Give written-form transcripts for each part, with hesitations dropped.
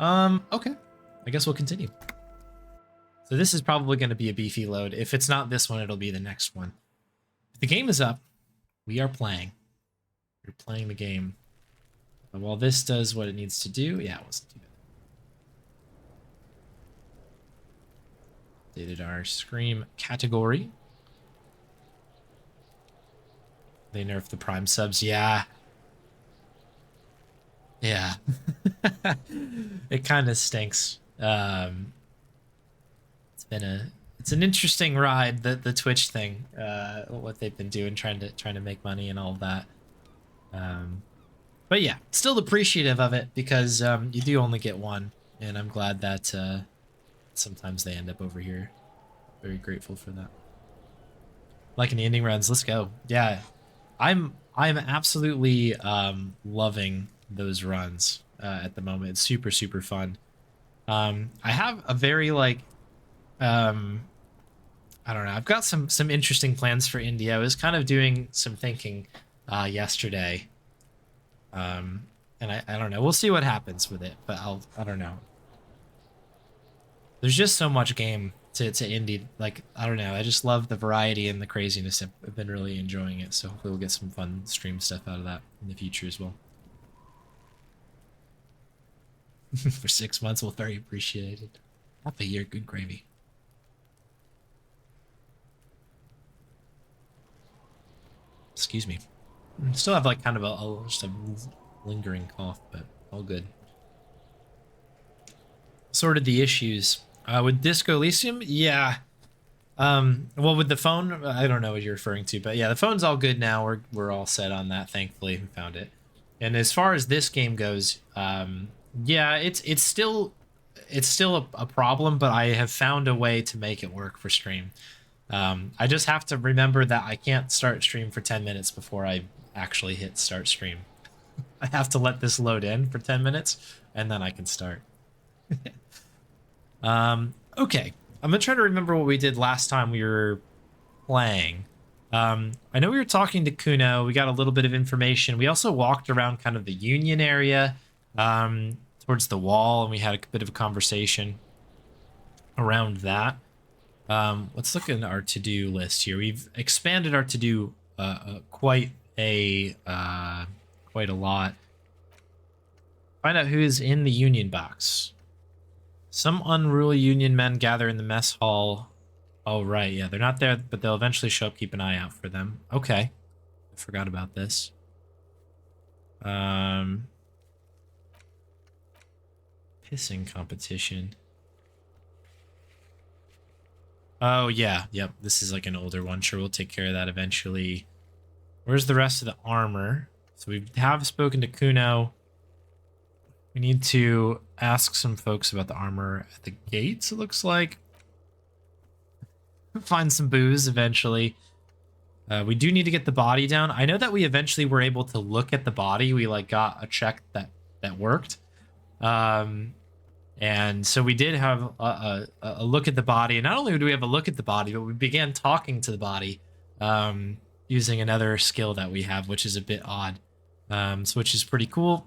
Okay. I guess we'll continue. So this is probably going to be a beefy load. If it's not this one, it'll be the next one. If the game is up, we are playing. We're playing the game. But while this does what it needs to do, yeah, it wasn't too bad. Updated our Scream category. They nerfed the Prime subs. Yeah. Yeah. It kind of stinks. It's an interesting ride, the Twitch thing. What they've been doing, trying to make money and all of that. But yeah, still appreciative of it because you do only get one, and I'm glad that sometimes they end up over here. Very grateful for that. Like in the ending rounds, let's go. Yeah, I'm absolutely loving those runs at the moment. It's super fun. I have a very like I don't know. I've got some interesting plans for India. I was kind of doing some thinking yesterday. And I don't know. We'll see what happens with it, but I don't know. There's just so much game to indie. Like, I don't know. I just love the variety and the craziness. I've been really enjoying it. So hopefully we'll get some fun stream stuff out of that in the future as well. For 6 months, we'll very appreciated. Half a year, good gravy. Excuse me. Still have like kind of just a lingering cough, but all good. Sorted the issues with Disco Elysium. Yeah. Well, with the phone, I don't know what you're referring to, but yeah, the phone's all good now. We're all set on that. Thankfully, we found it. And as far as this game goes, yeah, it's still a problem, but I have found a way to make it work for stream. I just have to remember that I can't start stream for 10 minutes before I actually hit start stream. I have to let this load in for 10 minutes, and then I can start. Okay. I'm gonna try to remember what we did last time we were playing. I know we were talking to Kuno. We got a little bit of information. We also walked around kind of the Union area, towards the wall, and we had a bit of a conversation around that. Let's look at our to-do list here. We've expanded our to-do quite a lot. Find out who is in the Union box. Some unruly Union men gather in the mess hall. Oh, right. Yeah, they're not there, but they'll eventually show up. Keep an eye out for them. Okay. I forgot about this. Pissing competition. Oh, yeah. Yep. This is like an older one. Sure, we'll take care of that eventually. Where's the rest of the armor? So we have spoken to Kuno. We need to ask some folks about the armor at the gates, it looks like. Find some booze eventually. We do need to get the body down. I know that we eventually were able to look at the body. We like got a check that worked. And so we did have a look at the body. And not only do we have a look at the body, but we began talking to the body using another skill that we have, which is a bit odd, so which is pretty cool.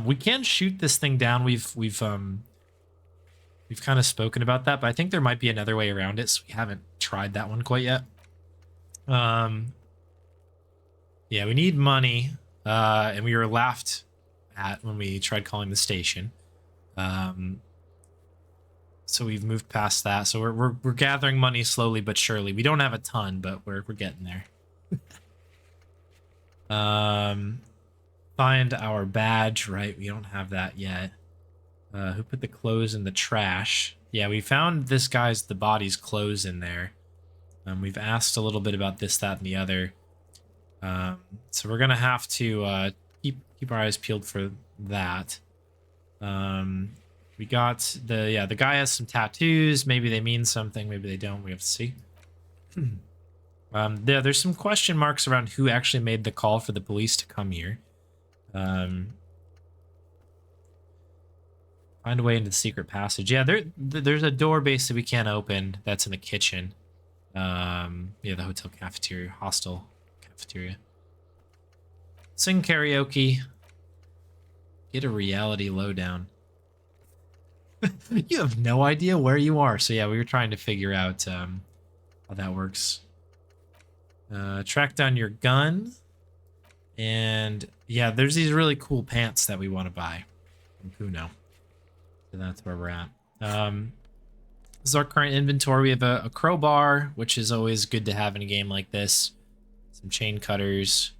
We can shoot this thing down. We've kind of spoken about that, but I think there might be another way around it, so we haven't tried that one quite yet. Yeah, we need money, and we were laughed at when we tried calling the station. So we've moved past that. So we're gathering money slowly but surely. We don't have a ton, but we're getting there. Find our badge, right? We don't have that yet. Who put the clothes in the trash? Yeah, we found this guy's, the body's clothes in there. We've asked a little bit about this, that, and the other. So we're gonna have to keep our eyes peeled for that. We got the guy has some tattoos. Maybe they mean something, maybe they don't. We have to see. There's some question marks around who actually made the call for the police to come here. Find a way into the secret passage. Yeah, there's a door basically we can't open that's in the kitchen. Yeah, the hotel cafeteria, hostel cafeteria. Sing karaoke. Get a reality lowdown. You have no idea where you are. So yeah, we were trying to figure out how that works. Track down your gun. And yeah, there's these really cool pants that we want to buy from Kuno. So that's where we're at. This is our current inventory. We have a crowbar, which is always good to have in a game like this. Some chain cutters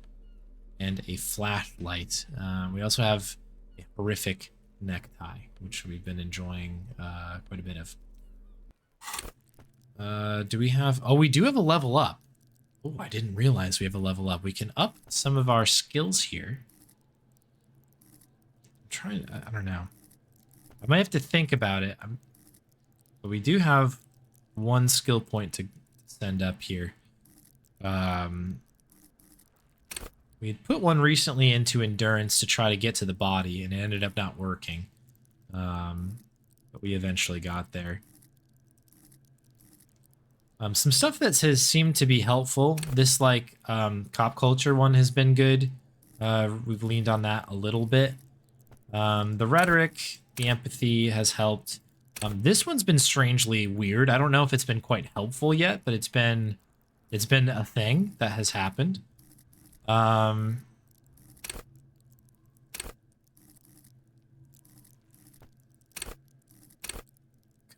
and a flashlight. We also have a horrific necktie, which we've been enjoying quite a bit of. Do we have... Oh, we do have a level up. Oh, I didn't realize we have a level up. We can up some of our skills here. I'm trying... I don't know. I might have to think about it. But we do have one skill point to send up here. We had put one recently into endurance to try to get to the body, and it ended up not working. But we eventually got there. Some stuff that has seemed to be helpful. This, like, cop culture one has been good. We've leaned on that a little bit. The rhetoric, the empathy has helped. This one's been strangely weird. I don't know if it's been quite helpful yet, but it's been a thing that has happened.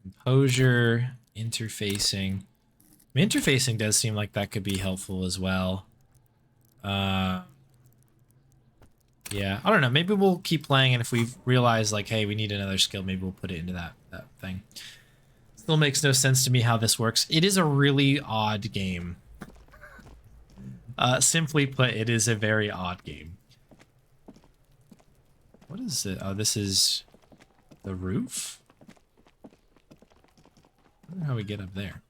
Composure, interfacing. I mean, interfacing does seem like that could be helpful as well. Yeah, I don't know. Maybe we'll keep playing, and if we realize, like, hey, we need another skill, maybe we'll put it into that thing. Still makes no sense to me how this works. It is a really odd game. Simply put, it is a very odd game. What is it? Oh, this is the roof? I wonder how we get up there.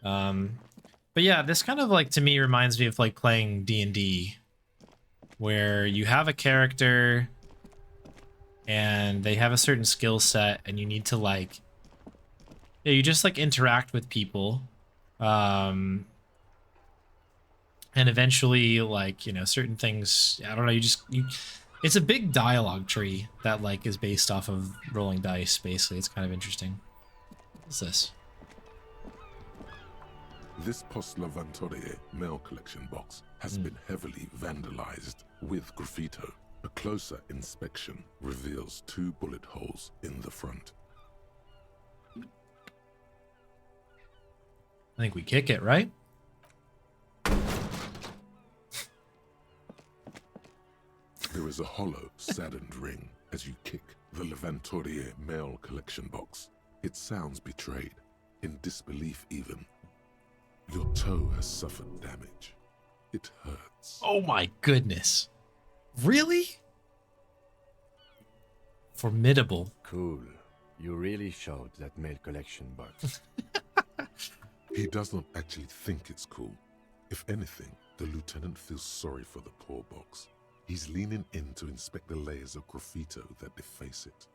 But yeah, this kind of, like, to me reminds me of, like, playing D&D, where you have a character and they have a certain skill set and you need to, like, yeah, you just, like, interact with people. And eventually, like, you know, certain things, I don't know, it's a big dialogue tree that, like, is based off of rolling dice, basically. It's kind of interesting. What's this? This Post-Levantorie mail collection box has been heavily vandalized with graffito. A closer inspection reveals 2 bullet holes in the front. I think we kick it, right? There is a hollow, saddened ring as you kick the Levantorie mail collection box. It sounds betrayed, in disbelief even. Your toe has suffered damage. It hurts. Oh my goodness. Really? Formidable. Cool. You really showed that mail collection box. He does not actually think it's cool. If anything, the lieutenant feels sorry for the poor box. He's leaning in to inspect the layers of graffito that deface it.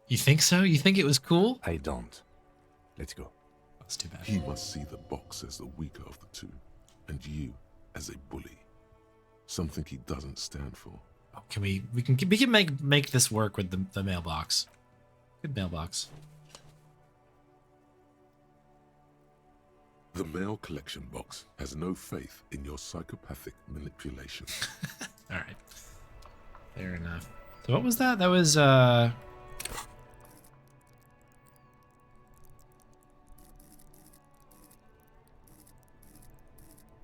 You think so? You think it was cool? I don't. Let's go. That's too bad. He must see the box as the weaker of the two, and you as a bully. Something he doesn't stand for. Oh, we can make this work with the mailbox. Good mailbox. The mail collection box has no faith in your psychopathic manipulation. All right. Fair enough. So what was that? That was I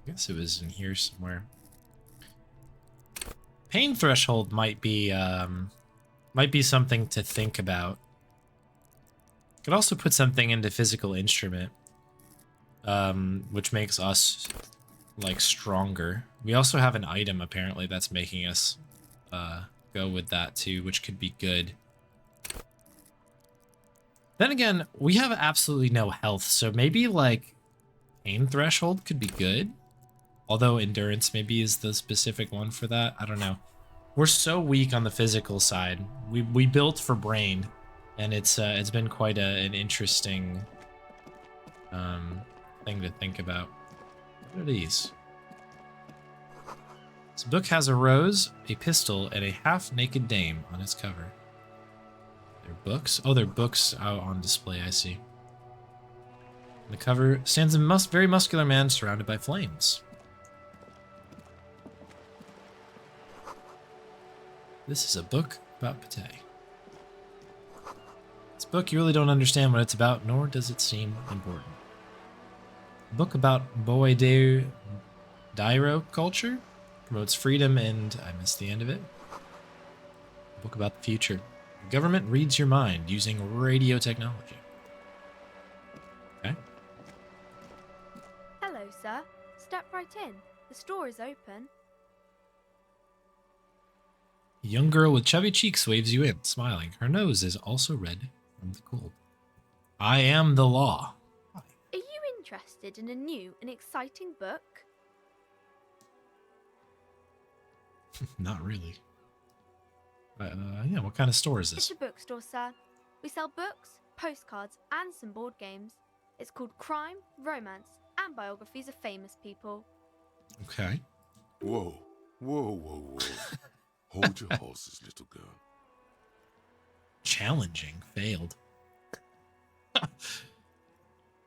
guess it was in here somewhere. Pain threshold might be something to think about. Could also put something into physical instrument, which makes us, like, stronger. We also have an item apparently that's making us go with that too, which could be good. Then again, we have absolutely no health, so maybe, like, pain threshold could be good. Although endurance maybe is the specific one for that. I don't know. We're so weak on the physical side. We built for brain, and it's been quite an interesting thing to think about. What are these? This book has a rose, a pistol, and a half-naked dame on its cover. They're books? Oh, they're books out on display, I see. On the cover stands a very muscular man surrounded by flames. This is a book about Pate. This book, you really don't understand what it's about, nor does it seem important. A book about Boedeo Dairo culture, promotes freedom, and I missed the end of it. A book about the future. The government reads your mind using radio technology. Okay. Hello, sir. Step right in. The store is open. A young girl with chubby cheeks waves you in, smiling. Her nose is also red from the cold. I am the law. Are you interested in a new and exciting book? Not really. Yeah, what kind of store is It's this? a bookstore, sir. We sell books, postcards, and some board games. It's called Crime, Romance, and Biographies of Famous People. Okay. Whoa, whoa, whoa, whoa. Hold your horses, little girl. Challenging. Failed.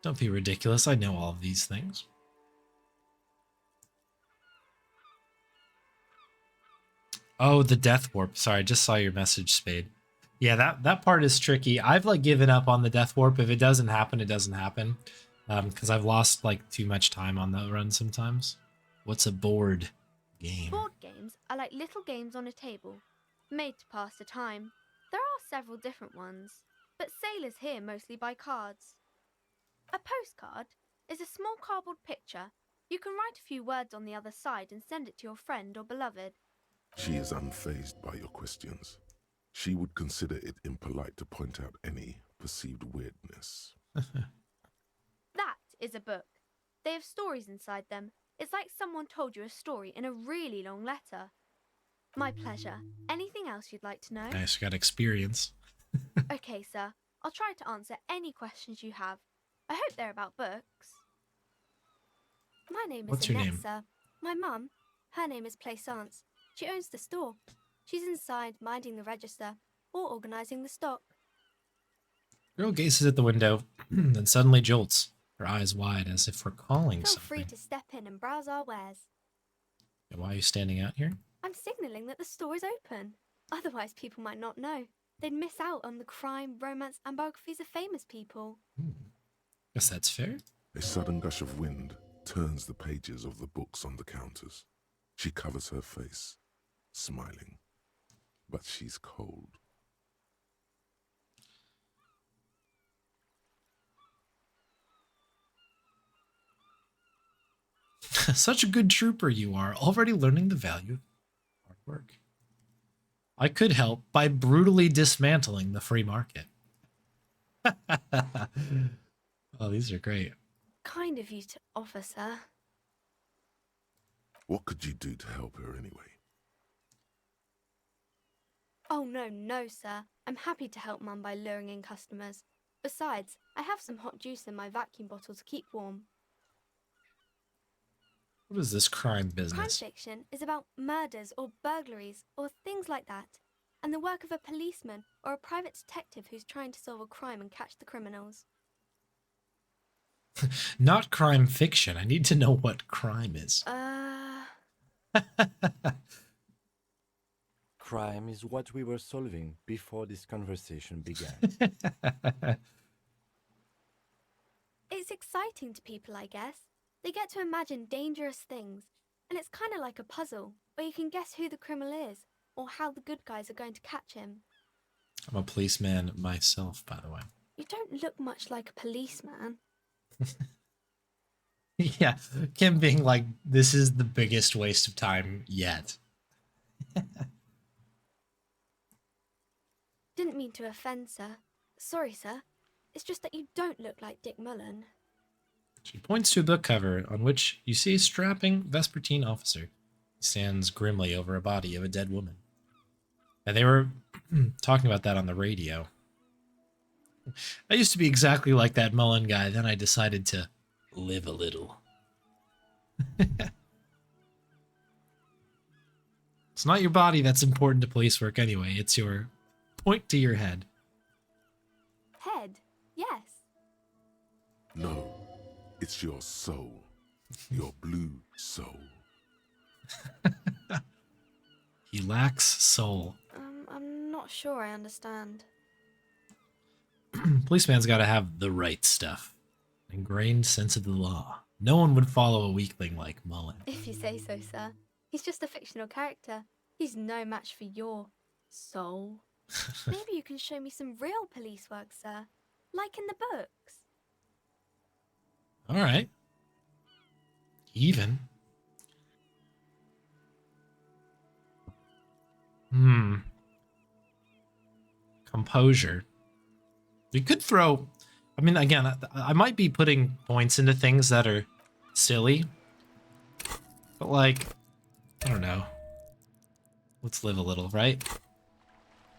Don't be ridiculous. I know all of these things. Oh, the death warp. Sorry, I just saw your message, Spade. Yeah, that part is tricky. I've like given up on the death warp. If it doesn't happen, it doesn't happen. Because I've lost like too much time on that run sometimes. What's a board game? Board games are like little games on a table, made to pass the time. There are several different ones, but sailors here mostly buy cards. A postcard is a small cardboard picture. You can write a few words on the other side and send it to your friend or beloved. She is unfazed by your questions. She would consider it impolite to point out any perceived weirdness. That is a book. They have stories inside them. It's like someone told you a story in a really long letter. My pleasure. Anything else you'd like to know? Nice, got experience. Okay, sir. I'll try to answer any questions you have. I hope they're about books. My name is What's your Annette, name? sir. My mum, her name is Plaisance. She owns the store. She's inside minding the register or organising the stock. Girl gazes at the window, then suddenly jolts, her eyes wide as if recalling Feel free something. to step in and browse our wares. Why are you standing out here? I'm signalling that the store is open. Otherwise, people might not know. They'd miss out on the crime, romance, and biographies of famous people. Guess that's fair. A sudden gush of wind turns the pages of the books on the counters. She covers her face, smiling. But she's cold. Such a good trooper you are, already learning the value of hard work. I could help by brutally dismantling the free market. Oh, these are great. Kind of you to offer, sir. What could you do to help her anyway? Oh, no, sir. I'm happy to help Mum by luring in customers. Besides, I have some hot juice in my vacuum bottle to keep warm. What is this crime Crime business? fiction is about murders or burglaries or things like that, and the work of a policeman or a private detective who's trying to solve a crime and catch the criminals. Not crime fiction. I need to know what crime is. Crime is what we were solving before this conversation began. It's exciting to people, I guess. They get to imagine dangerous things, and it's kind of like a puzzle, where you can guess who the criminal is, or how the good guys are going to catch him. I'm a policeman myself, by the way. You don't look much like a policeman. Yeah, Kim being like, this is the biggest waste of time yet. Didn't mean to offend, sir. Sorry, sir. It's just that you don't look like Dick Mullen. She points to a book cover on which you see a strapping Vespertine officer. He stands grimly over a body of a dead woman. And they were talking about that on the radio. I used to be exactly like that Mullen guy, then I decided to live a little. It's not your body that's important to police work anyway. It's your point to your head. Head? Yes. No, it's your soul. Your blue soul. He lacks soul. I'm not sure I understand. Policeman's got to have the right stuff. Ingrained sense of the law. No one would follow a weakling like Mullen. If you say so, sir. He's just a fictional character. He's no match for your soul. Maybe you can show me some real police work, sir. Like in the books. All right. Even. Composure. We could throw... I mean, again, I might be putting points into things that are silly. But, like, I don't know. Let's live a little, right?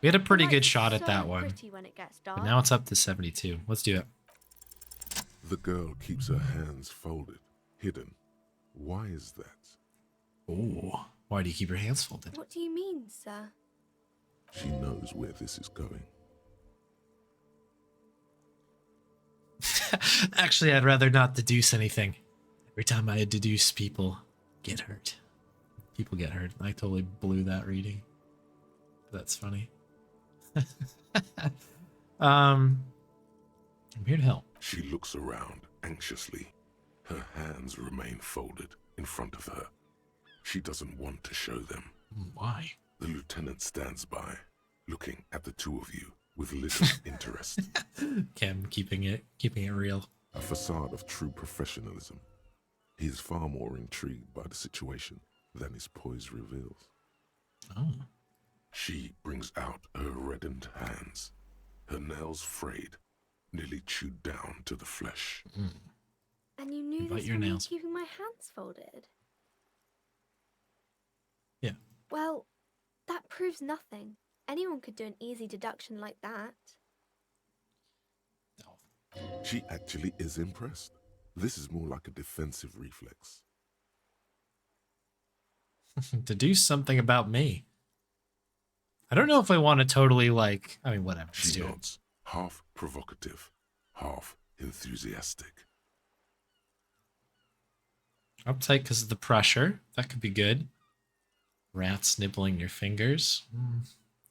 We had a pretty good shot at that one. When it gets dark. But now it's up to 72. Let's do it. The girl keeps her hands folded, hidden. Why is that? Oh, why do you keep your hands folded? What do you mean, sir? She knows where this is going. Actually, I'd rather not deduce anything. Every time I deduce, people get hurt. People get hurt. I totally blew that reading. That's funny. I'm here to help. She looks around anxiously. Her hands remain folded in front of her. She doesn't want to show them. Why? The lieutenant stands by, looking at the two of you with little interest. Cam keeping it real. A facade of true professionalism. He is far more intrigued by the situation than his poise reveals. Oh. She brings out her reddened hands, her nails frayed, nearly chewed down to the flesh. And you knew Bite this your from me nails. keeping my hands folded? Yeah. Well, that proves nothing. Anyone could do an easy deduction like that. She actually is impressed. This is more like a defensive reflex. Deduce something about me. I don't know if I want to totally like... I mean, whatever. Let's She do it. nods, half provocative, half enthusiastic. Uptight because of the pressure. That could be good. Rats nibbling your fingers.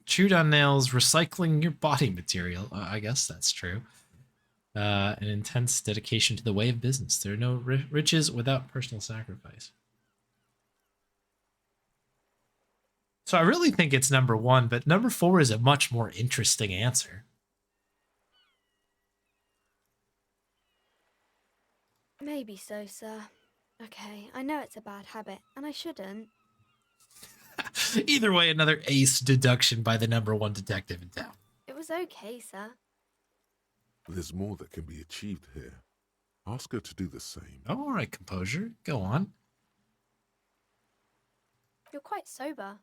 Chewed on nails, recycling your body material. I guess that's true. An intense dedication to the way of business. There are no riches without personal sacrifice. So I really think it's number 1, but number 4 is a much more interesting answer. Maybe so, sir. Okay, I know it's a bad habit, and I shouldn't. Either way, another ace deduction by the number 1 detective in town. It was okay, sir. There's more that can be achieved here. Ask her to do the same. All right, composure. Go on. You're quite sober.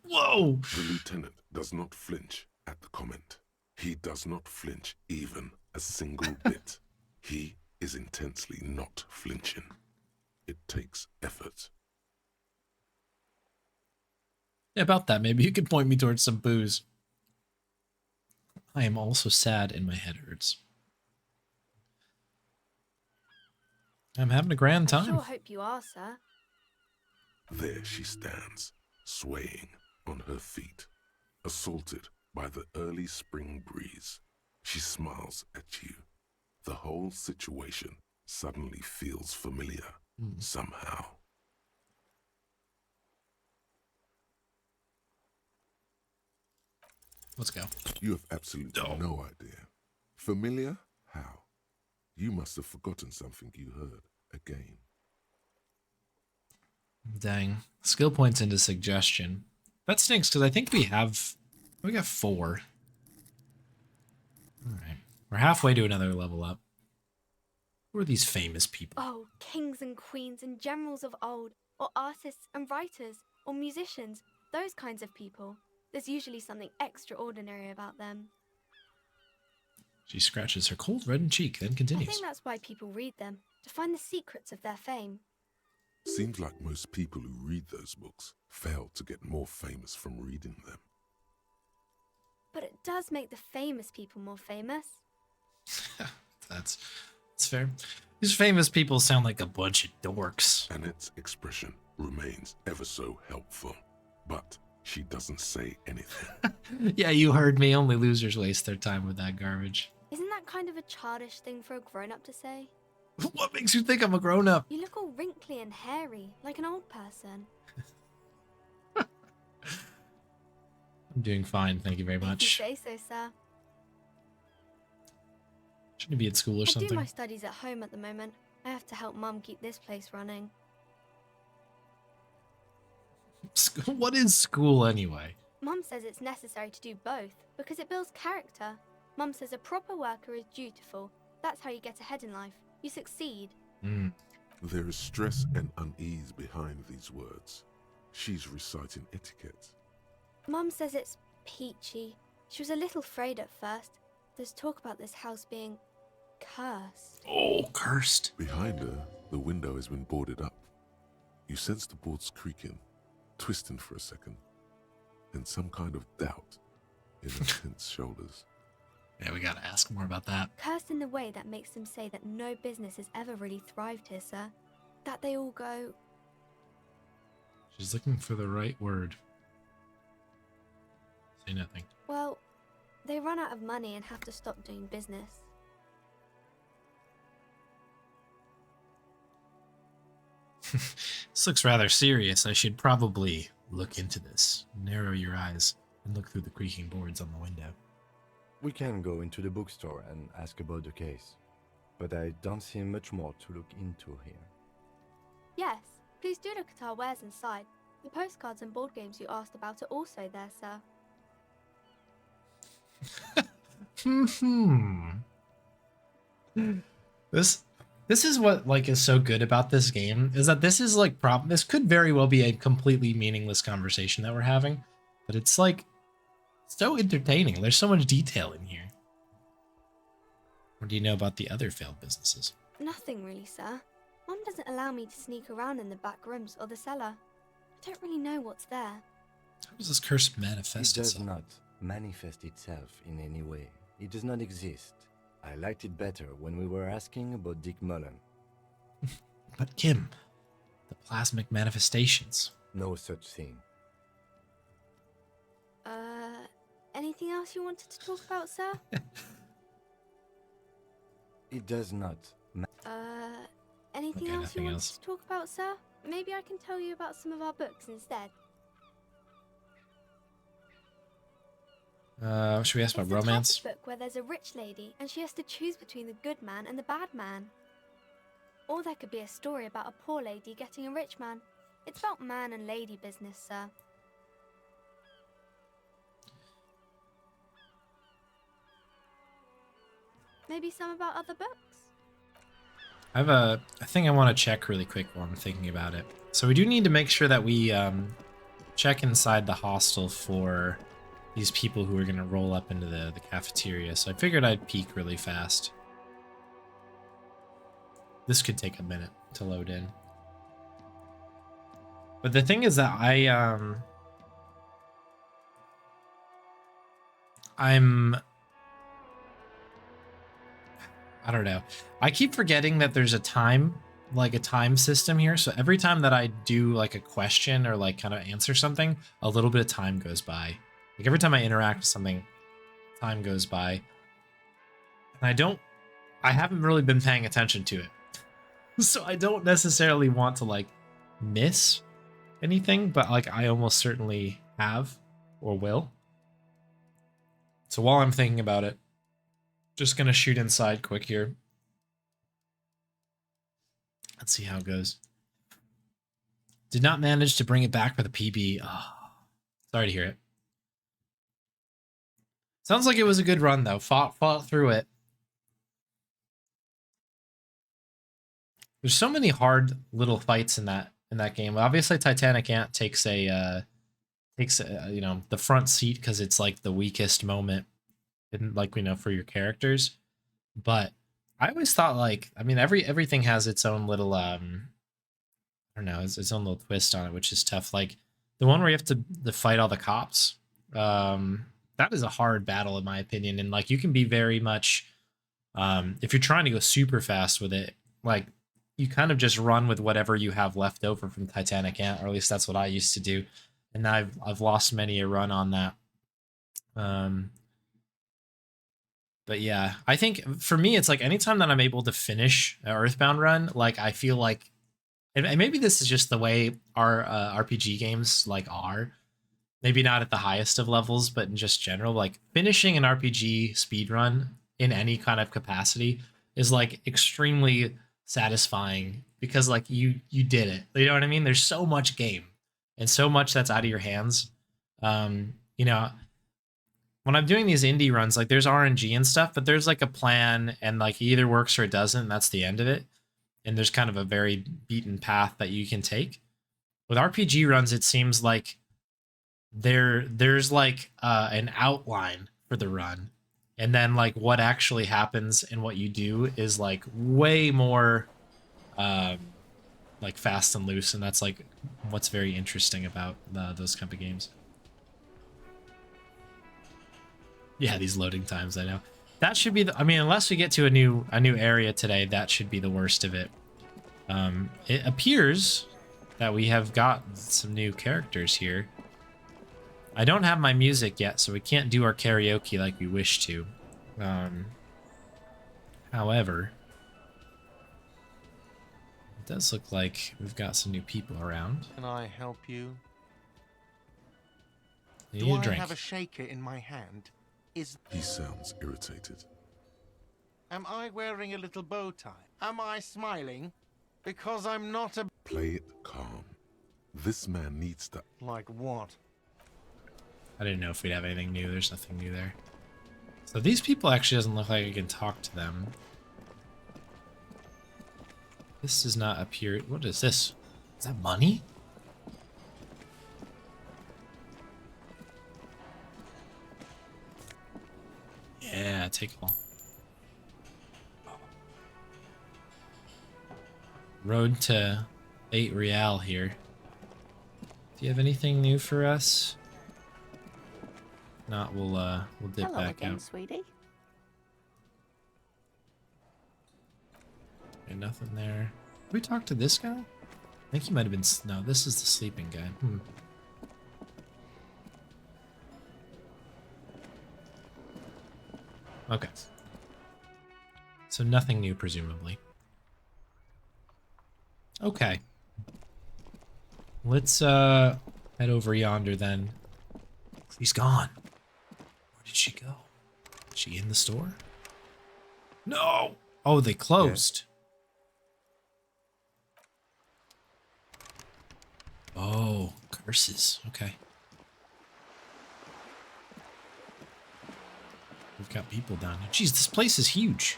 Whoa! The lieutenant does not flinch at the comment. He does not flinch even a single bit. He is intensely not flinching. It takes effort. Yeah, about that, maybe you could point me towards some booze. I am also sad and my head hurts. I'm having a grand I time. sure hope you are, sir. There she stands, swaying on her feet, assaulted by the early spring breeze. She smiles at you. The whole situation suddenly feels familiar, somehow. Let's go. You have absolutely no idea. Familiar? How? You must have forgotten something you heard again. Dang. Skill points into suggestion. That stinks because I think we got 4. All right. We're halfway to another level up. Who are these famous people? Oh, kings and queens and generals of old, or artists and writers, or musicians, those kinds of people. There's usually something extraordinary about them. She scratches her cold reddened cheek, then I continues. think that's why people read them, to find the secrets of their fame. Seems like most people who read those books fail to get more famous from reading them. But it does make the famous people more famous. That's fair. These famous people sound like a bunch of dorks. Annette's expression remains ever so helpful, but she doesn't say anything. Yeah, you heard me. Only losers waste their time with that garbage. Isn't that kind of a childish thing for a grown-up to say? What makes you think I'm a grown-up? You look all wrinkly and hairy, like an old person. I'm doing fine, thank you very If you much. say so, sir. Shouldn't be at school or I do something. my studies at home at the moment. I have to help Mum keep this place running. What is school anyway? Mum says it's necessary to do both because it builds character. Mum says a proper worker is dutiful. That's how you get ahead in life. You succeed. There is stress and unease behind these words. She's reciting etiquette. Mum says it's peachy. She was a little afraid at first. There's talk about this house being cursed. Oh, cursed. Behind her, the window has been boarded up. You sense the boards creaking, twisting for a second, and some kind of doubt in her tense shoulders. Yeah, we gotta ask more about that. Cursed in the way that makes them say that no business has ever really thrived here, sir. That they all go, She's looking for the right word. Say nothing. well, they run out of money and have to stop doing business. This looks rather serious. I should probably look into this. Narrow your eyes and look through the creaking boards on the window. We can go into the bookstore and ask about the case, but I don't see much more to look into here. Yes, please do look at our wares inside. The postcards and board games you asked about are also there, sir. This is what like is so good about this game is that this is like this could very well be a completely meaningless conversation that we're having, but it's like so entertaining. There's so much detail in here. What do you know about the other failed businesses? Nothing really, sir. Mum doesn't allow me to sneak around in the back rooms or the cellar. I don't really know what's there. How does this curse manifest It does itself? not manifest itself in any way. It does not exist. I liked it better when we were asking about Dick Mullen. But Kim, the plasmic manifestations. No such thing. Anything else you wanted to talk about, sir? It does not. Anything Okay, else nothing you wanted else. to talk about, sir? Maybe I can tell you about some of our books instead. Should we ask about It's the romance? type of book where there's a rich lady and she has to choose between the good man and the bad man. Or there could be a story about a poor lady getting a rich man. It's about man and lady business, sir. Maybe some about other books? I have a thing I want to check really quick while I'm thinking about it. So we do need to make sure that we check inside the hostel for these people who are going to roll up into the cafeteria. So I figured I'd peek really fast. This could take a minute to load in. But the thing is that I don't know. I keep forgetting that there's a time system here. So every time that I do like a question or like kind of answer something, a little bit of time goes by. Like every time I interact with something, time goes by. And I haven't really been paying attention to it. So I don't necessarily want to like miss anything, but like I almost certainly have or will. So while I'm thinking about it, just gonna shoot inside quick here. Let's see how it goes. Did not manage to bring it back for the PB. Oh, sorry to hear it. Sounds like it was a good run though. Fought through it. There's so many hard little fights in that game. Obviously, Titanic Ant takes a you know, the front seat because it's like the weakest moment, in, like, we know, for your characters. But I always thought, like, I mean, everything has its own little I don't don't know, its own little twist on it, which is tough. Like the one where you have to fight all the cops. That is a hard battle in my opinion, and like you can be very much if you're trying to go super fast with it, like you kind of just run with whatever you have left over from Titanic Ant, or at least that's what I used to do, and I've lost many a run on that. But yeah, I think for me, it's like anytime that I'm able to finish an Earthbound run, like I feel like, and maybe this is just the way our RPG games like are. Maybe not at the highest of levels, but in just general, like finishing an RPG speed run in any kind of capacity is like extremely satisfying because like you did it. You know what I mean? There's so much game and so much that's out of your hands. You know, when I'm doing these indie runs, like there's RNG and stuff, but there's like a plan and like it either works or it doesn't. And that's the end of it. And there's kind of a very beaten path that you can take. With RPG runs, it seems like there's like an outline for the run. And then like what actually happens and what you do is like way more like fast and loose. And that's like what's very interesting about those kind of games. Yeah, these loading times, I know. That should be I mean, unless we get to a new area today, that should be the worst of it. It appears that we have got some new characters here. I don't have my music yet, so we can't do our karaoke like we wish to. However, it does look like we've got some new people around. Can I help you? You Do need a I drink. have a shaker in my hand? He sounds irritated. Am I wearing a little bow tie? Am I smiling? Because I'm not a... Play it calm. This man needs to... Like what? I didn't know if we'd have anything new. There's nothing new there. So these people actually doesn't look like I can talk to them. This does not appear... What is this? Is that money? Yeah, take all. Road to 8 Real here. Do you have anything new for us? Not, we'll dip Hello back again, out. sweetie. Okay, nothing there. Did we talk to this guy? I think he might have been... No, this is the sleeping guy. Okay. So nothing new, presumably. Okay. Let's head over yonder then. She's gone. Where did she go? Is she in the store? No! Oh, they closed. Oh, curses. Okay. We've got people down here. Jeez, this place is huge.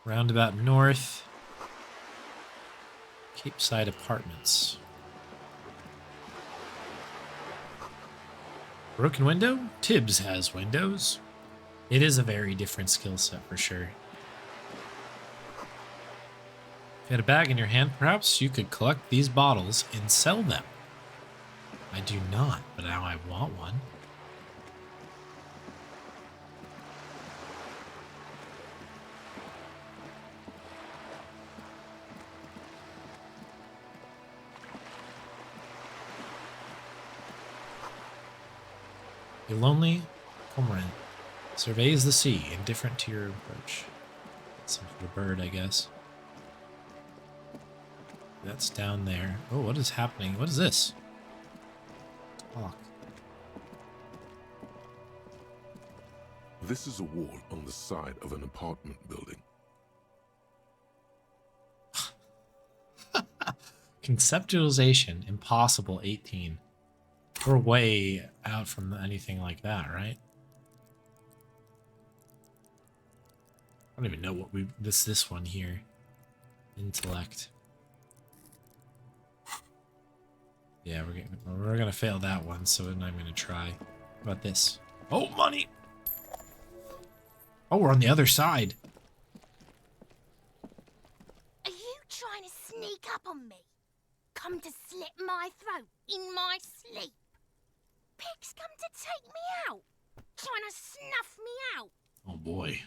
Roundabout North. Cape Side Apartments. Broken window? Tibbs has windows. It is a very different skill set for sure. If you had a bag in your hand, perhaps you could collect these bottles and sell them. I do not, but now I want one. A lonely cormorant surveys the sea, indifferent to your approach. Some sort of bird, I guess. That's down there. Oh, what is happening? What is this? Talk. This is a wall on the side of an apartment building. Conceptualization, impossible, 18. We're way out from anything like that, right? I don't even know what we... This one here. Intellect. Yeah, we're gonna fail that one, so I'm not gonna try. How about this? Oh, money! Oh, we're on the other side. Are you trying to sneak up on me? Come to slit my throat in my sleep? Pigs come to take me out, trying to snuff me out. Oh boy.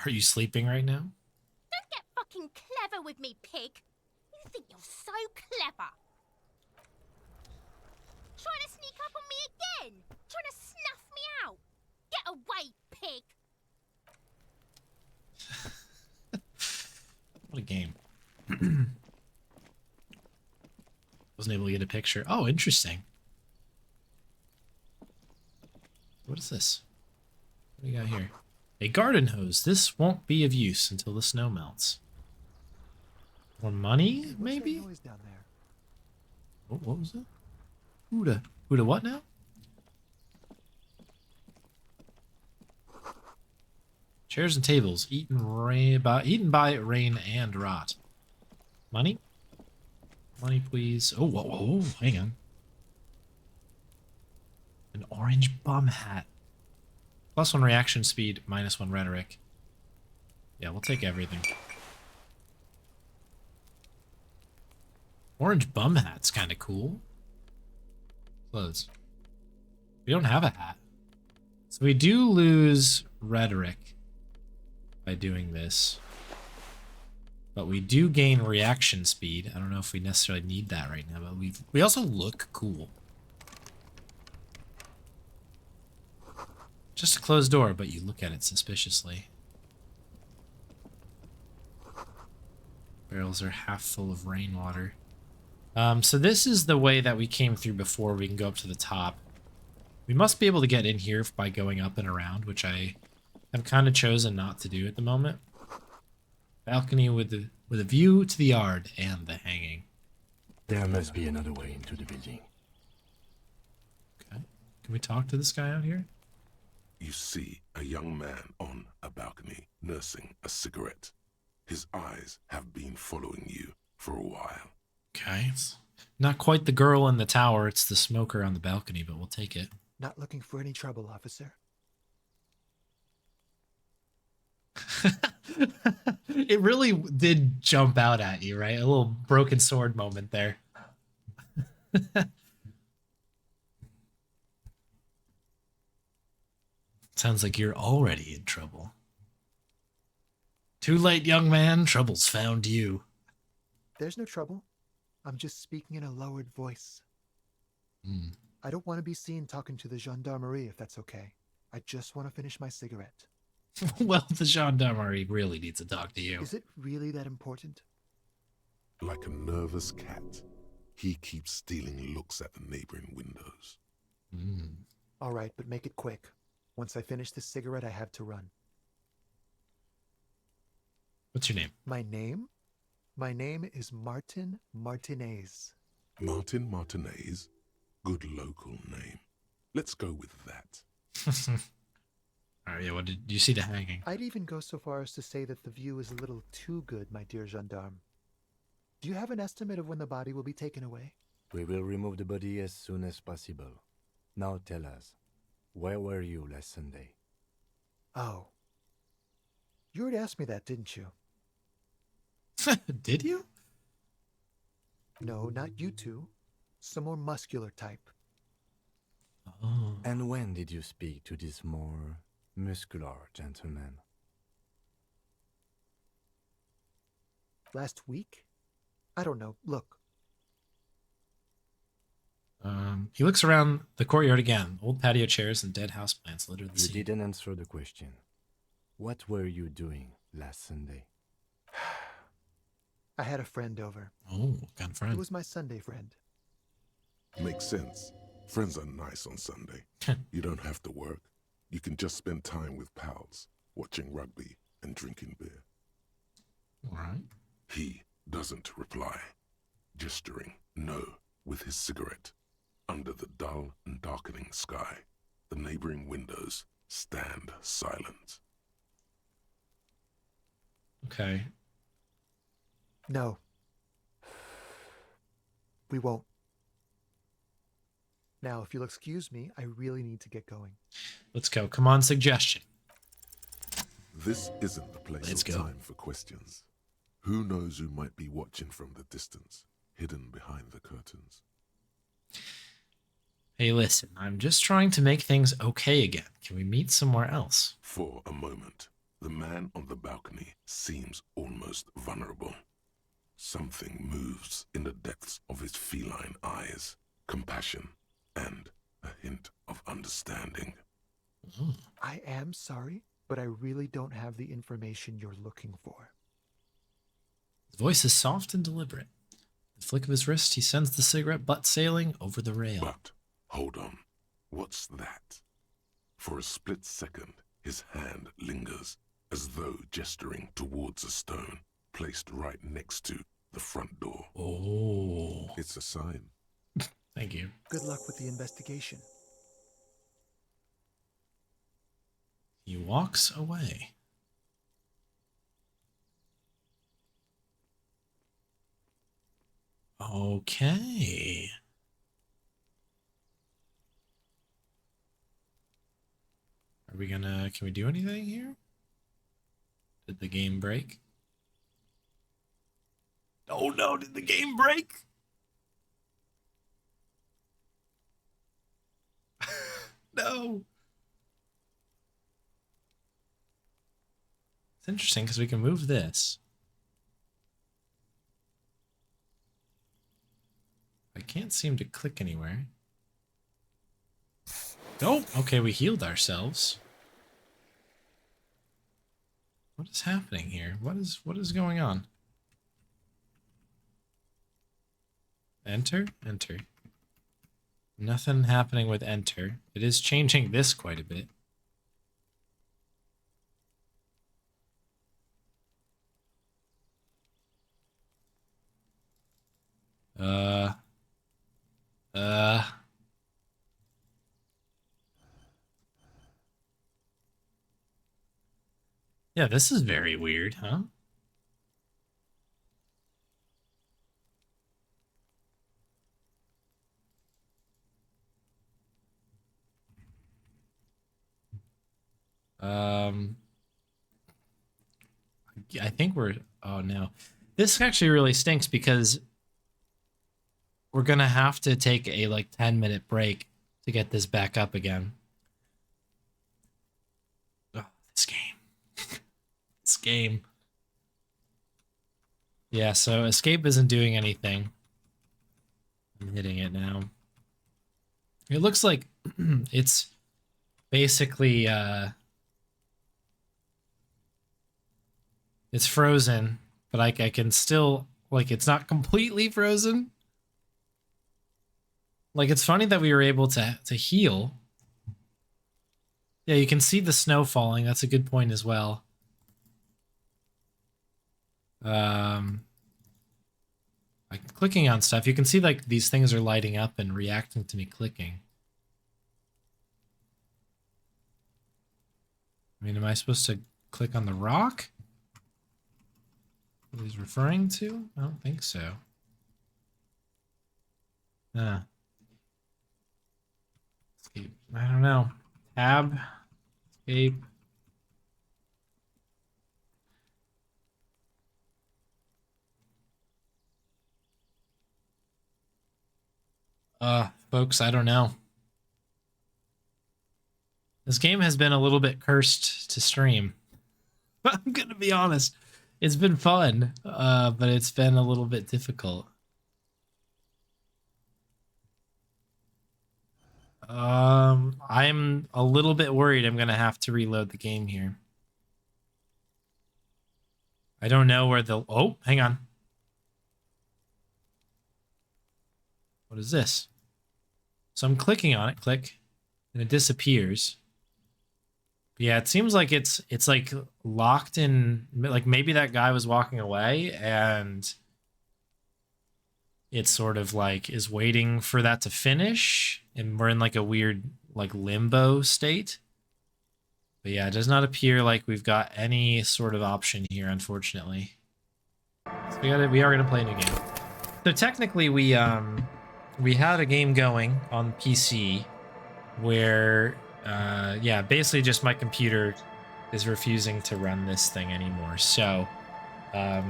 Are you sleeping right now? Don't get fucking clever with me, pig. You think you're so clever. Trying to sneak up on me again, trying to snuff me out. Get away, pig. What a game. Wasn't able to get a picture. Oh, interesting. What is this? What do you got here? A garden hose. This won't be of use until the snow melts. More money, maybe? What's that noise down there? Oh, what was it? Who to what now? Chairs and tables eaten by rain and rot. Money? Money, please. Oh, whoa, whoa, hang on. An orange bum hat. +1 reaction speed, -1 rhetoric. Yeah, we'll take everything. Orange bum hat's kind of cool. Clothes. We don't have a hat. So we do lose rhetoric by doing this. But we do gain reaction speed. I don't know if we necessarily need that right now, but we also look cool. Just a closed door, but you look at it suspiciously. Barrels are half full of rainwater. So this is the way that we came through before. We can go up to the top. We must be able to get in here by going up and around, which I have kind of chosen not to do at the moment. Balcony with a view to the yard and the hanging. There must be another way into the building. Okay. Can we talk to this guy out here? You see a young man on a balcony nursing a cigarette. His eyes have been following you for a while. Okay. It's not quite the girl in the tower. It's the smoker on the balcony, but we'll take it. Not looking for any trouble, officer. It really did jump out at you, right? A little broken sword moment there. Sounds like you're already in trouble. Too late, young man. Trouble's found you. There's no trouble. I'm just speaking in a lowered voice. Hmm. I don't want to be seen talking to the gendarmerie, if that's okay. I just want to finish my cigarette. Well, the gendarmerie really needs to talk to you. Is it really that important? Like a nervous cat, he keeps stealing looks at the neighboring windows. Hmm. All right, but make it quick. Once I finish this cigarette, I have to run. What's your name? My name? My name is Martin Martinez. Martin Martinez? Good local name. Let's go with that. All right, yeah, what did you see the hanging? I'd even go so far as to say that the view is a little too good, my dear gendarme. Do you have an estimate of when the body will be taken away? We will remove the body as soon as possible. Now tell us, where were you last Sunday? Oh. You already asked me that, didn't you? Did you? No, not you two. Some more muscular type. Oh. And when did you speak to this more muscular gentleman? Last week? I don't know. Look. He looks around the courtyard again. Old patio chairs and dead houseplants litter the You scene. didn't answer the question. What were you doing last Sunday? I had a friend over. Oh, what kind of It friend? was my Sunday friend. Makes sense. Friends are nice on Sunday. You don't have to work. You can just spend time with pals, watching rugby and drinking beer. All right. He doesn't reply, gesturing no with his cigarette. Under the dull and darkening sky, the neighboring windows stand silent. Okay. No. We won't. Now, if you'll excuse me, I really need to get going. Let's go. Come on, suggestion. This isn't the place Let's or go. time for questions. Who knows who might be watching from the distance, hidden behind the curtains? Hey, listen, I'm just trying to make things okay again. Can we meet somewhere else? For a moment, the man on the balcony seems almost vulnerable. Something moves in the depths of his feline eyes, compassion, and a hint of understanding. I am sorry, but I really don't have the information you're looking for. His voice is soft and deliberate. With a flick of his wrist, he sends the cigarette butt sailing over the rail. But, hold on, what's that? For a split second, his hand lingers, as though gesturing towards a stone placed right next to the front door. Oh, It's a sign. thank you. Good luck with the investigation. He walks away. Okay. Are we gonna, can we do anything here? Did the game break? Oh no, did the game break? No. It's interesting because we can move this. I can't seem to click anywhere. Oh, okay, we healed ourselves. What is happening here? What is going on? Enter? Enter. Nothing happening with enter. It is changing this quite a bit. Yeah, this is very weird, huh? I think we're, oh no. This actually really stinks because we're gonna have to take a like 10-minute break to get this back up again. Oh, this game. This game. Yeah, so escape isn't doing anything. I'm hitting it now. It looks like it's basically it's frozen, but I can still, like, it's not completely frozen. Like, it's funny that we were able to heal. Yeah, you can see the snow falling. That's a good point as well. Like clicking on stuff, you can see like these things are lighting up and reacting to me clicking. I mean, am I supposed to click on the rock? What he's referring to? I don't think so. Escape. I don't know. Tab. Escape. Folks, I don't know. This game has been a little bit cursed to stream. I'm gonna be honest. It's been fun, but it's been a little bit difficult. I'm a little bit worried I'm gonna have to reload the game here. I don't know where the... Oh, hang on. What is this? So I'm clicking on it, click, and it disappears. Yeah, it seems like it's like locked in, like maybe that guy was walking away and it sort of like is waiting for that to finish and we're in like a weird like limbo state. But yeah, it does not appear like we've got any sort of option here, unfortunately. So we are gonna play a new game. So technically we had a game going on PC where yeah, basically just my computer is refusing to run this thing anymore. So we're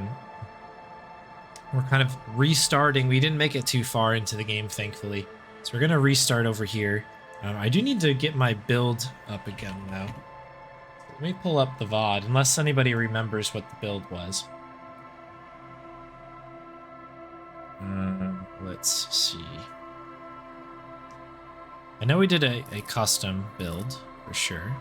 kind of restarting. We didn't make it too far into the game, thankfully. So we're going to restart over here. I do need to get my build up again, though. Let me pull up the VOD, unless anybody remembers what the build was. Let's see. I know we did a custom build, for sure.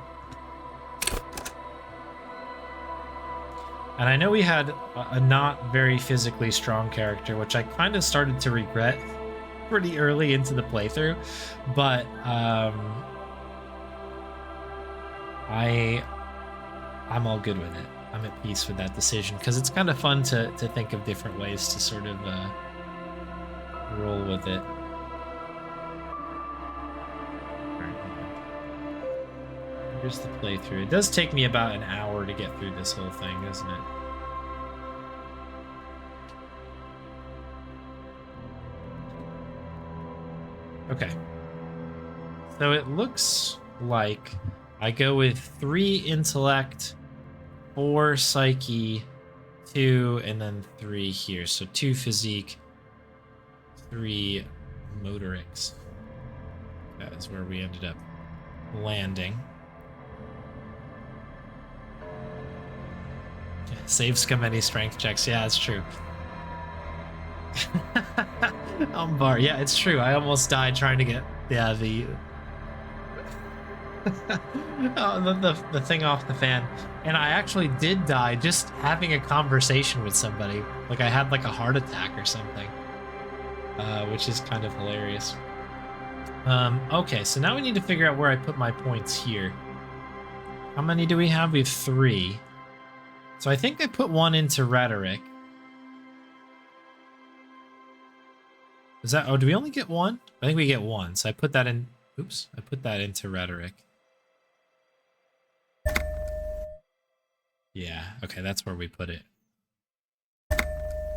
And I know we had a not very physically strong character, which I kind of started to regret pretty early into the playthrough. But I'm all good with it. I'm at peace with that decision, because it's kind of fun to think of different ways to sort of roll with it. Here's the playthrough. It does take me about an hour to get through this whole thing, doesn't it? Okay. So it looks like I go with 3 intellect, 4 psyche, 2, and then 3 here. So 2 physique, 3 motorics. That is where we ended up landing. Save scum any strength checks. Yeah, it's true. Umbar. Yeah, it's true. I almost died trying to get the the thing off the fan, and I actually did die just having a conversation with somebody. Like I had like a heart attack or something, which is kind of hilarious. Okay, so now we need to figure out where I put my points here. How many do we have? We have 3. So I think I put 1 into rhetoric. Is that, oh, do we only get 1? I think we get 1. So I put that in, oops, I put that into rhetoric. Yeah, okay, that's where we put it.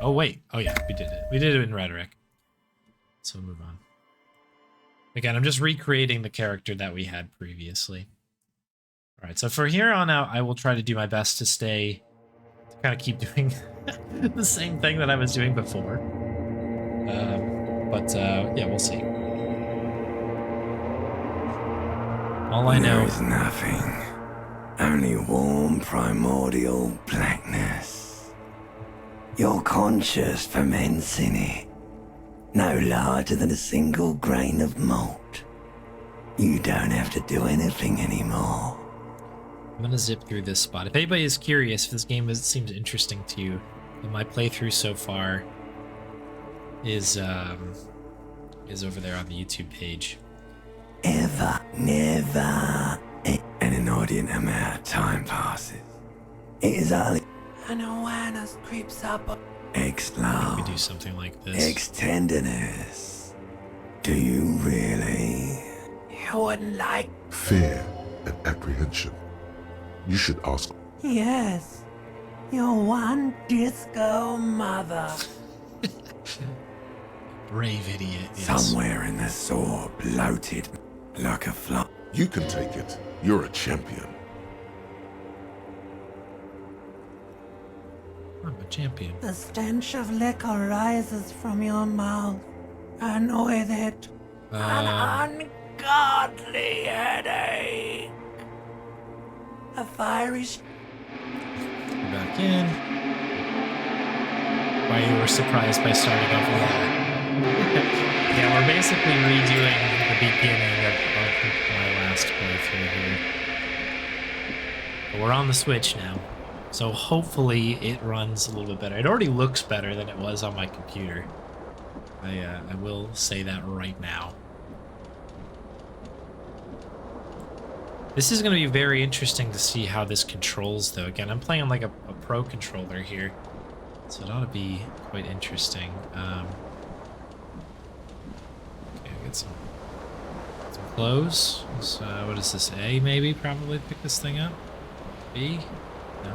Oh, wait. Oh, yeah, we did it. We did it in rhetoric. So we'll move on. Again, I'm just recreating the character that we had previously. All right, so for here on out, I will try to do my best to stay, to kind of keep doing the same thing that I was doing before. But yeah, we'll see. All I know There is nothing. Only warm primordial blackness. Your conscious ferments in it. No larger than a single grain of malt. You don't have to do anything anymore. I'm gonna zip through this spot. If anybody is curious, if this game seems interesting to you, my playthrough so far is over there on the YouTube page. Ever, never, an inordinate amount of time passes. It is only an awareness creeps up. Ex-love. We do something like this. Ex-tenderness. Do you really? You wouldn't like... Fear and apprehension. You should ask. Yes. Your one disco mother. Brave idiot. Yes. Somewhere in the sore, bloated like a fly. You can take it. You're a champion. I'm a champion. The stench of liquor rises from your mouth, and with it, an ungodly headache. A fiery... Go back in. Why you were surprised by starting off with that. Yeah, we're basically redoing the beginning of my last playthrough here. But we're on the Switch now, so hopefully it runs a little bit better. It already looks better than it was on my computer. I will say that right now. This is going to be very interesting to see how this controls, though. Again, I'm playing on like a pro controller here, so it ought to be quite interesting. Okay, I get some clothes. So, what is this? A, maybe? Probably pick this thing up. B? No.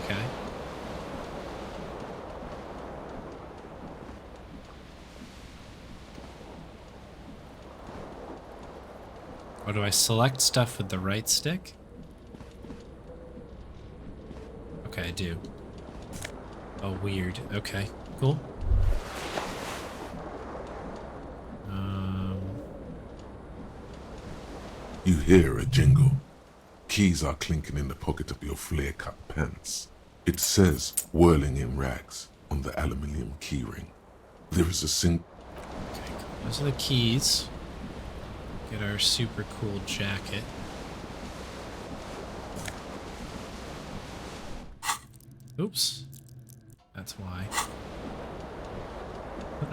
Okay. Or do I select stuff with the right stick? Okay, I do. Oh, weird. Okay, cool. You hear a jingle. Keys are clinking in the pocket of your flare-cut pants. It says, whirling in rags, on the aluminium keyring. There is a Okay, cool. Those are the keys. Get our super cool jacket. Oops. That's why.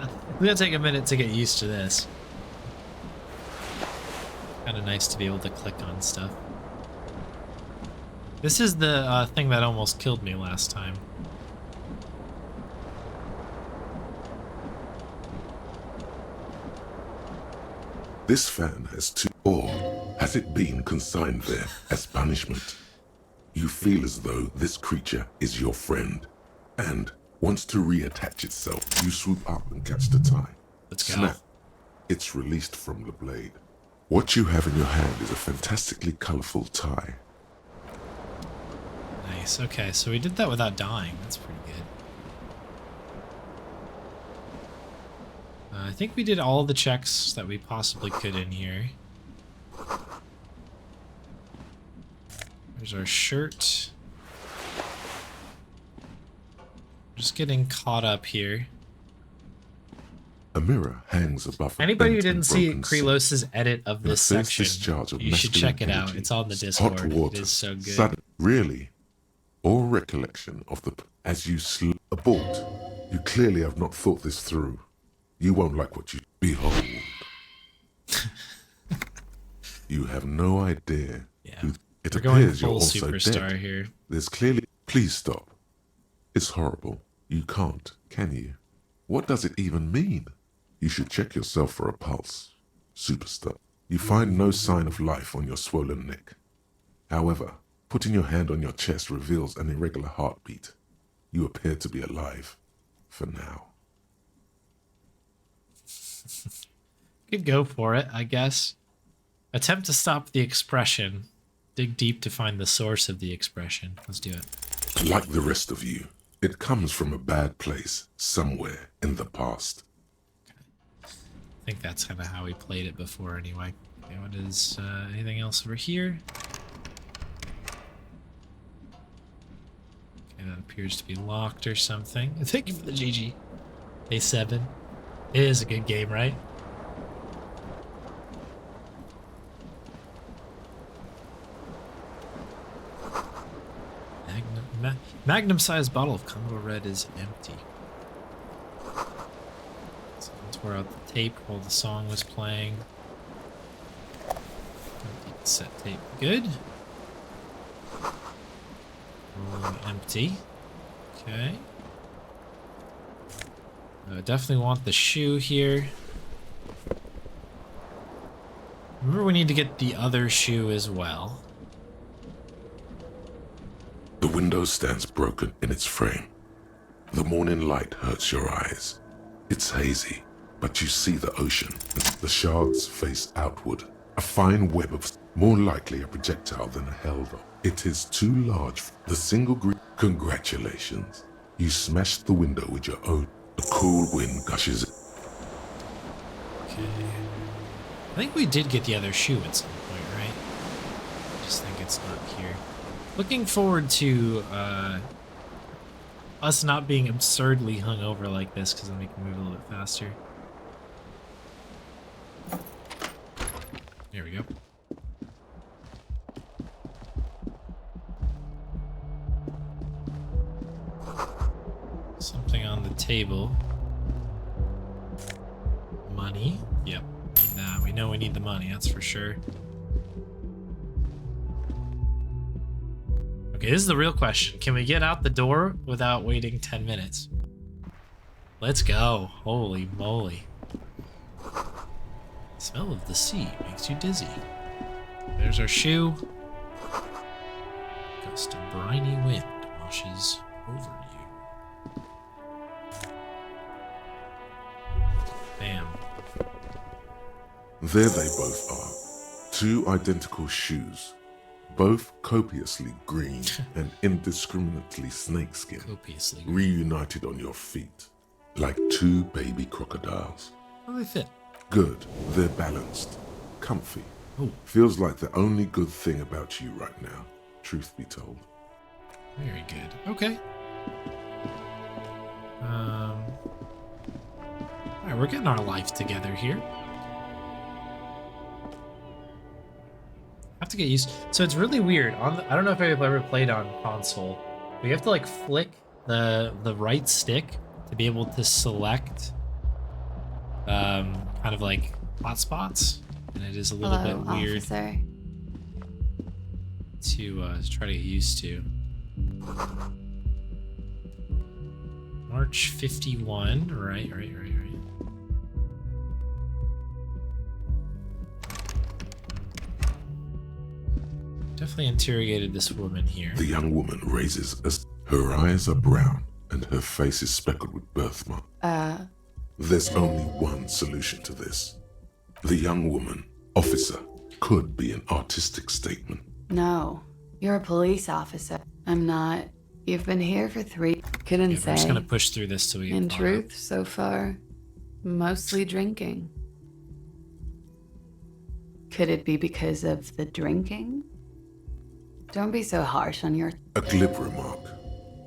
It's gonna take a minute to get used to this. Kind of nice to be able to click on stuff. This is the thing that almost killed me last time. This fan has two, or has it been consigned there as punishment? You feel as though this creature is your friend, and wants to reattach itself. You swoop up and catch the tie. Let's go. Snap. It's released from the blade. What you have in your hand is a fantastically colorful tie. Nice. Okay, so we did that without dying. That's pretty good. I think we did all the checks that we possibly could in here. There's our shirt. Just getting caught up here. A mirror hangs above. Anybody who bent and didn't see broken sink. Krelos's edit of In a this fierce section, discharge of you should masculine check it out. energy, It's on the hot Discord. water, It is so good. sudden, really, or recollection of the as you abort. You clearly have not thought this through. You won't like what you behold. You have no idea. Yeah. Who, it We're going appears you're full also superstar dead. here. There's clearly. Please stop. It's horrible. You can't, can you? What does it even mean? You should check yourself for a pulse. Superstar. You find no sign of life on your swollen neck. However, putting your hand on your chest reveals an irregular heartbeat. You appear to be alive. For now. Could go for it, I guess. Attempt to stop the expression. Dig deep to find the source of the expression. Let's do it. Like the rest of you, it comes from a bad place, somewhere in the past. I think that's kind of how we played it before anyway. Okay, what is anything else over here? Okay, that appears to be locked or something. Thank you for the GG. A7. It is a good game, right? Magnum-sized bottle of Commodore Red is empty. So let's wear out the tape while the song was playing. Empty cassette tape. Good. Rolling empty. Okay. Definitely want the shoe here. Remember, we need to get the other shoe as well. The window stands broken in its frame. The morning light hurts your eyes. It's hazy, but you see the ocean. The shards face outward. A fine web of, more likely a projectile than a hellboy. It is too large. The single green. Congratulations. You smashed the window with your own. The cool wind gushes. Okay. I think we did get the other shoe at some point, right? I just think it's not here. Looking forward to us not being absurdly hungover like this, because then we can move a little bit faster. There we go. Something on the table. Money. Yep. Need that. We know we need the money, that's for sure. Okay, this is the real question. Can we get out the door without waiting 10 minutes? Let's go. Holy moly. The smell of the sea makes you dizzy. There's our shoe. Gust of briny wind washes over you. Bam. There they both are. 2 identical shoes, both copiously green and indiscriminately snakeskin, Copiously. reunited on your feet, like 2 baby crocodiles. How do they fit? Good, they're balanced, comfy. Oh, Feels like the only good thing about you right now, truth be told. very good. Okay. Alright, we're getting our life together here. I have to get used. So it's really weird. I don't know if I've ever played on console. But you have to like flick the right stick to be able to select kind of like hotspots, and it is a little Hello, bit weird officer. to try to get used to. March 51. Right. Definitely interrogated this woman here. The young woman raises her eyes are brown and her face is speckled with birthmarks. There's only one solution to this. The young woman, officer, could be an artistic statement. No, you're a police officer. I'm not. You've been here for 3. Couldn't Yeah, say. we're just gonna push through this till we get In caught truth, up. so far, mostly drinking. Could it be because of the drinking? Don't be so harsh on your A glib remark.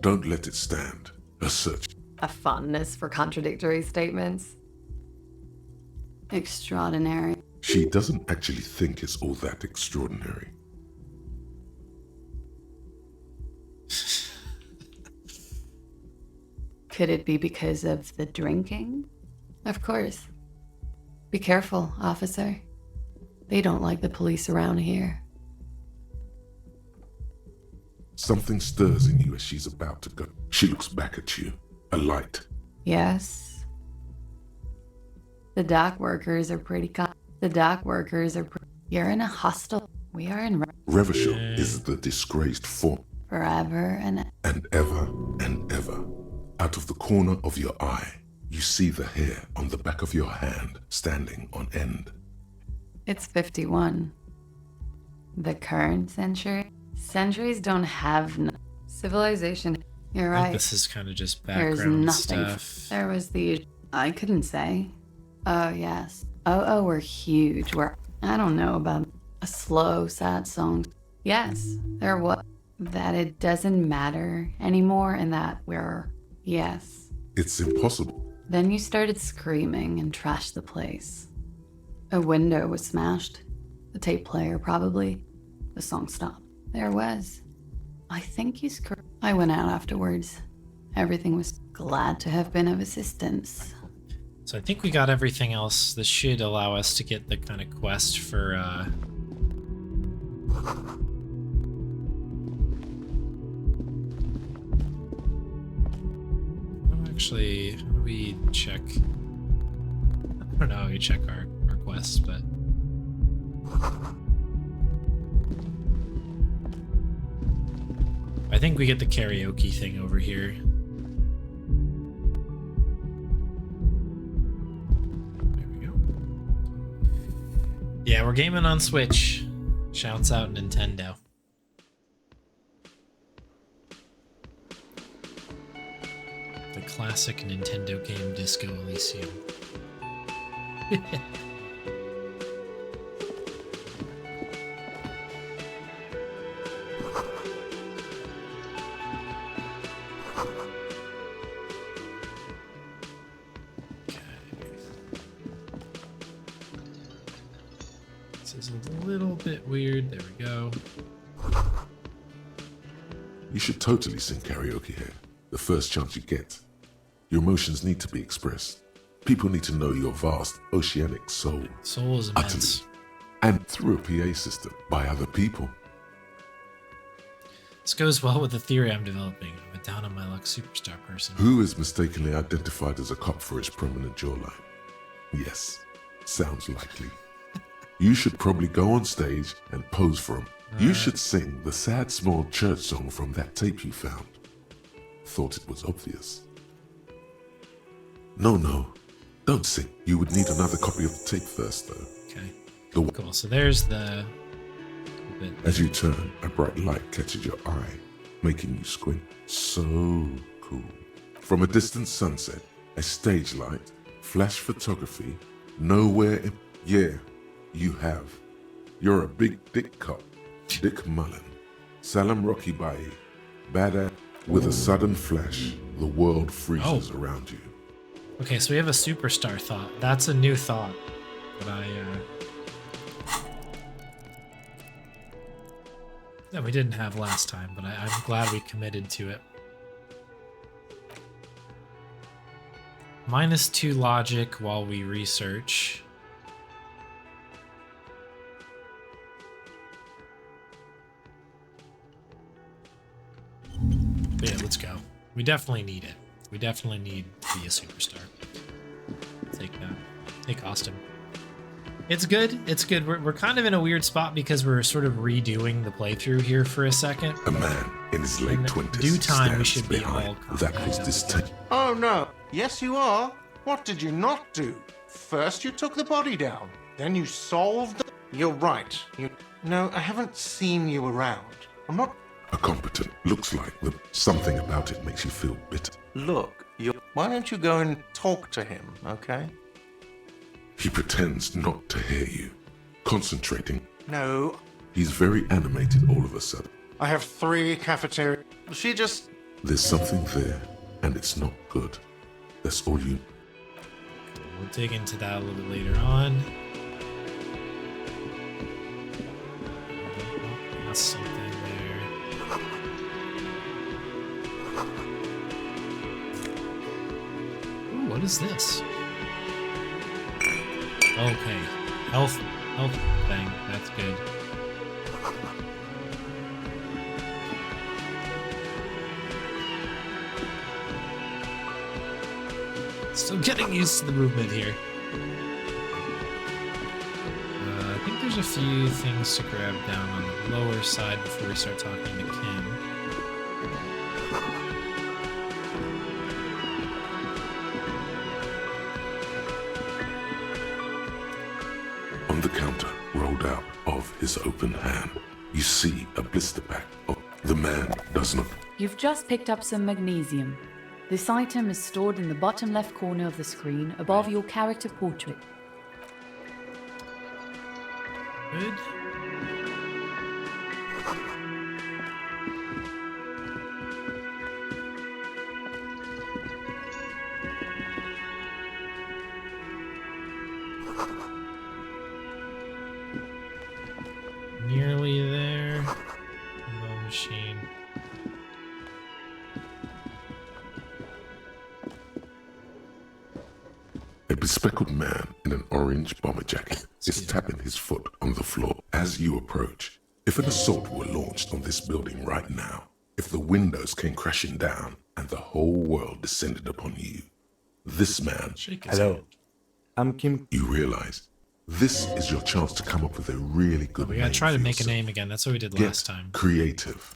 Don't let it stand. A search. a fondness for contradictory statements. Extraordinary. She doesn't actually think it's all that extraordinary. Could it be because of the drinking? Of course. Be careful, officer. They don't like the police around here. Something stirs in you as she's about to go. She looks back at you. A light. Yes. The dock workers are pretty You're in a hostel. We are in Revachol is the disgraced form. forever and And ever and ever. Out of the corner of your eye, you see the hair on the back of your hand standing on end. it's 51. The current century? Centuries don't have civilization. You're I think right. this is kind of just There's background nothing. stuff. There was the. I couldn't say. Oh, yes. Oh, we're huge. I don't know about a slow, sad song. Yes, there was. That it doesn't matter anymore and that we're. Yes. It's impossible. Then you started screaming and trashed the place. A window was smashed. The tape player, probably. The song stopped. There was. I think you screamed. I went out afterwards. Everything was glad to have been of assistance. So I think we got everything else. This should allow us to get the kind of quest for actually, how do we check? I don't know how we check our quests, but I think we get the karaoke thing over here. There we go. Yeah, we're gaming on Switch. Shouts out Nintendo. The classic Nintendo game Disco Elysium. This is a little bit weird. There we go. You should totally sing karaoke here, the first chance you get. Your emotions need to be expressed. People need to know your vast oceanic soul, Soul is immense. utterly, and through a PA system by other people. This goes well with the theory I'm developing. I'm a down on my luck superstar person. Who is mistakenly identified as a cop for his prominent jawline? Yes, sounds likely. You should probably go on stage and pose for him. You should sing the sad small church song from that tape you found. Thought it was obvious. No, don't sing. You would need another copy of the tape first, though. Okay. Cool. So there's the. As you turn, a bright light catches your eye, making you squint. So cool. From a distant sunset, a stage light, flash photography, nowhere in... Yeah, you have. You're a big dick cop, Dick Mullen. Salam Rocky Bai, badass. With a sudden flash, the world freezes around you. Okay, so we have a superstar thought. That's a new thought that that we didn't have last time, but I'm glad we committed to it. -2 logic while we research. But yeah, let's go. We definitely need it. We definitely need to be a superstar. Take that. Hey, costume. It's good. It's good. We're kind of in a weird spot because we're sort of redoing the playthrough here for a second. A man in his late 20s due time, we stands should be all behind that was distinct. Oh no. Yes, you are. What did you not do? First you took the body down. Then you solved... You're right. No, I haven't seen you around. I'm not... A competent looks like something about it makes you feel bitter. Look, why don't you go and talk to him, okay? He pretends not to hear you, concentrating. No. He's very animated all of a sudden. I have 3 cafeteria... She just... There's something there, and it's not good. That's all you... We'll dig into that a little bit later on. That's something there. Ooh, what is this? Okay, health thing. That's good. Still getting used to the movement here. I think there's a few things to grab down on the lower side before we start talking to Kim. On the counter, rolled out of his open hand, you see a blister pack. The man does not... You've just picked up some magnesium. This item is stored in the bottom left corner of the screen above your character portrait. Good. Nearly there. No machine. A bespectacled man in an orange bomber jacket is tapping his foot on the floor as you approach. If an assault were launched on this building right now, if the windows came crashing down and the whole world descended upon you, this man... Hello, I'm Kim. You realize this is your chance to come up with a really good We gotta name try to for make a yourself. name again. That's what we did Get last time. creative.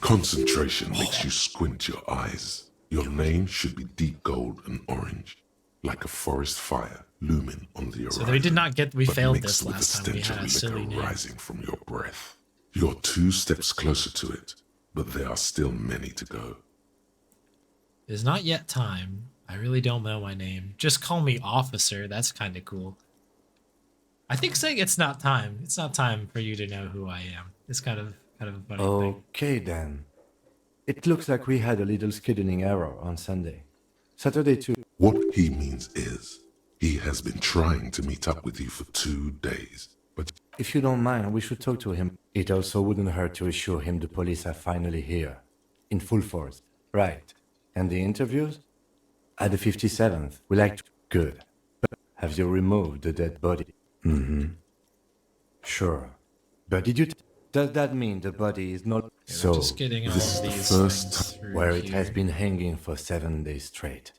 Concentration makes you squint your eyes. Your name should be deep gold and orange, like a forest fire looming on the horizon. So we did not get. We but failed mixed this with last the time. We stench had a of silly liquor name. rising from your breath. You're 2 steps closer to it, but there are still many to go. It is not yet time. I really don't know my name. Just call me Officer. That's kind of cool. I think saying it's not time. It's not time for you to know who I am. It's kind of a funny thing. Okay then. It looks like we had a little scheduling error on Sunday. Saturday too. What he means is, he has been trying to meet up with you for 2 days, but If you don't mind, we should talk to him. It also wouldn't hurt to assure him the police are finally here. In full force. Right. And the interviews? At the 57th. We like to... Good. But have you removed the dead body? Mm-hmm. Sure. But did you... Does that mean the body is not... We're just getting all this is of the these first things through where it has here. been hanging for 7 days straight.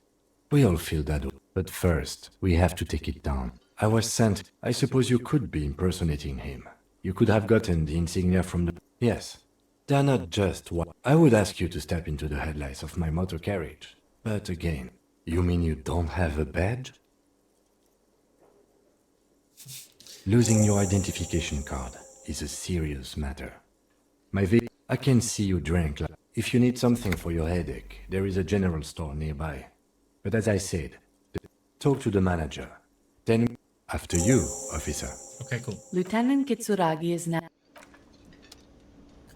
We all feel that, but first, we have to take it down. I was sent. I suppose you could be impersonating him. You could have gotten the insignia from the... Yes. They're not just what... I would ask you to step into the headlights of my motor carriage. But again, you mean you don't have a badge? Losing your identification card is a serious matter. I can see you drink. If you need something for your headache, there is a general store nearby. But as I said, talk to the manager. Then, after you, officer. Okay, cool. Lieutenant Kitsuragi is now.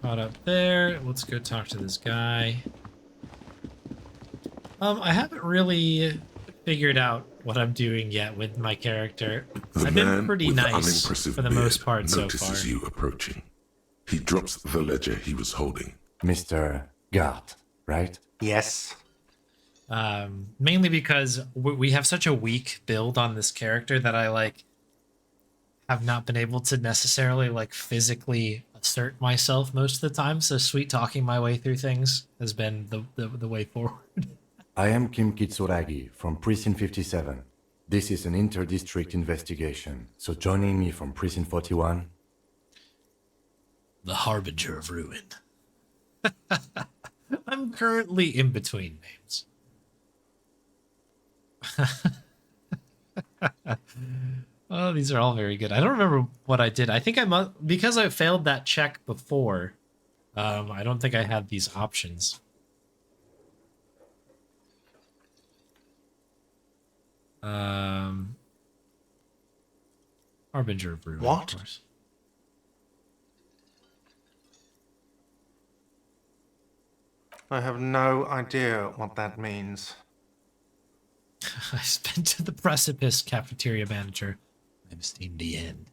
Caught up there. Let's go talk to this guy. I haven't really figured out what I'm doing yet with my character. I've been pretty nice for the most part so far. Notices you approaching. He drops the ledger he was holding. Mr. Gart, right? Yes. Mainly because we have such a weak build on this character that I have not been able to necessarily physically assert myself most of the time. So sweet talking my way through things has been the way forward. I am Kim Kitsuragi from Precinct 57. This is an inter-district investigation, so joining me from Precinct 41... The Harbinger of Ruin. I'm currently in between names. Oh, these are all very good. I don't remember what I did. I think because I failed that check before, I don't think I had these options. Harbinger of Ruin, What? of course. I have no idea what that means. I spent to the precipice, cafeteria manager. I've seen the end.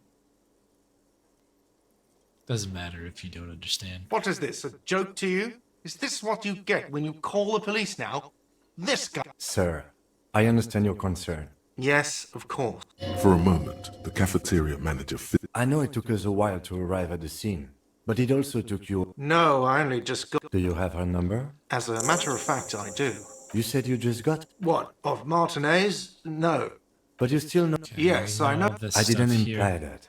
Doesn't matter if you don't understand. What is this, a joke to you? Is this what you get when you call the police now? This guy... Sir, I understand your concern. Yes, of course. For a moment, the cafeteria manager I know it took us a while to arrive at the scene, but it also took you... No, I only just got... Do you have her number? As a matter of fact, I do. You said you just got... What, of Martinez? No. But you still know... Yes, I know. I didn't imply that.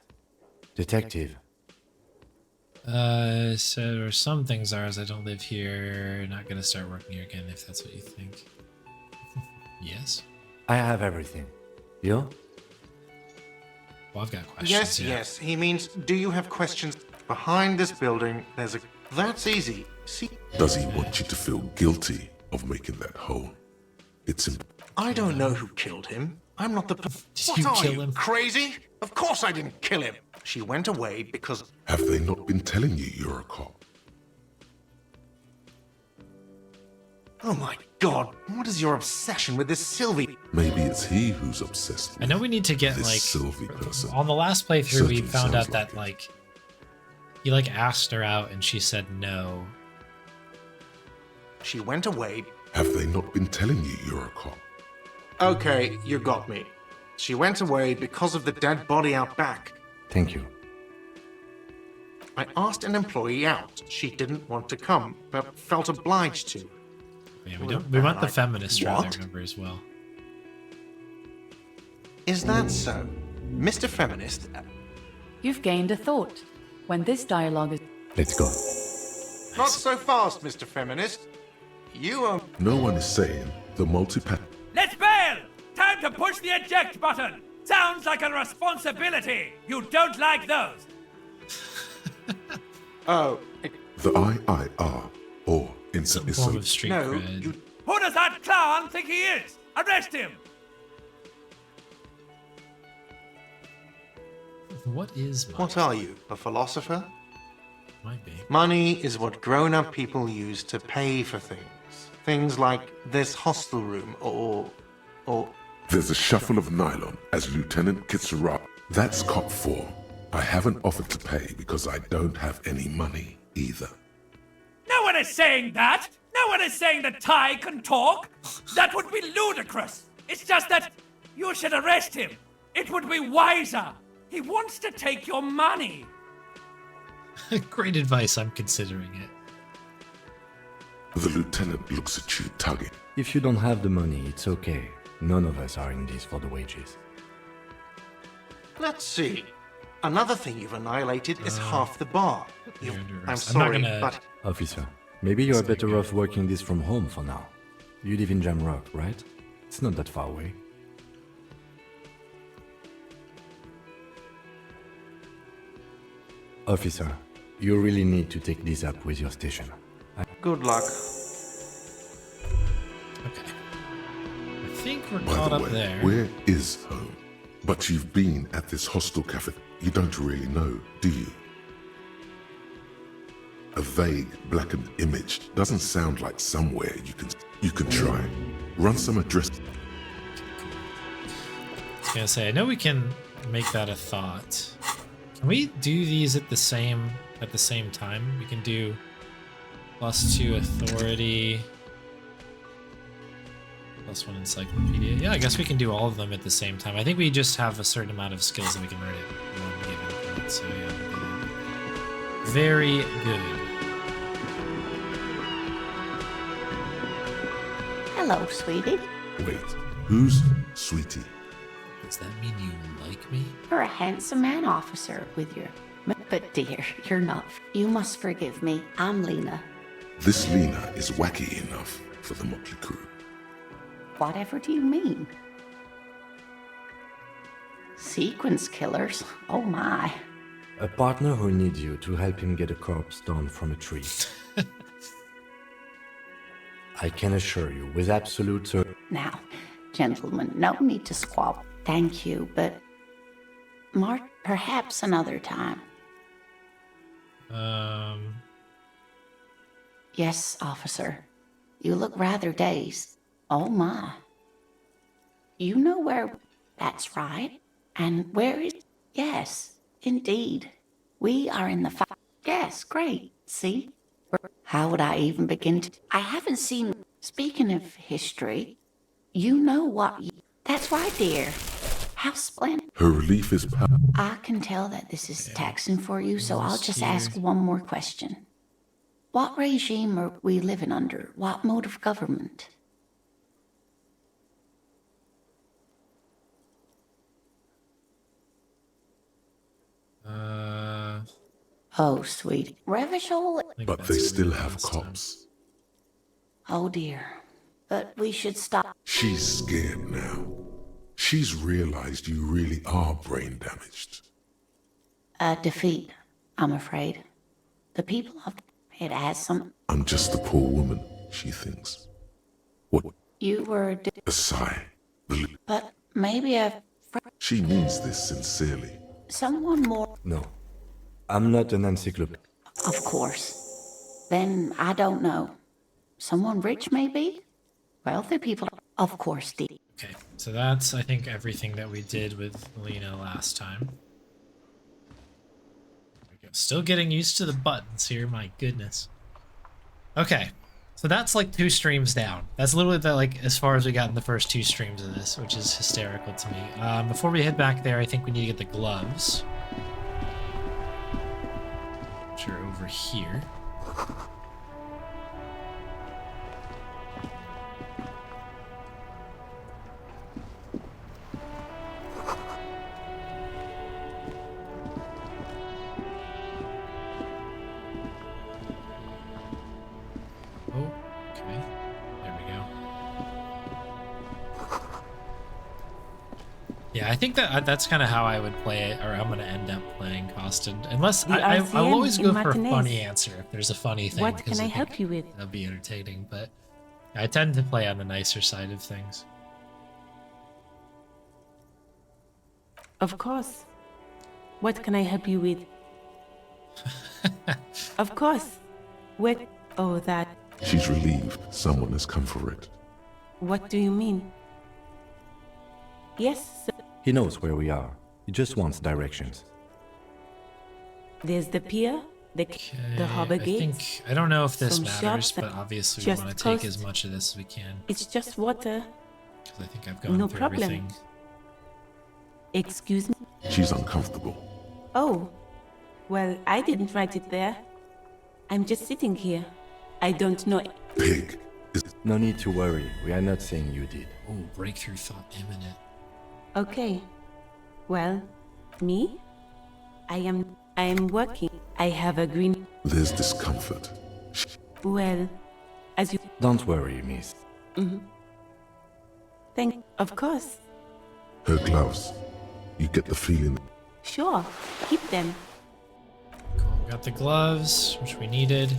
Detective. So or some things are as I don't live here, not gonna start working here again if that's what you think. Yes. I have everything. You? Well, I've got questions. Yes, yeah. yes. He means, do you have questions? Behind this building, there's a... That's easy. See... Does he want you to feel guilty of making that hole? It's I don't know who killed him. I'm not the... Did you kill him? Crazy? Of course I didn't kill him. She went away because... Have they not been telling you you're a cop? Oh my god, what is your obsession with this Sylvie? Maybe it's he who's obsessed with I know we need to get this Sylvie person. on the last playthrough we Certainly found out sounds that like he asked her out and she said no. She went away... Have they not been telling you you're a cop? Okay, you got me. She went away because of the dead body out back. Thank you. I asked an employee out. She didn't want to come, but felt obliged to. Yeah, we want the feminist route, I What? remember as well. Is that so? Mr. Feminist? You've gained a thought. When this dialogue is. Let's go. Not so fast, Mr. Feminist. You are... No one is saying the multipath. Let's bail! Time to push the eject button! Sounds like a responsibility! You don't like those! Oh, The IIR, or Some form of Elysium. street no, cred. you... Who does that clown think he is? Arrest him! What is money? What are you, a philosopher? Might be. Money is what grown-up people use to pay for things. Things like this hostel room, or... There's a shuffle of nylon as Lieutenant Kitsuragi. That's cop 4. I haven't offered to pay because I don't have any money either. No one is saying that! No one is saying that Ty can talk! That would be ludicrous! It's just that you should arrest him! It would be wiser! He wants to take your money! Great advice, I'm considering it. The lieutenant looks at you, tugging. If you don't have the money, it's okay. None of us are in this for the wages. Let's see. Another thing you've annihilated is half the bar. You're under I'm arrest. sorry, gonna- but... Officer, maybe you are better off working this from home for now. You live in Jamrock, right? It's not that far away. Officer, you really need to take this up with your station. Good luck. Okay. I think we're By caught the up way, there. where is home? But you've been at this hostel cafe. You don't really know, do you? A vague, blackened image doesn't sound like somewhere you can try. Run some address. I was gonna say, I know we can make that a thought. Can we do these at the same time? We can do +2 authority, +1 encyclopedia. Yeah, I guess we can do all of them at the same time. I think we just have a certain amount of skills that we can learn at one given point. So yeah, we'll do that. Very good. Hello, sweetie. Wait, who's Sweetie? Does that mean you like me? You're a handsome man, officer, with your... But dear, you're not. You must forgive me. I'm Lena. This Lena is wacky enough for the motley crew. Whatever do you mean? Sequence killers? Oh my. A partner who needs you to help him get a corpse down from a tree. I can assure you, with absolute certainty. Now, gentlemen, no need to squabble. Thank you, but... perhaps another time. Yes, officer. You look rather dazed. Oh my. You know where... That's right. And where is... Yes, indeed. We are in the Yes, great. See? How would I even begin to... I haven't seen... Speaking of history, you know what... That's right, dear. How splendid. Her relief is I can tell that this is taxing for you, so I'll just ask one more question. What regime are we living under? What mode of government? Oh, sweet. Revishal? but they still have cops. Oh, dear. But we should stop. She's scared now. She's realized you really are brain damaged. A defeat, I'm afraid. The people of it has some... I'm just a poor woman, she thinks. What? You were... A sigh. But maybe a... She means this sincerely. Someone more... No, I'm not an encyclopedia. Of course. Then I don't know. Someone rich, maybe? Wealthy people... Of course, Dee. Okay, so that's, I think, everything that we did with Lena last time. There we go. Still getting used to the buttons here, my goodness. Okay, so that's like 2 streams down. That's literally like as far as we got in the first 2 streams of this, which is hysterical to me. Before we head back there, I think we need to get the gloves, which are over here. Okay, there we go. Yeah, I think that's kind of how I would play it, or I'm going to end up playing Costin. Unless, I'll always go for a funny answer if there's a funny thing. What can I help you with? That'll be entertaining, but I tend to play on the nicer side of things. Of course. What can I help you with? Of course. What? Oh, that. She's relieved someone has come for it. What do you mean? Yes, sir. He knows where we are. He just wants directions. There's the pier, the harbor gates. I don't know if this some matters, shops but obviously we just want to take coast. as much of this as we can. It's just water. Because I think I've gone No through problem. everything. Excuse me? She's uncomfortable. Oh, well, I didn't write it there. I'm just sitting here. I don't know. Pig. No need to worry. We are not saying you did. Oh, breakthrough thought imminent. Okay. Well, me? I am working. I have a green... There's discomfort. Well, as you... Don't worry, miss. Of course. Her gloves. You get the feeling. Sure. Keep them. We got the gloves, which we needed.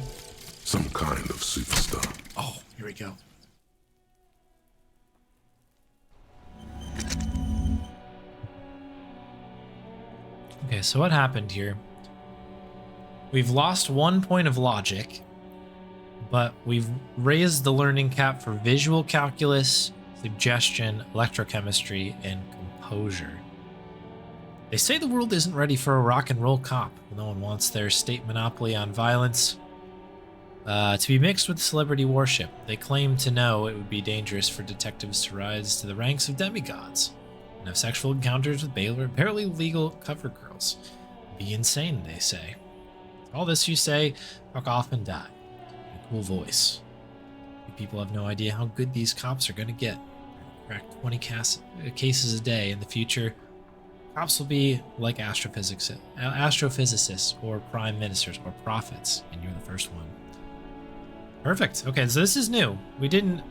Some kind of superstar. Oh, here we go. Okay, so what happened here? We've lost 1 point of logic, but we've raised the learning cap for visual calculus, suggestion, electrochemistry, and composure. They say the world isn't ready for a rock and roll cop. No one wants their state monopoly on violence to be mixed with celebrity worship. They claim to know it would be dangerous for detectives to rise to the ranks of demigods and have sexual encounters with apparently legal cover girls. Be insane, they say. All this you say, fuck off and die. A cool voice. You people have no idea how good these cops are gonna get. Crack 20 cases a day in the future. Cops will be like astrophysicists or prime ministers or prophets, and you're the first one. Perfect. Okay, so this is new. We did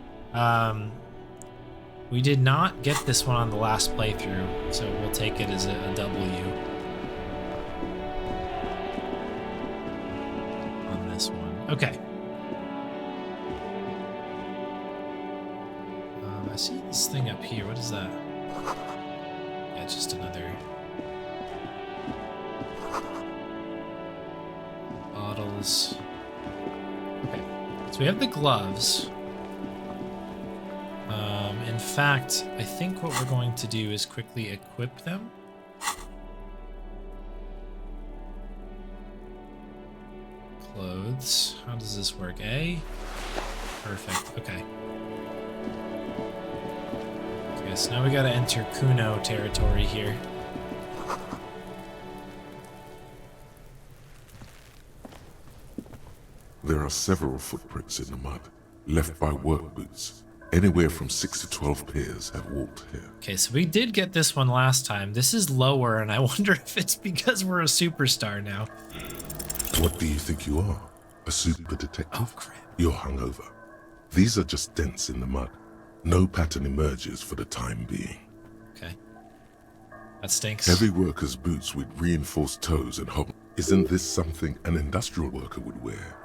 not get this one on the last playthrough, so we'll take it as a W on this one. Okay. I see this thing up here. What is that? Yeah, just another bottles. Okay, so we have the gloves. In fact, I think what we're going to do is quickly equip them. Clothes. How does this work? A? Perfect. Okay. Okay, so now we gotta enter Kuno territory here. There are several footprints in the mud, left by work boots. Anywhere from 6 to 12 pairs have walked here. Okay, so we did get this one last time. This is lower, and I wonder if it's because we're a superstar now. What do you think you are? A super detective? Oh, crap. You're hungover. These are just dents in the mud. No pattern emerges for the time being. Okay. That stinks. Heavy workers' boots with reinforced toes and hob. Isn't this something an industrial worker would wear?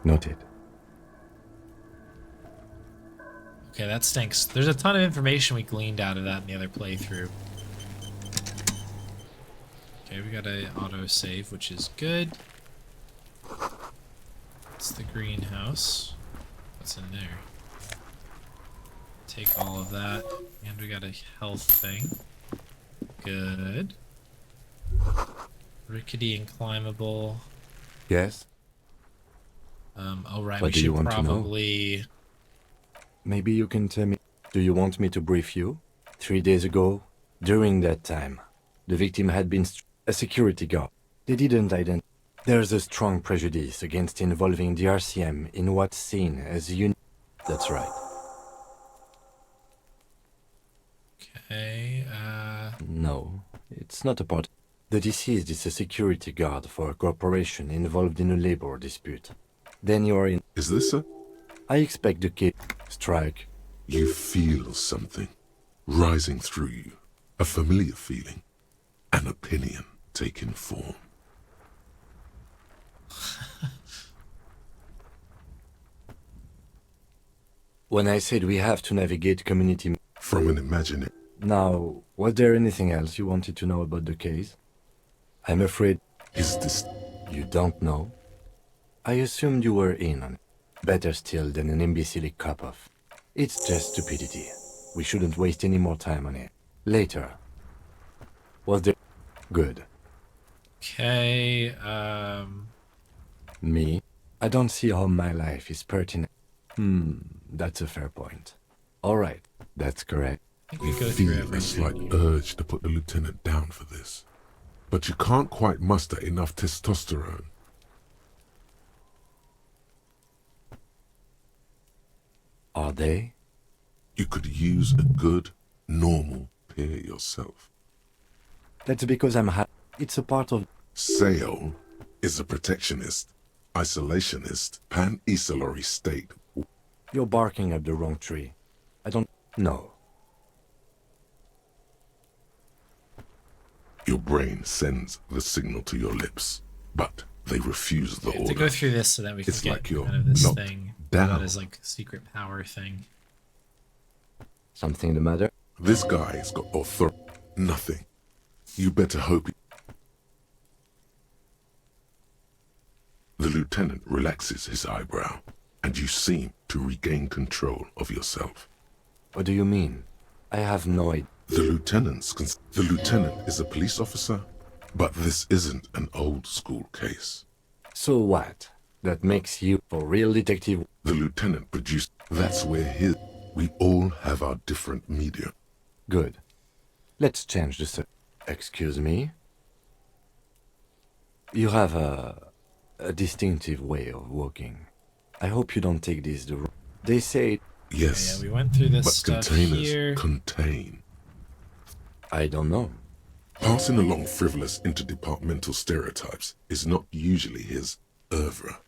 Noted. Okay, that stinks. There's a ton of information we gleaned out of that in the other playthrough. Okay, we got a auto-save, which is good. It's the greenhouse. What's in there? Take all of that. And we got a health thing. Good. Rickety and climbable. Yes? Oh right, What we do you should want to know? probably... Maybe you can tell me. Do you want me to brief you? 3 days ago, during that time, the victim had been a security guard. They didn't identify. There's a strong prejudice against involving the RCM in what's seen as That's right. Okay, No, it's not a part. The deceased is a security guard for a corporation involved in a labor dispute. Then you are in. Is this a... I expect the kid strike. You feel something rising through you. A familiar feeling. An opinion taking form. When I said we have to navigate community... From an imaginary... Now, was there anything else you wanted to know about the case? I'm afraid... Is this... You don't know? I assumed you were in on it. Better still than an imbecile cop-off. It's just stupidity. We shouldn't waste any more time on it. Later. Was there... Good. okay, Me? I don't see how my life is pertinent. That's a fair point. Alright, that's correct. I think we You go through feel a slight everything. urge to put the lieutenant down for this. But you can't quite muster enough testosterone. Are they? You could use a good, normal peer yourself. That's because I'm It's a part of... Sale is a protectionist, isolationist, pan-Isolary state. You're barking up the wrong tree. I don't... No. Your brain sends the signal to your lips, but They refuse the We have order. to go through this so that we can It's get like you're kind of this locked thing. down. That is like secret power thing. Something the matter? This guy's got authority. Nothing. You better hope. The lieutenant relaxes his eyebrow, and you seem to regain control of yourself. What do you mean? I have no idea. The lieutenant is a police officer, but this isn't an old school case. So what? That makes you a real detective? The lieutenant produced. That's where his. We all have our different media. Good. Let's change the subject. Excuse me? You have a distinctive way of walking. I hope you don't take this the wrong. They say. Yes. Yeah, we went through this but stuff containers here. contain. I don't know. Passing along frivolous interdepartmental stereotypes is not usually his oeuvre.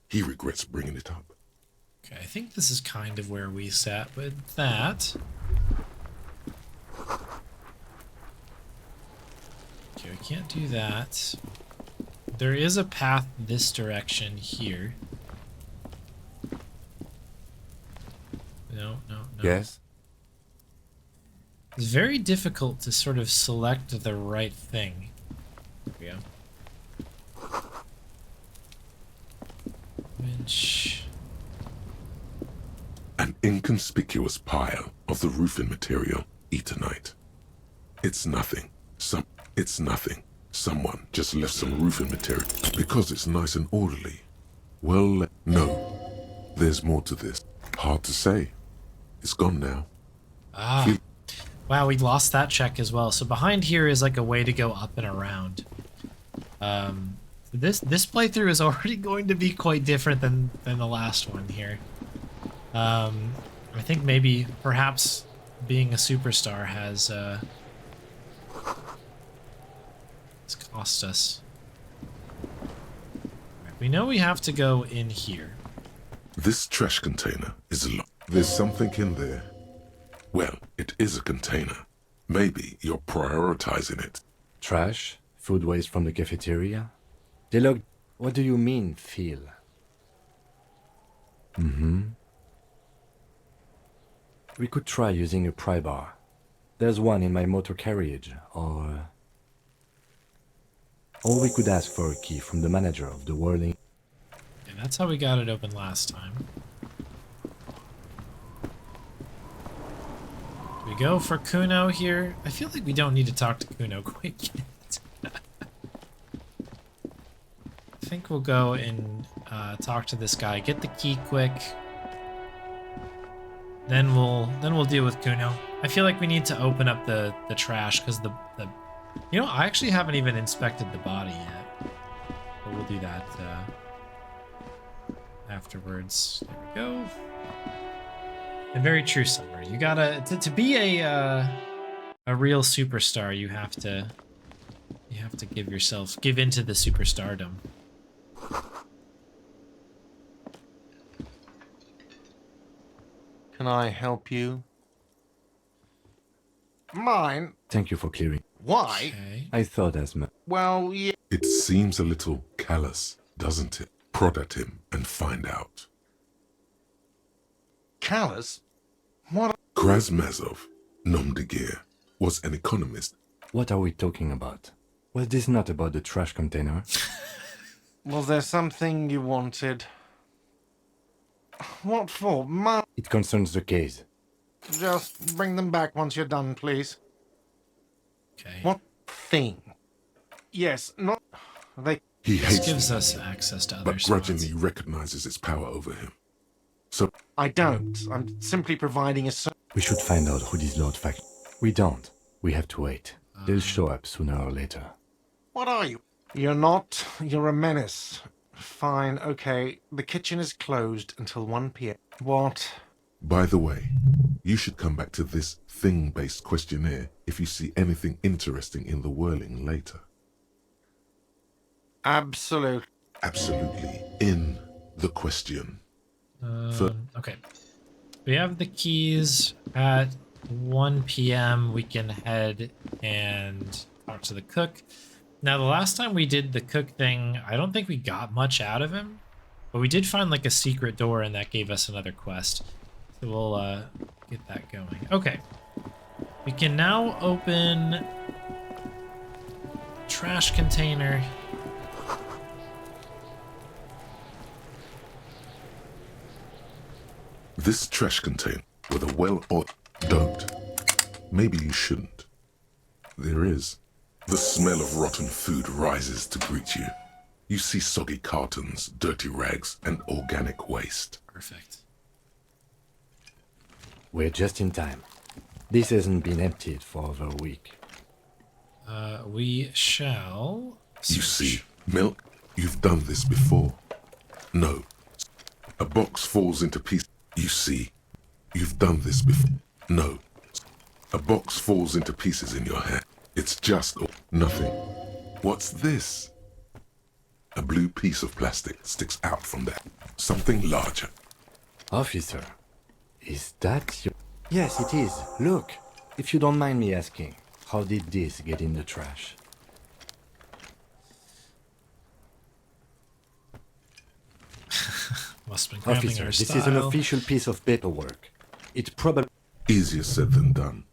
He regrets bringing it up. Okay, I think this is kind of where we sat with that. Okay, we can't do that. There is a path this direction here. No. Yes? It's very difficult to sort of select the right thing. There we go. Winch. An inconspicuous pile of the roofing material, Eternite. It's nothing. It's nothing. Someone just left some roofing material because it's nice and orderly. Well, no. There's more to this. Hard to say. It's gone now. Ah. Wow, we lost that check as well. So behind here is like a way to go up and around. This playthrough is already going to be quite different than the last one here. I think maybe perhaps being a superstar has cost us. We know we have to go in here. This trash container is locked. There's something in there. Well, it is a container. Maybe you're prioritizing it. Trash? Food waste from the cafeteria? They look... What do you mean, feel? We could try using a pry bar. There's one in my motor carriage, or we could ask for a key from the manager of the whirling... And that's how we got it open last time. Do we go for Kuno here? I feel like we don't need to talk to Kuno quite yet. I think we'll go and talk to this guy, get the key quick. Then we'll deal with Kuno. I feel like we need to open up the trash because the you know, I actually haven't even inspected the body yet. But we'll do that afterwards. There we go. And very true, Summer. You gotta to be a real superstar. You have to give into the superstardom. Can I help you? Mine? Thank you for clearing. Why? Okay. I thought as much. Well, yeah. It seems a little callous, doesn't it? Prod at him and find out. Callous? What? Krasmazov, nom de guerre, was an economist. What are we talking about? Was this not about the trash container? Was there something you wanted? What for? Mum? It concerns the case. Just bring them back once you're done, please. Okay. What thing? Yes, not... They... He This hates gives me, us access to other but spots. grudgingly recognizes its power over him. So I don't. I'm simply providing a... We should find out who this Lord Fact. We don't. We have to wait. They'll show up sooner or later. What are you? You're not. You're a menace. Fine, okay. The kitchen is closed until 1 p.m. What? by the way, you should come back to this thing-based questionnaire if you see anything interesting in the whirling later. Absolutely. Absolutely. In the question. Okay. We have the keys at 1 p.m. We can head and talk to the cook. Now, the last time we did the cook thing, I don't think we got much out of him. But we did find like a secret door and that gave us another quest. So we'll get that going. Okay. We can now open trash container. This trash container with a well-oiled... Don't. Maybe you shouldn't. There is. The smell of rotten food rises to greet you. You see soggy cartons, dirty rags, and organic waste. Perfect. We're just in time. This hasn't been emptied for over a week. We shall... You see, milk, you've done this before. No. A box falls into pieces. You see, you've done this before. No. A box falls into pieces in your hand. It's just nothing. What's this? A blue piece of plastic sticks out from there. Something larger. Officer, is that your... Yes, it is. Look, if you don't mind me asking, how did this get in the trash? Must have been cramping Officer, our this style. is an official piece of paperwork. It probably... Easier said than done.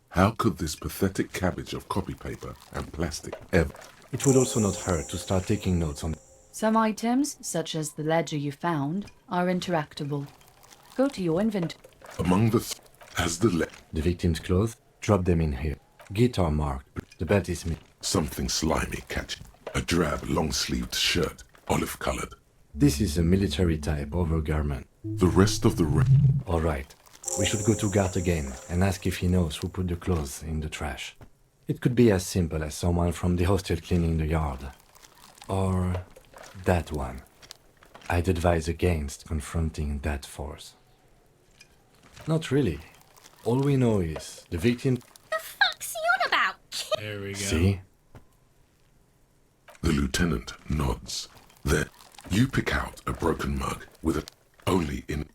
How could this pathetic cabbage of copy paper and plastic ever... It would also not hurt to start taking notes on... Some items, such as the ledger you found, are interactable. Go to your inventory. Among the... Has the The victim's clothes? Drop them in here. Guitar marked. The belt is me. Something slimy catching. A drab, long-sleeved shirt, olive-colored. This is a military type overgarment. The rest of the... All right. We should go to guard again and ask if he knows who put the clothes in the trash. It could be as simple as someone from the hostel cleaning the yard. Or that one. I'd advise against confronting that force. Not really. All we know is the victim... The fuck's he on about? There we go. See? The lieutenant nods. Then, you pick out a broken mug with a... only in...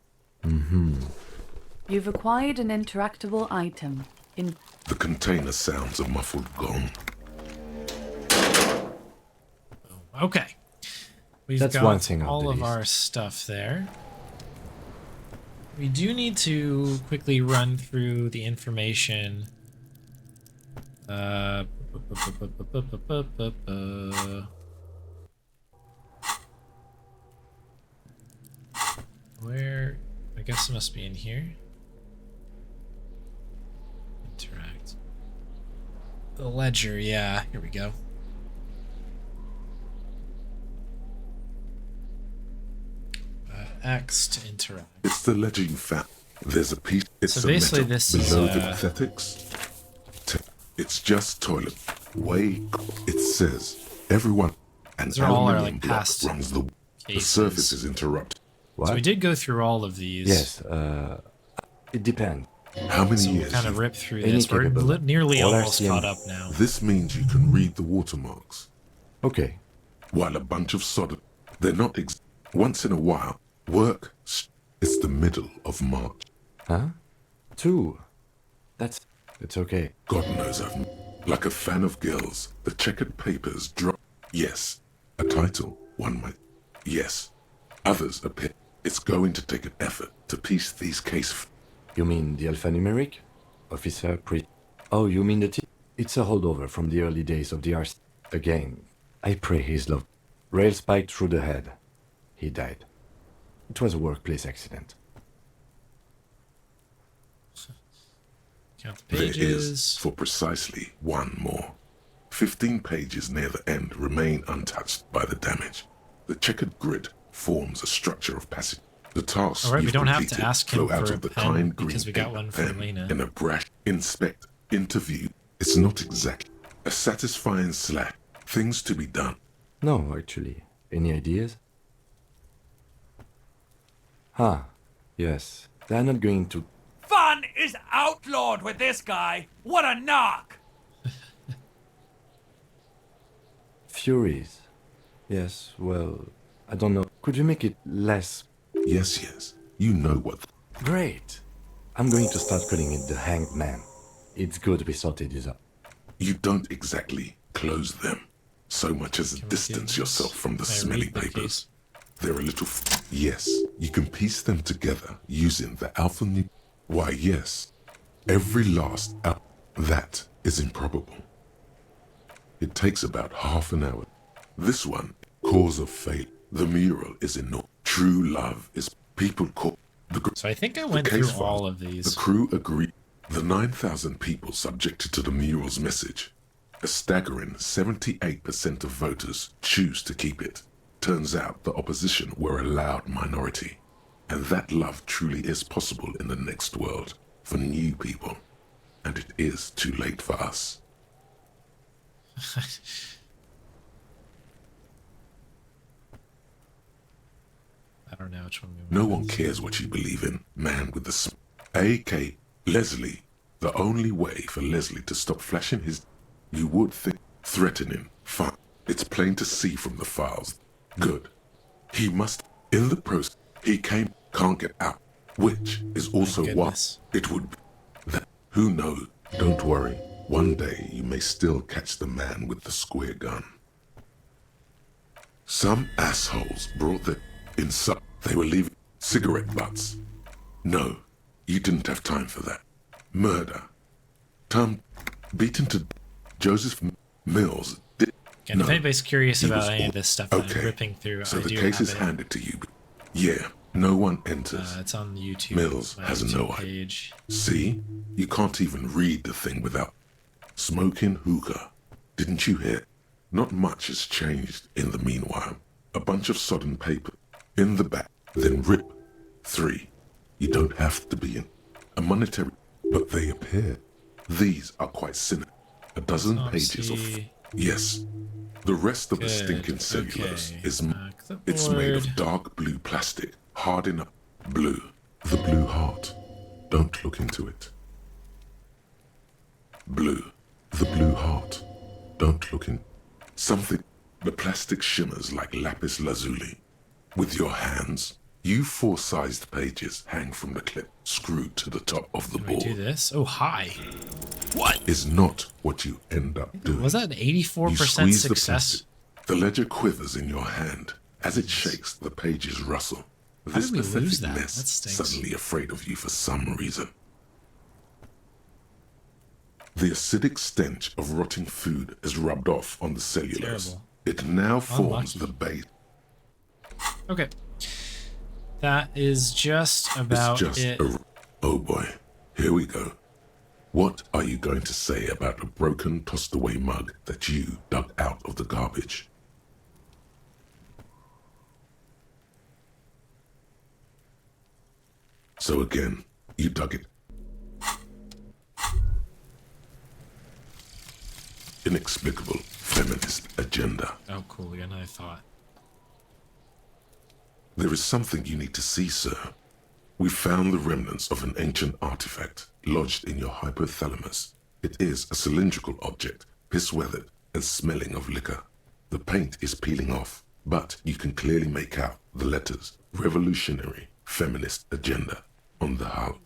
You've acquired an interactable item. The container sounds a muffled gong. Okay. We've That's got one thing off all the of list. our stuff there. We do need to quickly run through the information. Where? I guess it must be in here. Interact. The ledger, yeah. Here we go. X to interact. It's the ledger you found. There's a piece. It's So a basically metal this is, below the pathetics. It's just toilet. It says everyone. An These are all our, aluminium like, block past runs the cases. surface is interrupted. What? So we did go through all of these. Yes, it depends. How many So we'll years? kind of you've- rip through Any this. We're capable- nearly all almost RCM. caught up now. This means you can read the watermarks. Okay. While a bunch of sodden, they're not. Once in a while, work. It's the middle of March. Huh? 2. It's okay. God knows I've... Like a fan of girls, the checkered papers drop. Yes. A title, one might... Yes. Others appear. It's going to take an effort to piece these cases. You mean the alphanumeric? Officer Oh, you mean the It's a holdover from the early days of the RC. Again, I pray he's loved. Rail spiked through the head. He died. It was a workplace accident. Count the There pages. is, for precisely one more. 15 pages near the end remain untouched by the damage. The checkered grid forms a structure of passage. The tasks All right, we you've don't have to completed ask him flow out for of a the pen kind because green we got paper one for pen Lena. in a brash inspect interview. It's not exact. A satisfying slack. Things to be done. No, actually. Any ideas? Yes. They're not going to... Fun is outlawed with this guy. What a knock! Furies. Yes, well, I don't know. Could you make it less... Yes. You know what. Great. I'm going to start calling it the Hanged Man. It's good we sorted this out. You don't exactly close them. so much as Can we distance do yourself this? from the Can I smelly read the papers. case? They're a little... Yes, you can piece them together using the alpha... Why, yes. Every last... That is improbable. It takes about half an hour. This one, cause of fate. The mural is enormous. True love is people call... So I think I went through all of these. The crew agreed. The 9,000 people subjected to the mural's message. A staggering 78% of voters choose to keep it. Turns out the opposition were a loud minority. And that love truly is possible in the next world for new people. And it is too late for us. I don't know which one we want. No one cares what you believe in, man with the A.K. Leslie. The only way for Leslie to stop flashing his... You would think threatening. Fine. It's plain to see from the files. Good. He must... In the process, he can't get out. Which is also what it would be. That, who knows? Don't worry. One day you may still catch the man with the square gun. Some assholes brought the... Inside, they were leaving cigarette butts. No, you didn't have time for that. Murder. Tom, beaten to Joseph Mills. And if anybody's curious about any of this stuff that I'm ripping through, so I the do case have is it. handed to you. Yeah, no one enters. It's on YouTube. Mills my has YouTube no page. idea. See? You can't even read the thing without smoking hookah. Didn't you hear? Not much has changed in the meanwhile. A bunch of sodden paper in the back, then rip. 3. You don't have to be in a monetary, but they appear. These are quite cynical. A dozen pages of... Yes. The rest of the stinking cellulose is... It's made of dark blue plastic, hard enough. Blue. The blue heart. Don't look into it. Blue. The blue heart. Don't look in... Something... The plastic shimmers like lapis lazuli. With your hands, you 4-sized pages hang from the clip, screwed to the top of the board. Do this? Oh, hi. What? Is not what you end up doing. Was that an 84% You squeeze success? The plastic. The ledger quivers in your hand. As it shakes, the pages rustle. How This did we pathetic lose that? mess That stinks. suddenly afraid of you for some reason. The acidic stench of rotting food is rubbed off on the cellulose. Terrible. It now forms Unlucky. the base. Okay. That is just about It's just it. Oh boy, here we go. What are you going to say about a broken, tossed away mug that you dug out of the garbage? So again, you dug it. Inexplicable feminist agenda. Oh, cool. We got another thought. There is something you need to see, sir. We found the remnants of an ancient artifact lodged in your hypothalamus. It is a cylindrical object, piss-weathered and smelling of liquor. The paint is peeling off, but you can clearly make out the letters Revolutionary Feminist Agenda on the hull.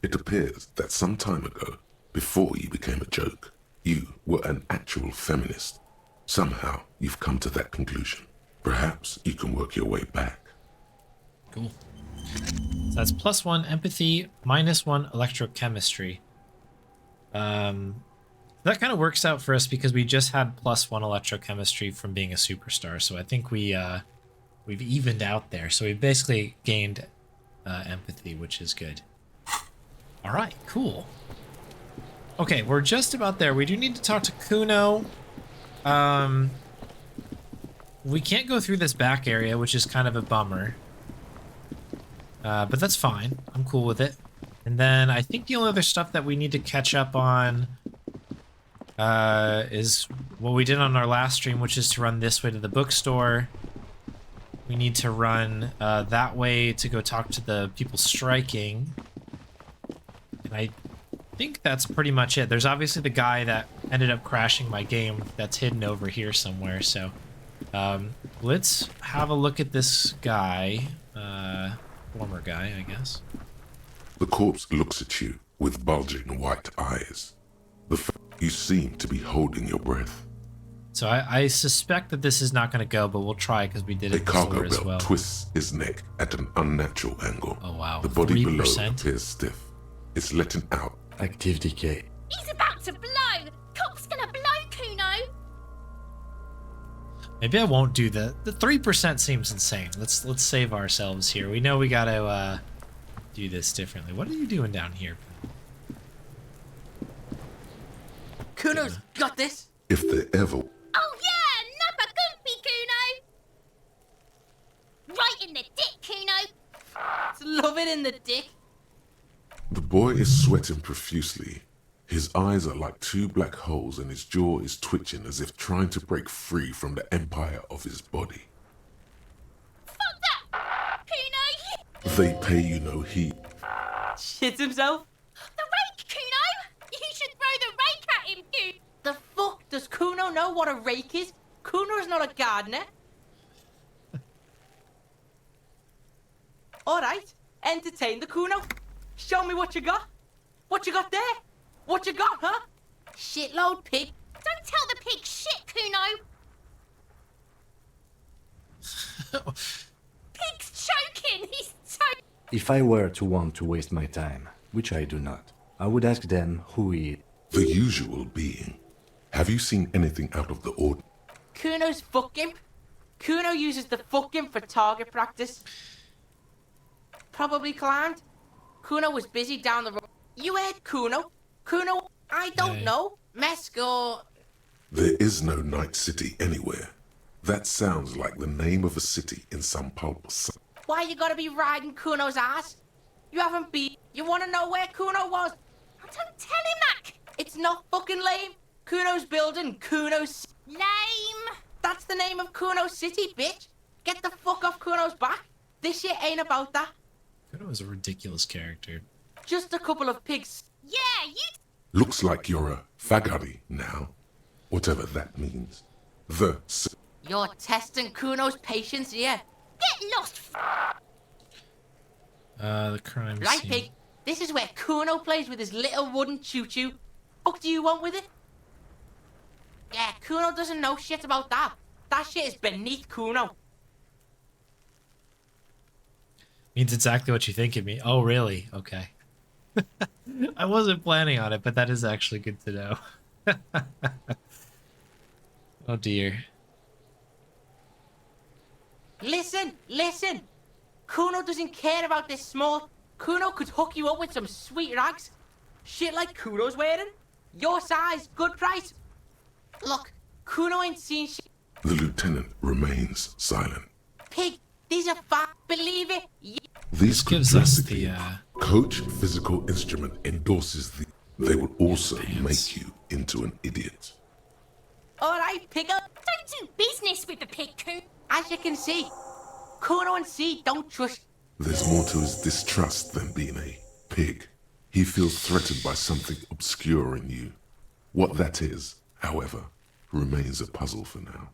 It appears that some time ago, before you became a joke, you were an actual feminist. Somehow you've come to that conclusion. Perhaps you can work your way back. Cool. So that's +1 empathy, -1 electrochemistry. That kind of works out for us because we just had +1 electrochemistry from being a superstar. So I think we've evened out there. So we basically gained empathy, which is good. All right, cool. Okay, we're just about there. We do need to talk to Kuno. We can't go through this back area, which is kind of a bummer. But that's fine. I'm cool with it. And then I think the only other stuff that we need to catch up on is what we did on our last stream, which is to run this way to the bookstore. We need to run that way to go talk to the people striking. And I think that's pretty much it. There's obviously the guy that ended up crashing my game that's hidden over here somewhere. So let's have a look at this guy. Former guy, I guess. The corpse looks at you with bulging white eyes. You seem to be holding your breath. So I suspect that this is not going to go, but we'll try because we did A it before cargo as belt well. twists his neck at an unnatural angle. Oh wow, The body 3%? below appears stiff. It's letting out. Active decay. He's about to blow! Cop's gonna blow, Kuno! Maybe I won't do the 3% seems insane. Let's save ourselves here. We know we gotta do this differently. What are you doing down here? Kuno's got this. If there ever. Oh yeah! Nappa Goofy, Kuno! Right in the dick, Kuno! Love it in the dick. The boy is sweating profusely. His eyes are like two black holes and his jaw is twitching as if trying to break free from the empire of his body. Fuck that! Kuno! They pay you no heed. Shits himself. The rake, Kuno! You should throw the rake at him, Kuno! The fuck? Does Kuno know what a rake is? Kuno's not a gardener. Alright, entertain the Kuno. Show me what you got. What you got there? What you got, huh? Shitload pig. Don't tell the pig shit, Kuno! Pig's choking! He's choking! If I were to want to waste my time, which I do not, I would ask them who he is. The usual being. Have you seen anything out of the ordinary? Kuno's fuck imp. Kuno uses the fuck imp for target practice. Probably climbed. Kuno was busy down the road. You heard Kuno? Kuno, I don't know. Mesk or... There is no Night City anywhere. That sounds like the name of a city in some pulp. Why you gotta be riding Kuno's ass? You haven't been... You wanna know where Kuno was? Oh, don't tell him that! It's not fucking lame. Kuno's building Kuno's... Lame! That's the name of Kuno City, bitch. Get the fuck off Kuno's back. This shit ain't about that. Kuno is a ridiculous character. Just a couple of pigs. Yeah, you... Looks like you're a fagari now. Whatever that means. You're testing Kuno's patience here. Get lost, The crime Right, scene. pig. This is where Kuno plays with his little wooden choo-choo. What do you want with it? Yeah, Kuno doesn't know shit about that. That shit is beneath Kuno. Means exactly what you think of me. Oh, really? Okay. I wasn't planning on it, but that is actually good to know. Oh, dear. Listen, listen. Kuno doesn't care about this small. Kuno could hook you up with some sweet rags. Shit like Kuno's wearing. Your size, good price. Look, Kuno ain't seen shit. The lieutenant remains silent. Pig, these are believe it. These could gives us drastically Coach Physical Instrument endorses the... They will also make you into an idiot. Alright, pig up. Don't do business with the pig, Kuno. As you can see, Kuno and C don't trust. There's more to his distrust than being a pig. He feels threatened by something obscure in you. What that is, however, remains a puzzle for now.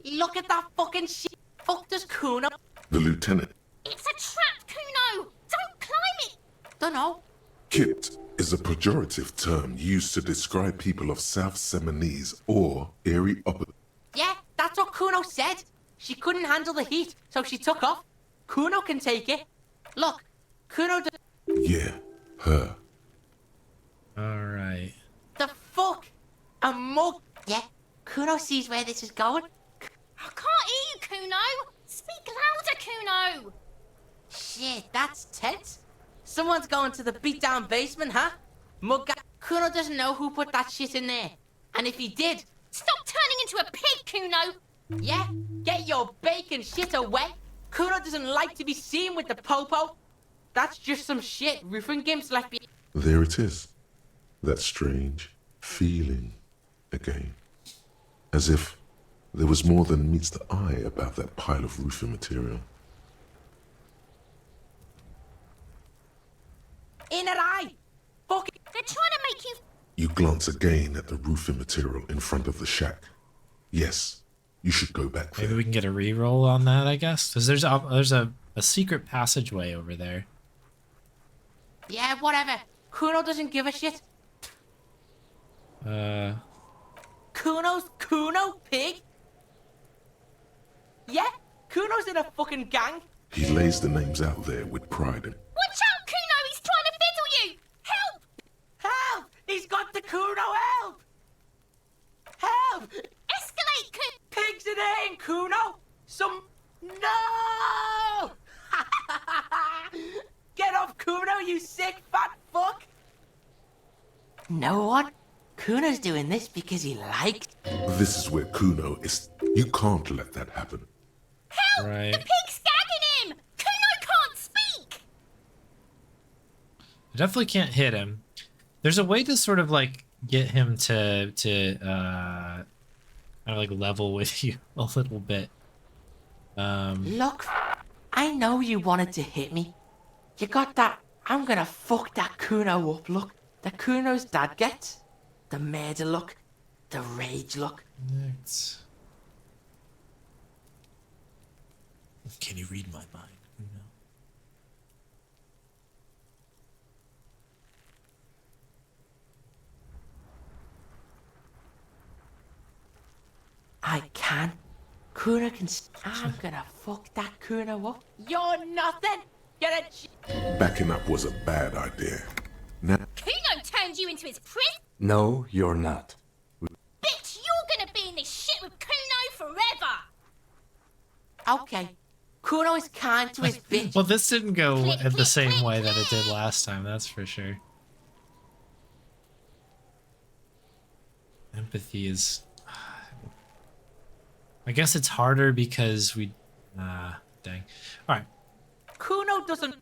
Look at that fucking shit. Fuck does Kuno. The lieutenant. It's a trap, Kuno. Don't climb it. Dunno. Kipped is a pejorative term used to describe people of South Seminese or Erie Upper. Yeah, that's what Kuno said. She couldn't handle the heat, so she took off. Kuno can take it. Look, Kuno Yeah, her. Alright. The fuck? A mug? Yeah, Kuno sees where this is going. I can't hear you, Kuno. Speak louder, Kuno. Shit, that's tense. Someone's going to the beat-down basement, huh? Mug Kuno doesn't know who put that shit in there. And if he did... Stop turning into a pig, Kuno. Yeah, get your bacon shit away. Kuno doesn't like to be seen with the popo. That's just some shit roofing gimps left behind. There it is. That strange feeling again. As if there was more than meets the eye about that pile of roofing material. In an eye. Fuck it. They're trying to make you... You glance again at the roofing material in front of the shack. Yes, you should go back there. Maybe we can get a reroll on that, I guess. Because there's a secret passageway over there. Yeah, whatever. Kuno doesn't give a shit. Kuno's Kuno pig? Yeah, Kuno's in a fucking gang. He lays the names out there with pride. Watch out, Kuno! He's trying to fiddle you! Help! Help! He's got the Kuno, help! Help! Escalate, Kuno! Pigs in here, Kuno! Some... No! Get off, Kuno, you sick fat fuck! Know what? Kuno's doing this because he liked. This is where Kuno is. You can't let that happen. Help! Right. The pig's gagging him! Kuno can't speak! I definitely can't hit him. There's a way to sort of like get him to kind of like level with you a little bit. Look, I know you wanted to hit me. You got that I'm gonna fuck that Kuno up look that Kuno's dad gets. The murder look. The rage look. Next. Can you read my mind? No. I can. Kuno can. I'm gonna fuck that Kuno up. You're nothing. You're a. Backing up was a bad idea. Now, Kuno turned you into his prison? No, you're not. Bitch, you're gonna be in this shit with Kuno forever! Okay. Kuno is kind to his bitch. Well, this didn't go the same way that it did last time, that's for sure. Empathy is... I guess it's harder because we... dang. Alright. Kuno doesn't...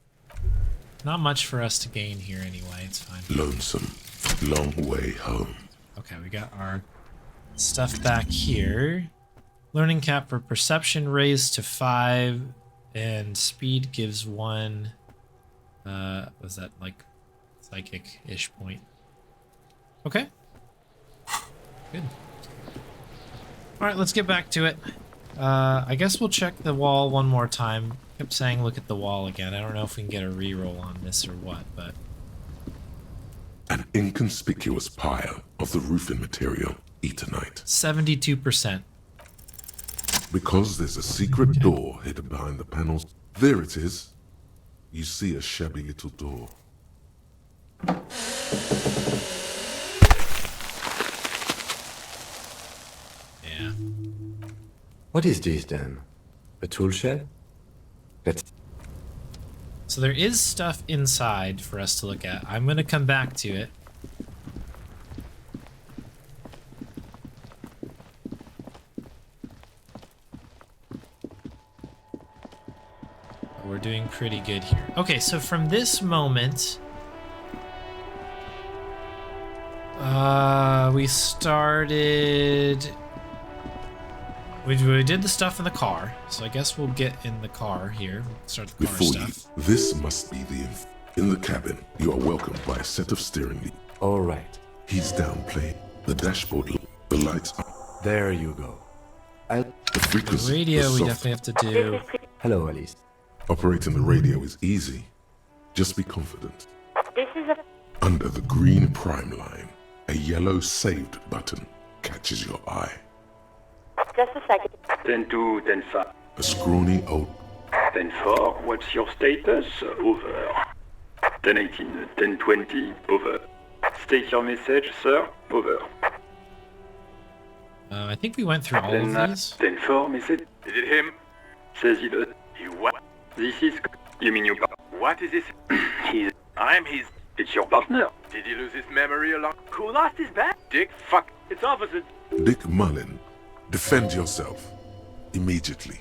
Not much for us to gain here anyway, it's fine. lonesome. Long way home. Okay, we got our stuff back here. Learning cap for perception raised to 5, and speed gives 1. Was that like psychic-ish point? Okay. Good. All right, let's get back to it. I guess we'll check the wall one more time. Kept saying look at the wall again. I don't know if we can get a reroll on this or what, but... An inconspicuous pile of the roofing material, Eternite. 72%. Because there's a secret door hidden behind the panels. There it is. You see a shabby little door. Yeah. What is this then? A tool shed? So there is stuff inside for us to look at. I'm going to come back to it. We're doing pretty good here. Okay, so from this moment, we started... We did the stuff in the car, so I guess we'll get in the car here. Start the car Before stuff. you, this must be the in the cabin. You are welcomed by a set of steering wheel. All right. He's downplaying the dashboard. The lights are. There you go. The frequency. Radio, the we soft- definitely have to do. Hello, Alice. Operating the radio is easy. Just be confident. This is a... Under the green prime line, a yellow saved button catches your eye. Just a second. 10-2, 10-5. A scrawny old 10-4, what's your status? Over. 10-18, 10-20, over. State your message, sir. Over. I think we went through all of these. 10-4, message. Is it him? Says he does. He what? This is... You mean your... What is this? I'm his... It's your partner. Did he lose his memory along... Who lost his bat? Dick, fuck. It's opposite. Dick Mullen. Defend yourself. Immediately.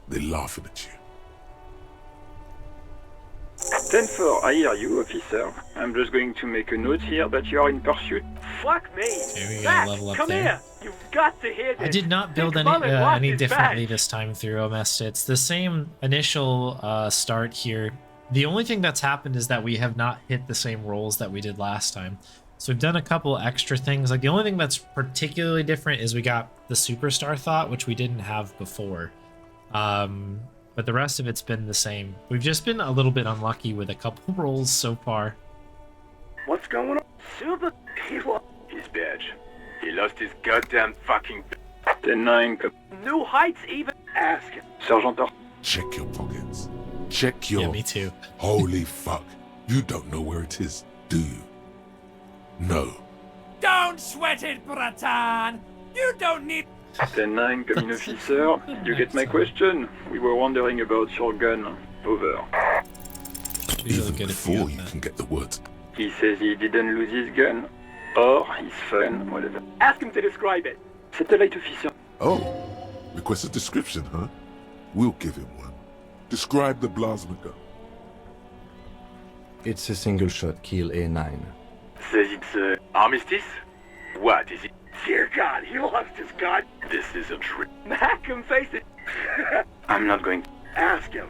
They're laughing at you. 10-4, I hear you, officer. I'm just going to make a note here that you are in pursuit. Fuck me! Okay, we gotta Matt, level up come there. here! You've got to hear this! I did not build Dick any Mullen lost any his differently badge. this time through OMS. It's the same initial start here. The only thing that's happened is that we have not hit the same rolls that we did last time. So we've done a couple extra things. Like the only thing that's particularly different is we got the superstar thought, which we didn't have before. But the rest of it's been the same. We've just been a little bit unlucky with a couple rolls so far. What's going on? Super... He lost his badge. He lost his goddamn fucking... 10-9. No heights even. Ask him. Sergeant Or... Check your pockets. Check your... Yeah, me too. Holy fuck. You don't know where it is, do you? No. Don't sweat it, Bratan! You don't need... 10-9, coming officer. Did you get my question? We were wondering about your gun. Over. Even before you can get the words. He says he didn't lose his gun. Or his phone, whatever. Ask him to describe it. Satellite officer. Oh, request a description, huh? We'll give him one. Describe the plasma gun. It's a single-shot kill A9. Says it's armistice? What is it? Dear God, he lost his gun. This isn't true. I can face it. I'm not going to ask him.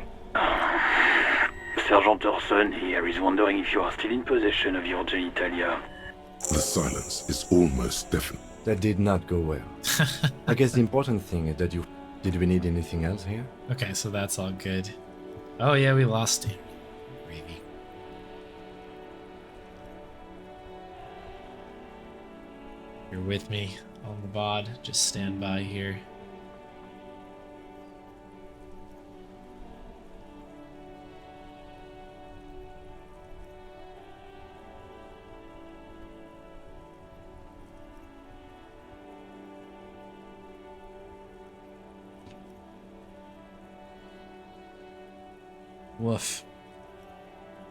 Sergeant Orson here is wondering if you are still in possession of your genitalia. The silence is almost deafening. That did not go well. I guess the important thing is that you... Did we need anything else here? Okay, so that's all good. Oh yeah, we lost him. Gravy. You're with me on the bod. Just stand by here. Woof.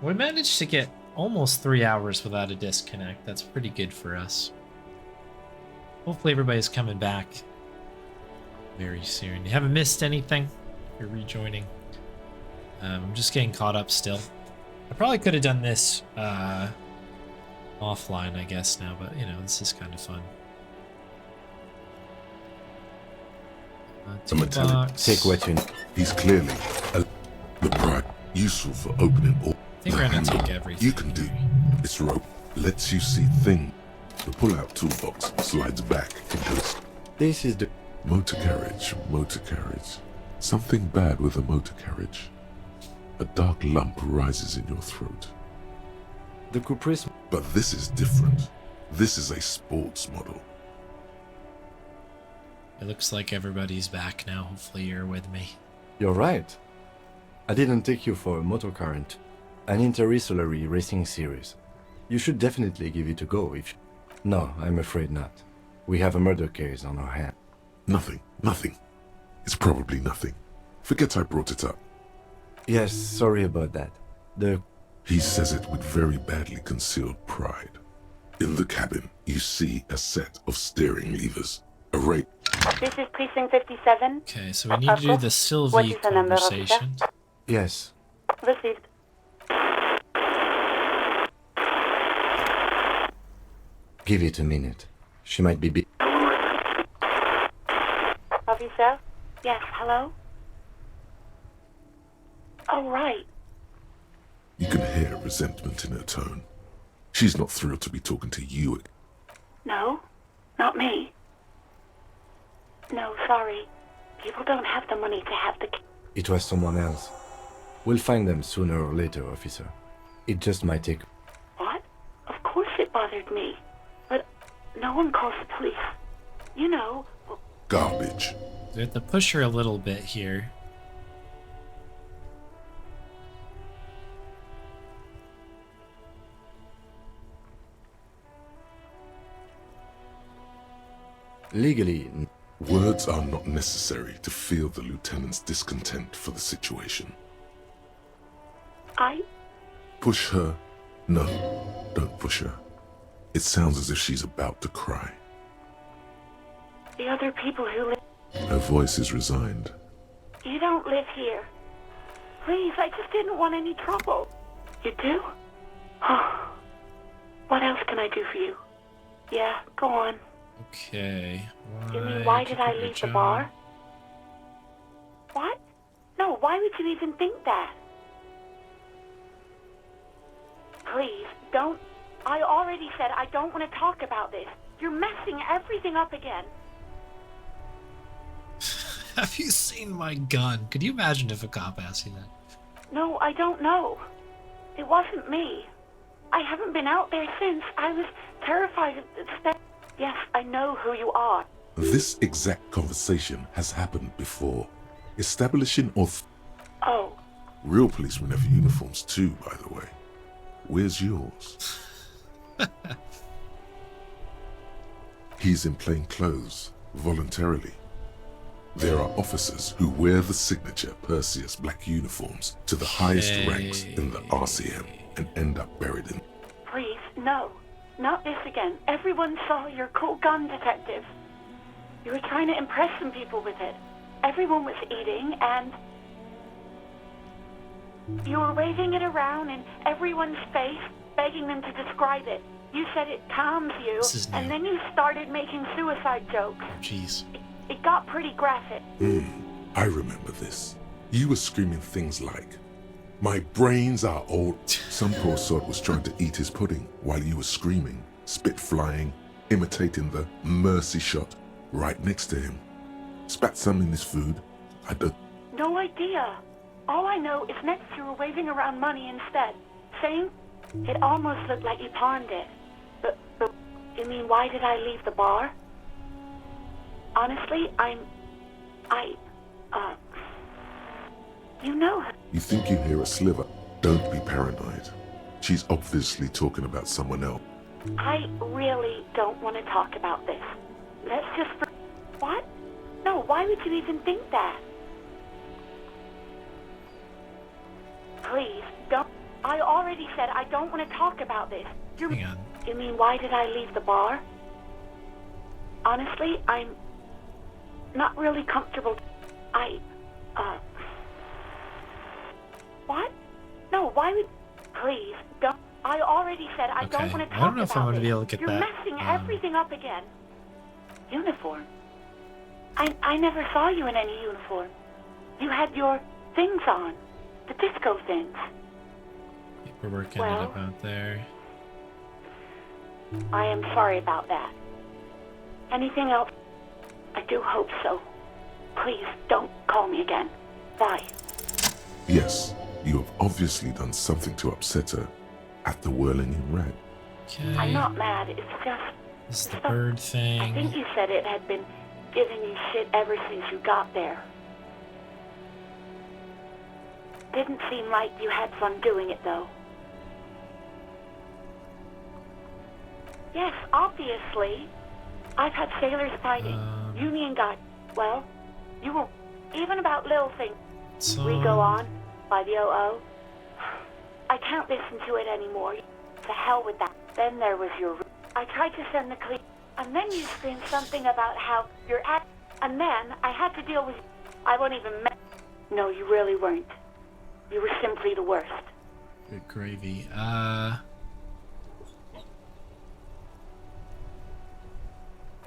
We managed to get almost 3 hours without a disconnect. That's pretty good for us. Hopefully everybody's coming back very soon. You haven't missed anything? You're rejoining. I'm just getting caught up still. I probably could have done this offline, I guess, now, but, you know, this is kind of fun. The metallic. Take what you need. He's clearly the pride useful for opening all. I think we're gonna take everything. You can do. This rope lets you see things. The pull-out toolbox slides back and goes. This is the Motor carriage, motor carriage. Something bad with a motor carriage. A dark lump rises in your throat. The Caprice. But this is different. This is a sports model. It looks like everybody's back now. Hopefully you're with me. You're right. I didn't take you for a motorcar and an interstellary racing series. You should definitely give it a go if... No, I'm afraid not. We have a murder case on our hands. Nothing. It's probably nothing. Forget I brought it up. Yes, sorry about that. He says it with very badly concealed pride. In the cabin, you see a set of steering levers. A rate. This is Precinct 57. Okay, so we need to do the Sylvie conversation. Yes. Received. Give it a minute. She might be Officer? Yes, hello? Oh, right. You can hear resentment in her tone. She's not thrilled to be talking to you. No, not me. No, sorry. People don't have the money to have the... It was someone else. We'll find them sooner or later, officer. It just might take... What? Of course it bothered me. But no one calls the police. You know... Garbage. We have to push her a little bit here. Legally... Words are not necessary to feel the lieutenant's discontent for the situation. Push her? No, don't push her. It sounds as if she's about to cry. The other people who live... Her voice is resigned. You don't live here. Please, I just didn't want any trouble. You do? What else can I do for you? Yeah, go on. Okay. You mean, why did I leave the bar? What? No, why would you even think that? Please, don't... I already said I don't want to talk about this. You're messing everything up again. Have you seen my gun? Could you imagine if a cop asked you that? No, I don't know. It wasn't me. I haven't been out there since. I was terrified of the... Yes, I know who you are. This exact conversation has happened before. Establishing Oh, real policemen have uniforms too, by the way. Where's yours? He's in plain clothes, voluntarily. There are officers who wear the signature Perseus black uniforms to the highest ranks in the RCM and end up buried in. please, no. Not this again. Everyone saw your cool gun detective. You were trying to impress some people with it. Everyone was eating, and you were waving it around in everyone's face, begging them to describe it. You said it calms you, and then you started making suicide jokes. Jeez. It got pretty graphic. I remember this. You were screaming things like, "My brains are old." Some poor sod was trying to eat his pudding while you were screaming, spit flying, imitating the mercy shot right next to him. Spat some in his food. I don't... No idea. All I know is next you were waving around money instead, saying it almost looked like you pawned it. But you mean, why did I leave the bar? Honestly, you know her. You think you hear a sliver? Don't be paranoid. She's obviously talking about someone else. I really don't want to talk about this. Let's just... What? No, why would you even think that? Please, don't... I already said I don't want to talk about this. Hang on. You mean, why did I leave the bar? Honestly, I'm not really comfortable. What? No, why would... Please, don't... I already said I don't want to talk about this. I don't know if I'm going to be able to get You're that. messing everything up again. Uniform? I never saw you in any uniform. You had your things on. The disco things. Paperwork ended up out there. I am sorry about that. Anything else? I do hope so. Please, don't call me again. Bye. Yes, you have obviously done something to upset her at the whirling in red. Okay. I'm not mad, it's just... This is the bird thing. I think you said it had been giving you shit ever since you got there. Didn't seem like you had fun doing it, though. Yes, obviously. I've had sailors fighting. Union guys. Well, you were... Even about little things. We go on, by the OO. I can't listen to it anymore. To hell with that. Then there was your... I tried to send the clip, and then you screamed something about how you're at... And then I had to deal with... I won't even... No, you really weren't. You were simply the worst. Good gravy.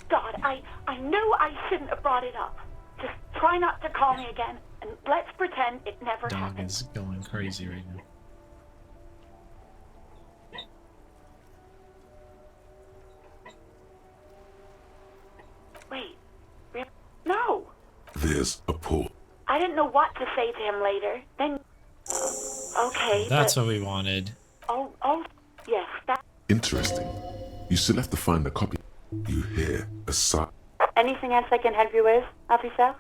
God, I knew I shouldn't have brought it up. Just try not to call me again, and let's pretend it never Dog happened. is going crazy right now. Wait. No! There's a pause. I didn't know what to say to him later. Then... Okay, That's but... what we wanted. Oh, yes, that... Interesting. You still have to find a copy. You hear a sigh. Anything else I can help you with, officer?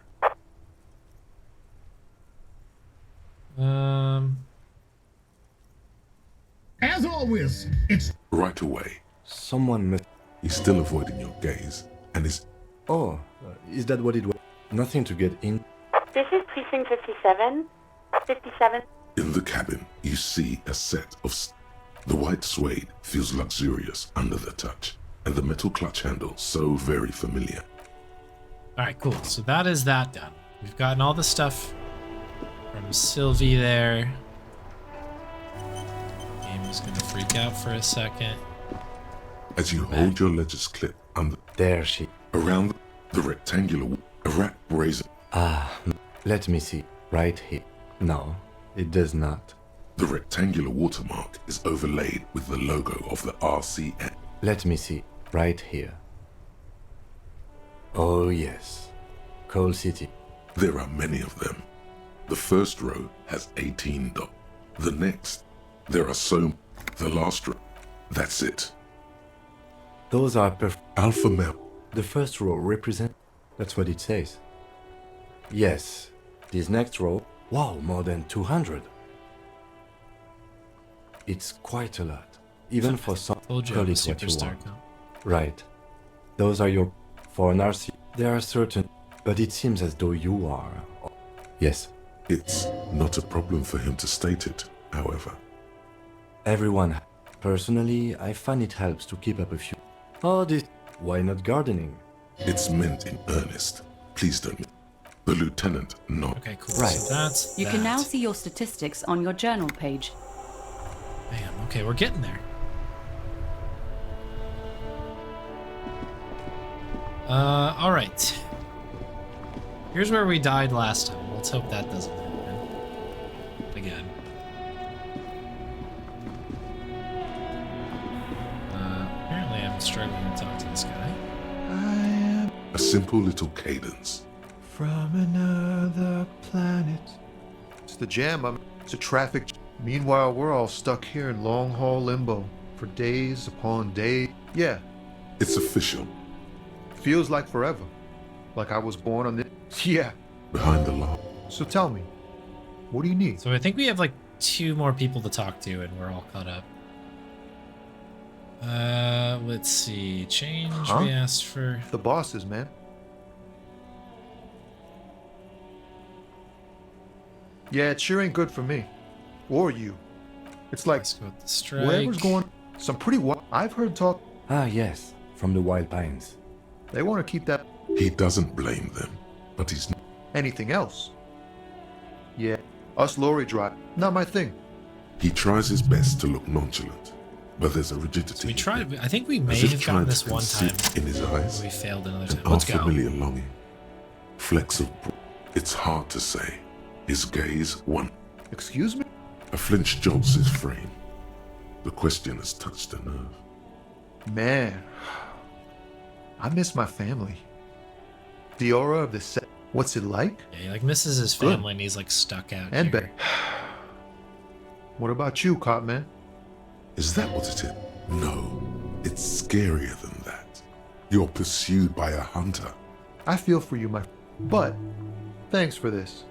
As always, it's... Right away. Someone must... He's still avoiding your gaze, and is... Oh, is that what it was? Nothing to get in. This is Precinct 57. 57. In the cabin, you see a set of... The white suede feels luxurious under the touch, and the metal clutch handle so very familiar. Alright, cool. So that is that done. We've gotten all the stuff from Sylvie there. Game is gonna freak out for a second. As you hold your ledger's clip under... There she... Around the rectangular... A rat brazen... Let me see. Right here. No, it does not. The rectangular watermark is overlaid with the logo of the RCN. Let me see. Right here. Oh, yes. Coal City. There are many of them. The first row has 18 dots. The next, there are so... The last row, that's it. Those are alpha male. The first row represent. That's what it says. Yes. This next row. Wow, more than 200. It's quite a lot. Even for some. Told you Call I'm a it what you superstar. want. Right. Those are your. For an RC. There are certain. But it seems as though you are. Yes. It's not a problem for him to state it, however. Everyone. Personally, I find it helps to keep up a few. Oh, this. Why not gardening? It's meant in earnest. Please don't. The lieutenant, not. Okay, cool. Right. So that's You that. can now see your statistics on your journal page. Bam. Okay, we're getting there. All right. Here's where we died last time. Let's hope that doesn't happen again. Apparently I'm struggling to talk to this guy. A simple little cadence. From another planet. It's the jam. It's a traffic. Meanwhile, we're all stuck here in long haul limbo for days upon days. Yeah. It's official. Feels like forever. Like I was born on this. Yeah. Behind the law. So tell me, what do you need? So I think we have like 2 more people to talk to and we're all caught up. Let's see. Change. Huh? We asked for. The bosses, man. Yeah, it sure ain't good for me. Or you. It's like, Let's go with the strike. whatever's going. Some pretty wild. I've heard talk. Ah, yes. From the Wild Pines. They want to keep that. He doesn't blame them, but he's not. Anything else? Yeah. Us lorry drive. Not my thing. He tries his best to look nonchalant, but there's a rigidity. So we tried. I think we may As if have trying gotten to this one time. conceal in his eyes. We failed another An time. Let's go. unfamiliar longing. Flecks of. It's hard to say. His gaze one. Excuse me? A flinch jolts his frame. The question has touched a nerve. Man. I miss my family. The aura of the set. What's it like? Yeah, he like misses his Good. family and he's like stuck out And here. back. What about you, cop man? Is that what it is? No, it's scarier than that. You're pursued by a hunter. I feel for you, but thanks for this.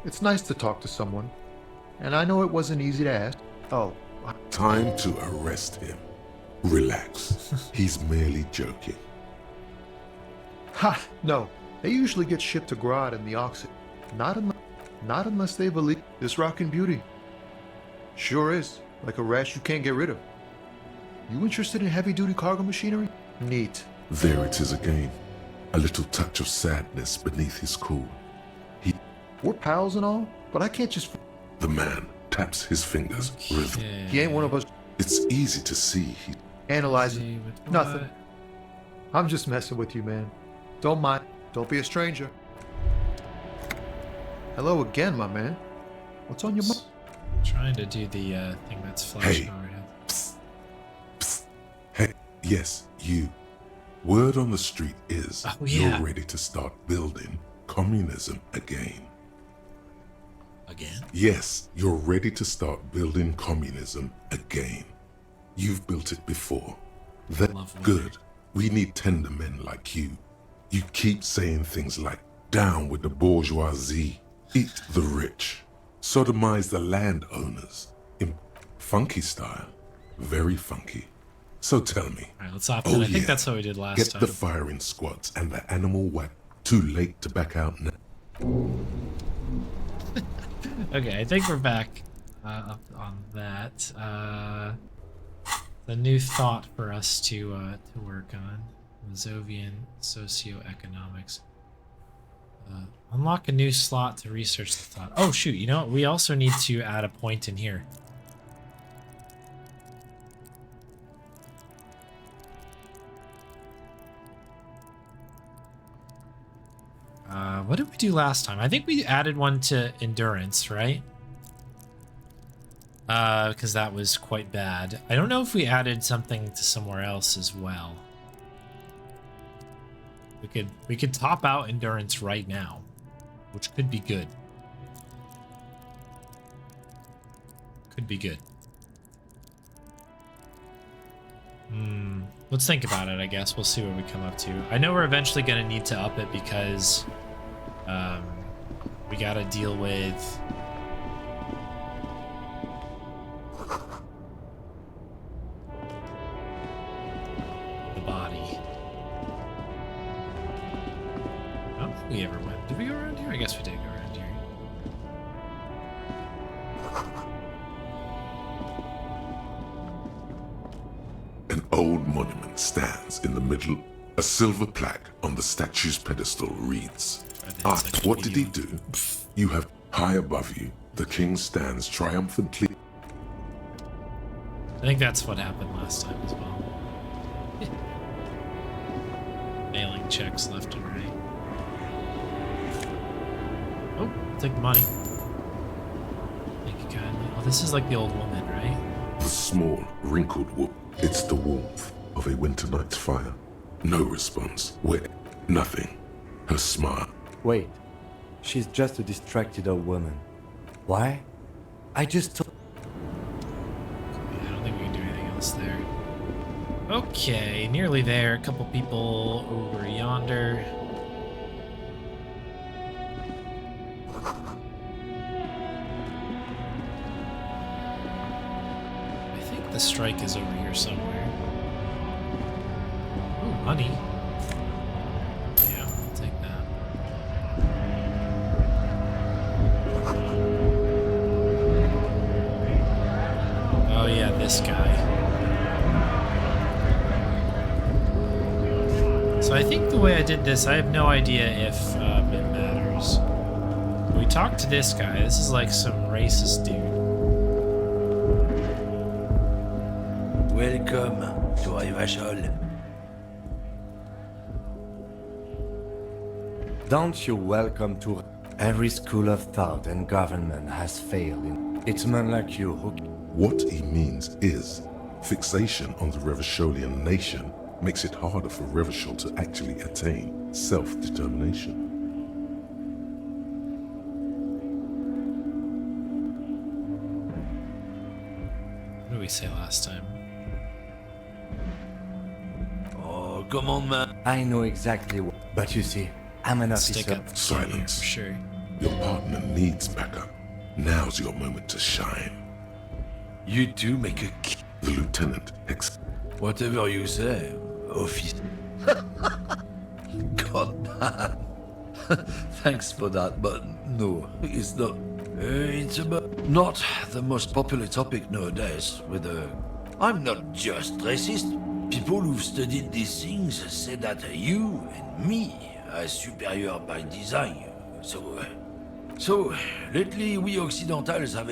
It's nice to talk to someone. And I know it wasn't easy to ask. Oh. Time to arrest him. Relax. He's merely joking. Ha! No. They usually get shipped to Grodd in the Oxy. Not unless they believe this rockin' beauty. Sure is. Like a rash you can't get rid of. You interested in heavy-duty cargo machinery? Neat. There it is again. A little touch of sadness beneath his cool. We're pals and all, but I can't just... The man taps his fingers. He ain't one of us. It's easy to see he... Analyzing. Nothing. I'm just messing with you, man. Don't mind. Don't be a stranger. Hello again, my man. What's on your mind? Trying to do the thing that's flashing Hey. overhead. Psst. Psst. Hey, yes, you. Word on the street is yeah. you're ready to start building communism again. Again? Yes, you're ready to start building communism again. You've built it before. That's good. We need tender men like you. You keep saying things like, down with the bourgeoisie, eat the rich, sodomize the landowners, in funky style, very funky. So tell me. All right, let's opt in. I think that's what we did last Get time. the firing squads and the animal whack. Too late to back out now. Okay, I think we're back up on that. The new thought for us to work on. Mazovian socioeconomics. Unlock a new slot to research the thought. Oh shoot, you know what? We also need to add a point in here. What did we do last time? I think we added one to endurance, right? Because that was quite bad. I don't know if we added something to somewhere else as well. We could top out endurance right now, which could be good. Could be good. Let's think about it, I guess. We'll see what we come up to. I know we're eventually going to need to up it because we got to deal with the body. I don't think we ever went. Did we go around here? I guess we did go around here. An old monument stands in the middle. A silver plaque on the statue's pedestal reads, "Asked, what did he do? You have high above you. The king stands triumphantly." I think that's what happened last time as well. Nailing checks left and right. Oh, I'll take the money. Thank you kindly. Oh, this is like the old woman, right? The small, wrinkled woman. It's the warmth of a winter night's fire. No response. Wait, nothing. Her smile. Wait, she's just a distracted old woman. Why? I just told... I don't think we can do anything else there. Okay, nearly there. A couple people over yonder. I think the strike is over here somewhere. Ooh, money. Yeah, I'll take that. Oh yeah, this guy. So I think the way I did this, I have no idea if it matters. We talked to this guy. This is like some racist dude. Welcome to Rivachol. Don't you welcome to... Every school of thought and government has failed in... It's men like you who... What he means is, fixation on the Revacholian nation makes it harder for Revachol to actually attain self-determination. What did we say last time? Oh, come on, man. I know exactly what... But you see, I'm an officer... Stick up. Silence. For sure. Your partner needs backup. Now's your moment to shine. You two make a... The lieutenant Whatever you say, office. God man. Thanks for that, but no, it's not. It's about not the most popular topic nowadays. I'm not just racist. People who've studied these things say that you and me are superior by design. So lately we Occidentals have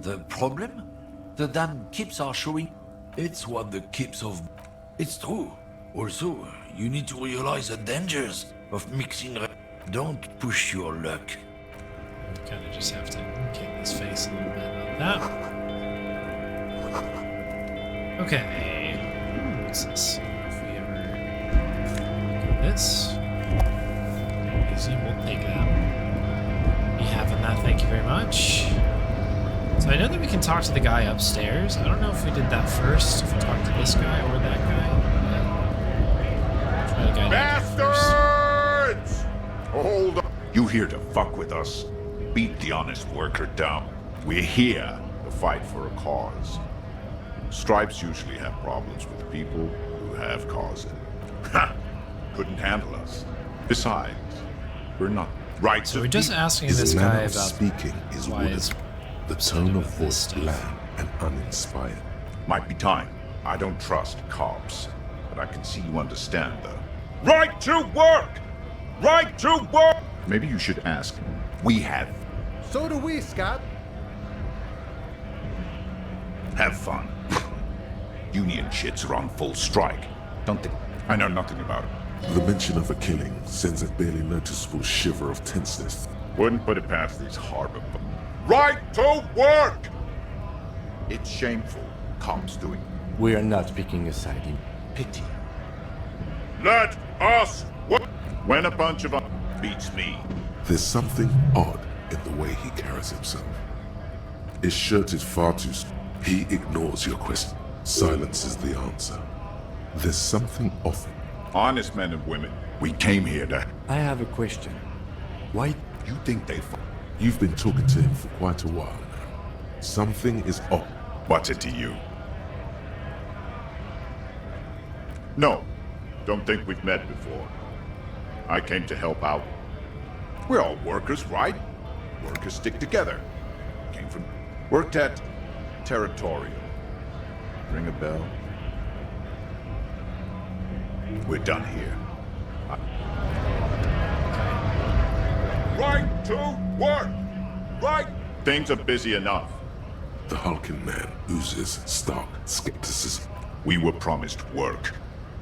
the problem. The damn keeps are showing. It's what the keeps of. It's true. Also, you need to realize the dangers of mixing. Don't push your luck. We kind of just have to get his face a little bit like that. Okay. What's this? If we ever do this. Elysium, we'll take that. Be having that, thank you very much. So I know that we can talk to the guy upstairs. I don't know if we did that first, if we talked to this guy or that guy. Try the guy Bastards! Hold on. You here to fuck with us? Beat the honest worker down. We're here to fight for a cause. Stripes usually have problems with people who have causes. Ha! Couldn't handle us. Besides, we're not right. So we're just asking his this manner guy of about speaking is wooden. The tone of voice bland and uninspired. Might be time. I don't trust cops, but I can see you understand the right to work! Right to work! Maybe you should ask. We have. So do we, Scott. Have fun. Union shits are on full strike. Don't they? I know nothing about it. The mention of a killing sends a barely noticeable shiver of tenseness. Wouldn't put it past these harbor. Right to work! It's shameful. Cops doing. We are not picking a side in Pity. Let us work. When a bunch of beats me. There's something odd in the way he carries himself. His shirt is far too... He ignores your question. Silence is the answer. There's something off. Honest men and women, we came here to... I have a question. Why You think they... You've been talking to him for quite a while now. Something is off. What's it to you? No, don't think we've met before. I came to help out. We're all workers, right? Workers stick together. Came from... Worked at... Territorial. Ring a bell? We're done here. Right to work! Right! Things are busy enough. The hulking man oozes stark skepticism. We were promised work.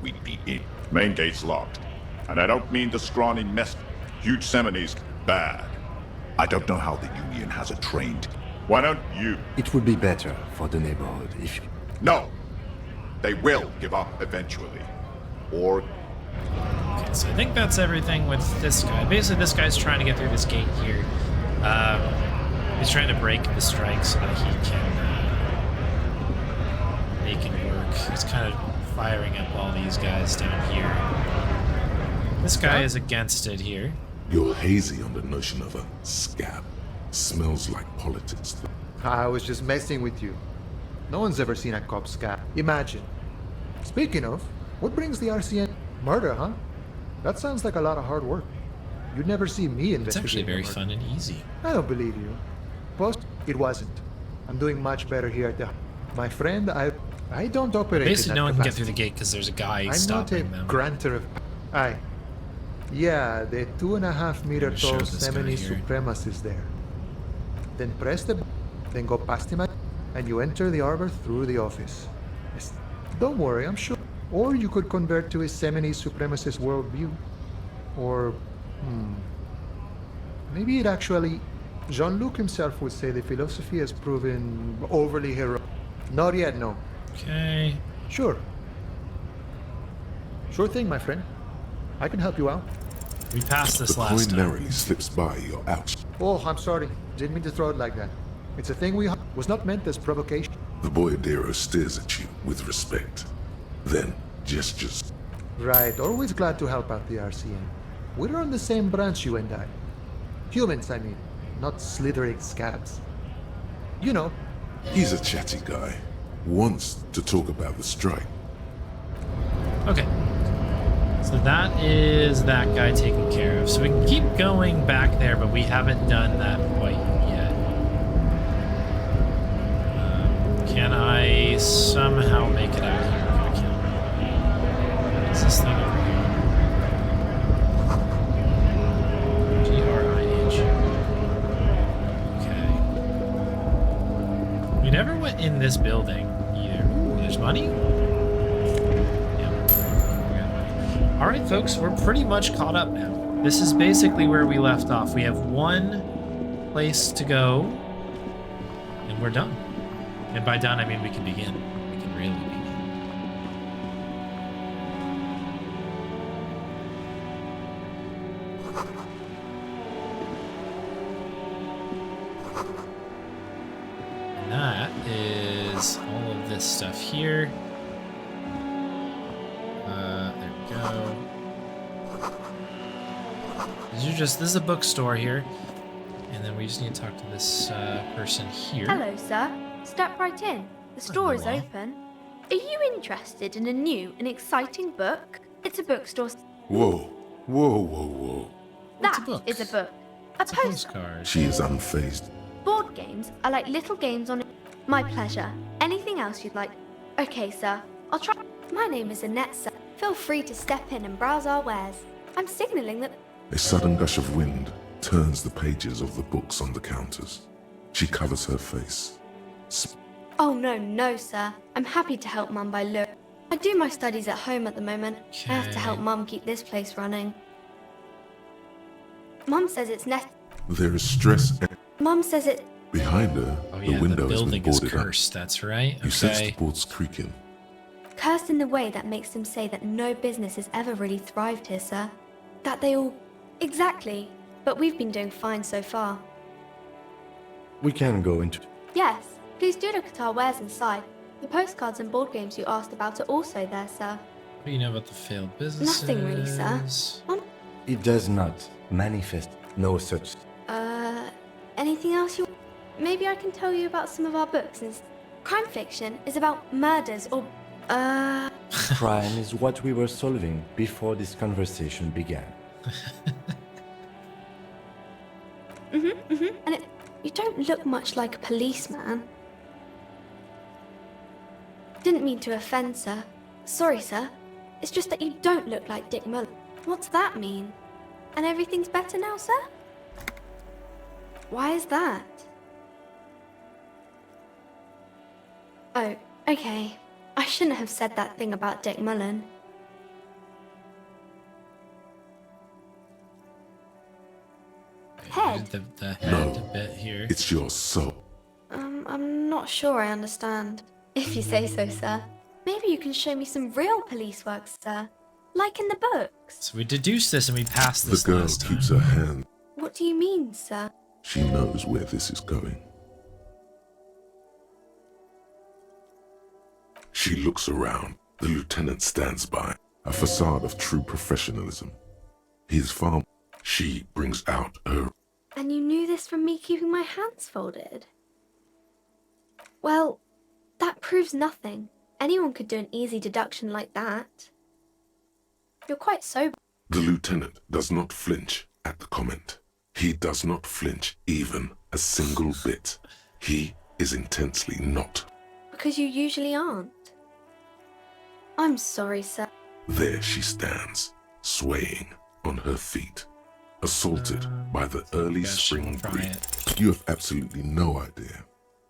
We'd be in. Main gate's locked. And I don't mean the scrawny mess. Huge Semini's bad. I don't know how the Union has it trained. Why don't you? It would be better for the neighborhood if you... No! They will give up eventually. Or... Okay, so I think that's everything with this guy. Basically, this guy's trying to get through this gate here. He's trying to break the strike so that he can make it work. He's kind of firing up all these guys down here. This guy is against it here. You're hazy on the notion of a scab. Smells like politics. I was just messing with you. No one's ever seen a cop scab. Imagine. Speaking of, what brings the RCN? Murder, huh? That sounds like a lot of hard work. You'd never see me investigate. It's actually very murder. fun and easy. I don't believe you. Post, it wasn't. I'm doing much better here at the... My friend, I don't operate Basically, in no that one can get through capacity. the gate because there's a guy I'm not a stopping them. grantor of... Aye. Yeah, the 2.5 meter Show tall this guy Semini here. supremacist there. Then press the then go past him and you enter the arbor through the office. Yes. Don't worry, I'm sure. Or you could convert to his Semini supremacist worldview. Or, maybe it actually... Jean-Luc himself would say the philosophy has proven overly heroic. Not yet, no. Okay. Sure. Sure thing, my friend. I can help you out. We passed this The last coin time. narrowly slips by your ouch. Oh, I'm sorry. Didn't mean to throw it like that. It's a thing was not meant as provocation. The boyadero stares at you with respect. Then gestures. Right, always glad to help out the RCN. We're on the same branch, you and I. Humans, I mean, not slithering scabs. You know. He's a chatty guy. Wants to talk about the strike. Okay. So that is that guy taken care of. So we can keep going back there, but we haven't done that quite yet. Can I somehow make it out here? I can. What is this thing over here? GRIH. Okay. We never went in this building either. Ooh, there's money? All right, folks, we're pretty much caught up now. This is basically where we left off. We have one place to go, and we're done. And by done, I mean we can begin. We can really begin. And that is all of this stuff here. There we go. This is a bookstore here. And then we just need to talk to this person here. Hello, sir. Step right in. The store is open. Are you interested in a new and exciting book? It's a bookstore. Whoa, whoa, whoa, whoa. That is a book. A postcard. She is unfazed. Board games are like little games on... My pleasure. Anything else you'd like? Okay, sir. I'll try... My name is Annette, sir. Feel free to step in and browse our wares. I'm signaling that... A sudden gush of wind turns the pages of the books on the counters. She covers her face. Oh, no, sir. I'm happy to help Mum by look. I do my studies at home at the moment. I have to help Mum keep this place running. Mum says it's There is stress Mum says it... behind her. Oh yeah, the window the has been building is boarded up. cursed, that's right. You sense Okay. the boards creaking. Cursed in the way that makes them say that no business has ever really thrived here, sir. That they all... Exactly. But we've been doing fine so far. We can go into... Yes. Please do look at our wares inside. The postcards and board games you asked about are also there, sir. What do you know about the failed businesses? Nothing really, sir. It does not manifest no such. Anything else you... Maybe I can tell you about some of our books. Crime fiction is about murders or... Crime is what we were solving before this conversation began. And you don't look much like a policeman. Didn't mean to offend, sir. Sorry, sir. It's just that you don't look like Dick Muller. What's that mean? And everything's better now, sir? Why is that? Oh, okay. I shouldn't have said that thing about Dick Mullen. Head? The head bit here. It's your soul. I'm not sure I understand. If you say so, sir. Maybe you can show me some real police work, sir. Like in the books. So we deduced this and we passed this The girl last time. keeps her hand. What do you mean, sir? She knows where this is going. She looks around. The lieutenant stands by, a facade of true professionalism. He is far. She brings out her. And you knew this from me keeping my hands folded? Well, that proves nothing. Anyone could do an easy deduction like that. You're quite sober. The lieutenant does not flinch at the comment. He does not flinch even a single bit. He is intensely not. Because you usually aren't. I'm sorry, sir. There she stands, swaying on her feet, assaulted by the early spring breeze. You have absolutely no idea.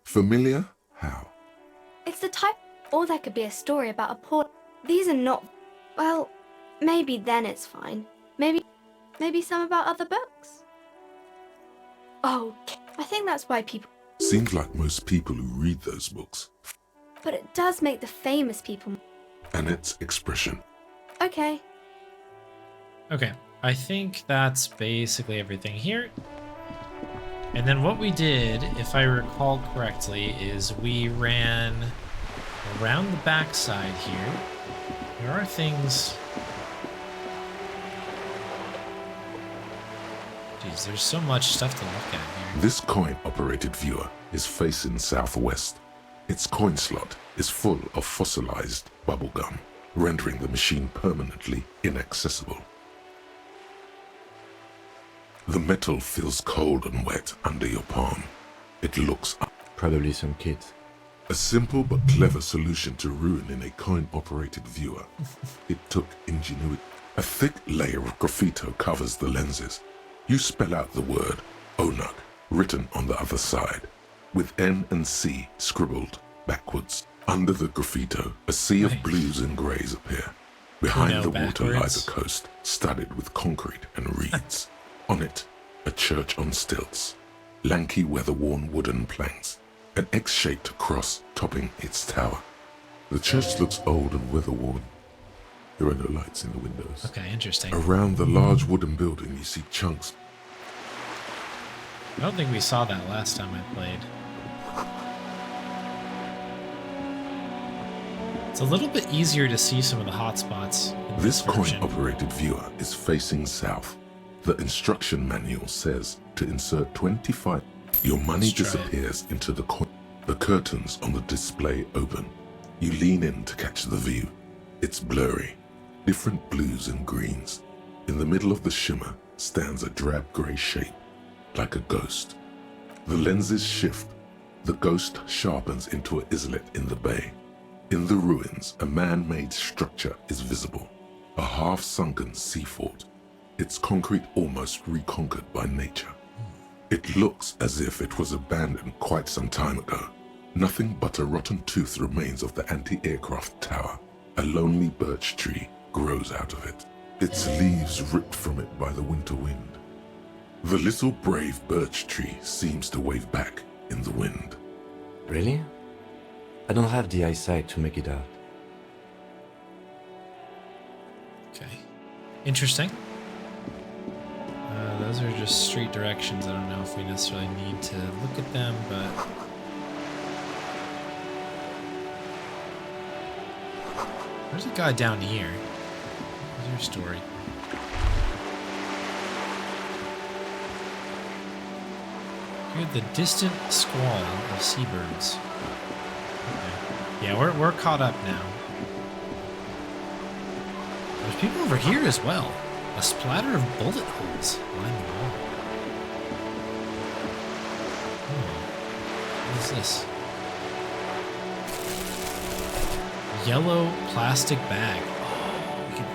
Familiar? How? It's the type... Or there could be a story about a poor... These are not... Well, maybe then it's fine. Maybe some about other books. Oh, I think that's why people... Seems like most people who read those books. But it does make the famous people... Annette's expression. Okay. Okay, I think that's basically everything here. And then what we did, if I recall correctly, is we ran around the backside here. There are things... Jeez, there's so much stuff to look at here. This coin-operated viewer is facing southwest. Its coin slot is full of fossilized bubblegum, rendering the machine permanently inaccessible. The metal feels cold and wet under your palm. It looks up. Probably some kids. A simple but clever solution to ruin in a coin-operated viewer. It took ingenuity. A thick layer of graffito covers the lenses. You spell out the word Onuk written on the other side, with N and C scribbled backwards. Under the graffito, a sea of blues and greys appear. Behind the water lies a coast studded with concrete and reeds. On it, a church on stilts, lanky weather-worn wooden planks, an X-shaped cross topping its tower. The church looks old and weather-worn. There are no lights in the windows. Okay, interesting. Around the large wooden building, you see chunks. I don't think we saw that last time I played. It's a little bit easier to see some of the hotspots. This coin-operated viewer is facing south. The instruction manual says to insert 25. Your money disappears into the coin. The curtains on the display open. You lean in to catch the view. It's blurry. Different blues and greens. In the middle of the shimmer stands a drab grey shape, like a ghost. The lenses shift. The ghost sharpens into an islet in the bay. In the ruins, a man-made structure is visible. A half-sunken sea fort. Its concrete almost reconquered by nature. It looks as if it was abandoned quite some time ago. Nothing but a rotten tooth remains of the anti-aircraft tower. A lonely birch tree grows out of it, its leaves ripped from it by the winter wind. The little brave birch tree seems to wave back in the wind. Really? I don't have the eyesight to make it out. Okay. Interesting. Those are just street directions. I don't know if we necessarily need to look at them, but... There's a guy down here. What's your story? Hear the distant squall of seabirds. Okay. Yeah, we're caught up now. There's people over here as well. A splatter of bullet holes line the wall. What is this? Yellow plastic bag. Oh, we can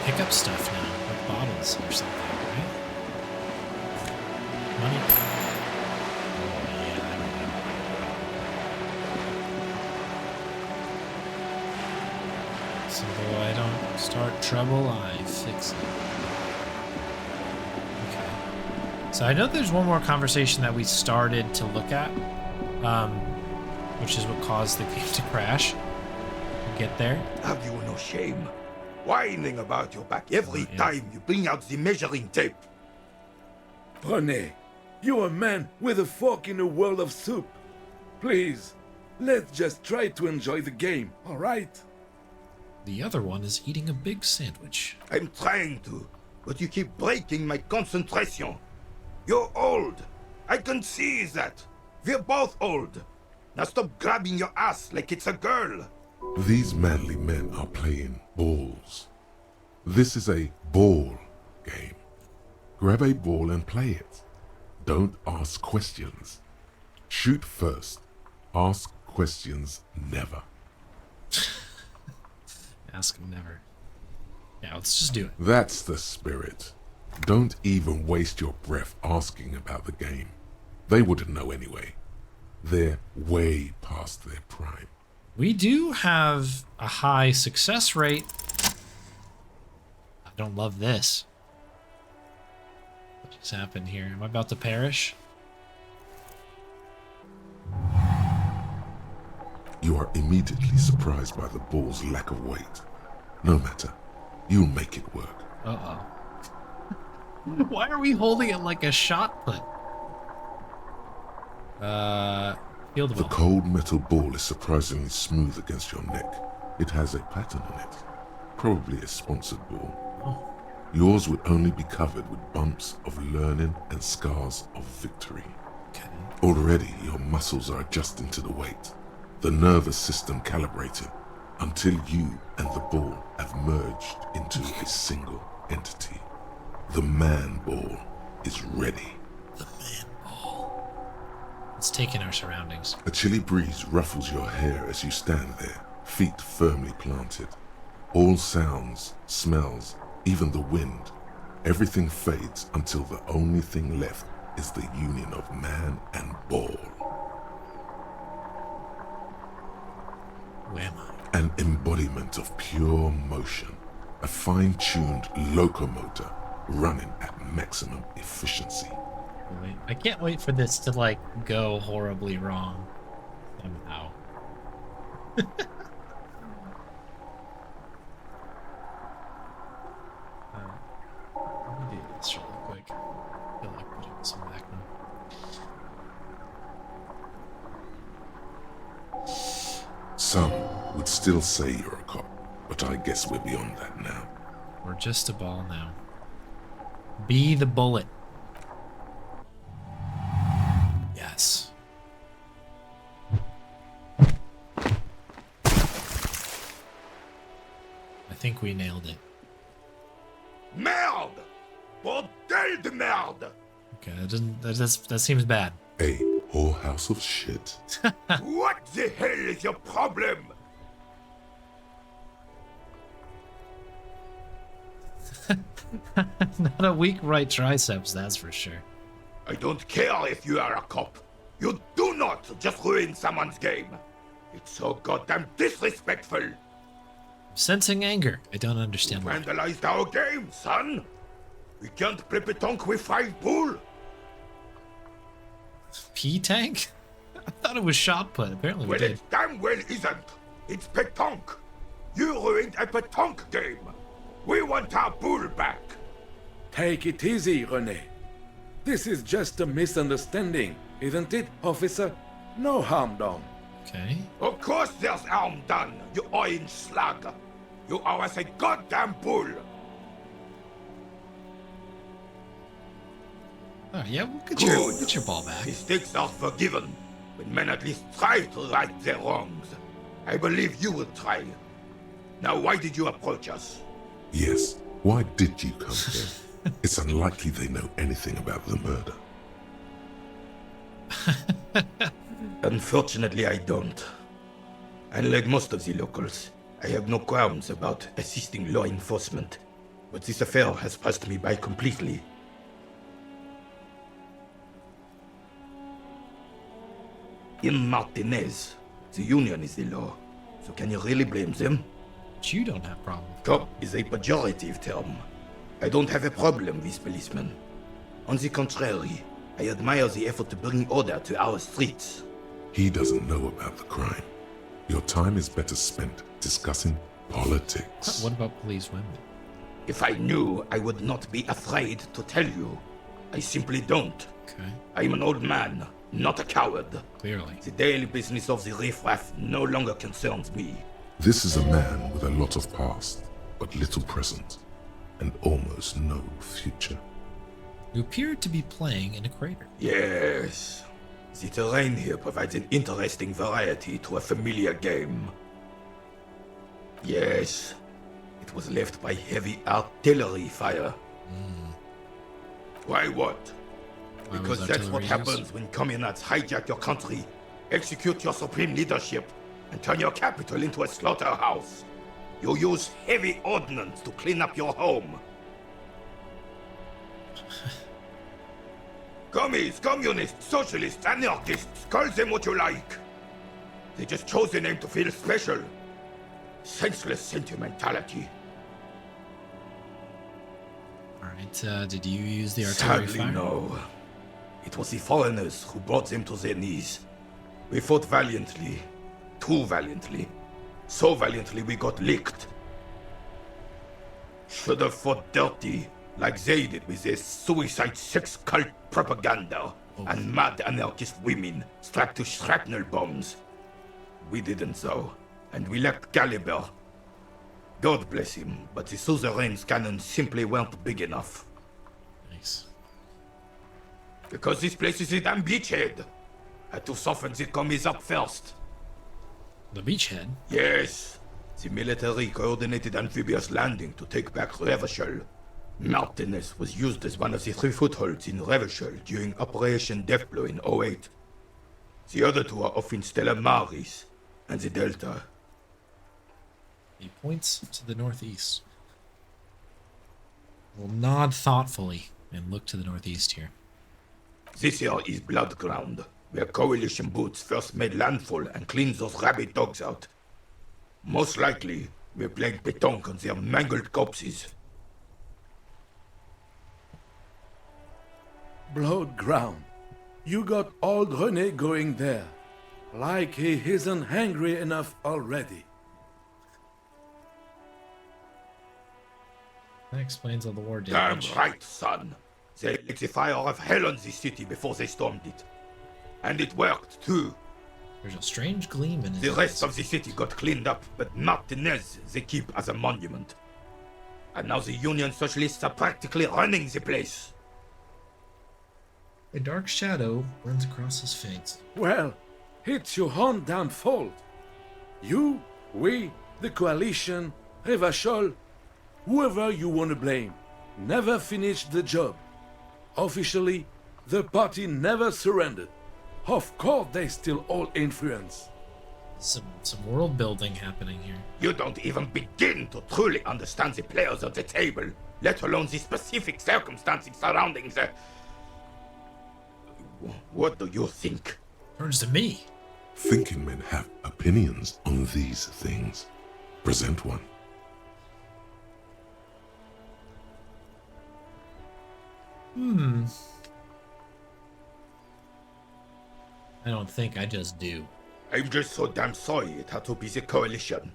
pick up stuff now, like bottles or something, right? Money. Oh yeah, I remember. So though I don't start trouble, I fix it. Okay. So I know there's one more conversation that we started to look at. Which is what caused the game to crash. We'll get there. Have you no shame? Whining about your back every time you bring out the measuring tape. René, you're a man with a fork in a world of soup. Please, let's just try to enjoy the game, alright? The other one is eating a big sandwich. I'm trying to, but you keep breaking my concentration. You're old. I can see that. We're both old. Now stop grabbing your ass like it's a girl. These manly men are playing balls. This is a ball game. Grab a ball and play it. Don't ask questions. Shoot first. Ask questions never. Ask them never. Yeah, let's just do it. That's the spirit. Don't even waste your breath asking about the game. They wouldn't know anyway. They're way past their prime. We do have a high success rate. I don't love this. What just happened here? Am I about to perish? You are immediately surprised by the ball's lack of weight. No matter. You'll make it work. Uh-oh. Why are we holding it like a shot put? Field The ball. cold metal ball is surprisingly smooth against your neck. It has a pattern on it. Probably a sponsored ball. Yours would only be covered with bumps of learning and scars of victory. Okay. Already your muscles are adjusting to the weight. The nervous system calibrating until you and the ball have merged into a single entity. The man ball is ready. Let's take in our surroundings. A chilly breeze ruffles your hair as you stand there, feet firmly planted. All sounds, smells, even the wind, everything fades until the only thing left is the union of man and ball. Where am I? An embodiment of pure motion, a fine-tuned locomotor running at maximum efficiency. Wait, I can't wait for this to, like, go horribly wrong. Somehow. Let me do this really quick. I feel like putting this one back now. Some would still say you're a cop, but I guess we're beyond that now. We're just a ball now. Be the bullet. Yes. I think we nailed it. Merde! Bordel de merde! Okay, that seems bad. A whorehouse of shit. What the hell is your problem? Not a weak right triceps, that's for sure. I don't care if you are a cop. You do not just ruin someone's game. It's so goddamn disrespectful. Sensing anger. I don't understand why. Vandalized our game, son. We can't play pétanque with 5 bull. P-tank? I thought it was shot put. Apparently we Well, did. it damn well isn't. It's pétanque. You ruined a pétanque game. We want our bull back. Take it easy, René. This is just a misunderstanding, isn't it, officer? No harm done. Okay. Of course there's harm done, you orange slug. You are as a goddamn bull. Oh, yeah, we'll get your ball back. Mistakes are forgiven when men at least try to right their wrongs. I believe you will try. Now, why did you approach us? Yes, why did you come here? It's unlikely they know anything about the murder. Unfortunately, I don't. Unlike most of the locals, I have no qualms about assisting law enforcement, but this affair has passed me by completely. In Martinez, the union is the law, so can you really blame them? But you don't have problem. Cop is a pejorative term. I don't have a problem with policemen. On the contrary, I admire the effort to bring order to our streets. He doesn't know about the crime. Your time is better spent discussing politics. What about police women? If I knew, I would not be afraid to tell you. I simply don't. Okay. I'm an old man, not a coward. Clearly. The daily business of the riffraff no longer concerns me. This is a man with a lot of past, but little present, and almost no future. You appear to be playing in a crater. Yes. The terrain here provides an interesting variety to a familiar game. Yes. It was left by heavy artillery fire. Why what? Because that's what happens when communards hijack your country, execute your supreme leadership, and turn your capital into a slaughterhouse. You use heavy ordnance to clean up your home. Commies, communists, socialists, anarchists, call them what you like. They just chose the name to feel special. Senseless sentimentality. Alright, did you use the artillery Sadly, fire? no. It was the foreigners who brought them to their knees. We fought valiantly. Too valiantly. So valiantly we got licked. Should have fought dirty, like they did with their suicide sex cult propaganda and mad anarchist women strapped to shrapnel bombs. We didn't though, and we lacked caliber. God bless him, but the suzerain's cannons simply weren't big enough. Nice. Because this place is a damn beachhead. Had to soften the commies up first. The beachhead? Yes. The military coordinated amphibious landing to take back Revachol. Martinez was used as one of the 3 footholds in Revachol during Operation Deathblow in 08. The other 2 are off in Stella Maris and the Delta. He points to the northeast. We'll nod thoughtfully and look to the northeast here. This here is Blood Ground, where coalition boots first made landfall and cleaned those rabid dogs out. Most likely, we're playing pétanque on their mangled corpses. Blood ground. You got old René going there. Like he isn't hungry enough already. That explains all the war Damn damage. right, son. They lit the fire of hell on the city before they stormed it. And it worked, too. There's a strange gleam in his The eyes. rest of the city got cleaned up, but Martinez they keep as a monument. And now the Union Socialists are practically running the place. A dark shadow runs across his face. Well, it's your own damn fault. You, we, the coalition, Revachol, whoever you want to blame, never finished the job. Officially, the party never surrendered. Of course they still all influence. Some world building happening here. You don't even begin to truly understand the players of the table, let alone the specific circumstances surrounding the... What do you think? Turns to me. Thinking men have opinions on these things. Present one. I don't think, I just do. I'm just so damn sorry it had to be the coalition.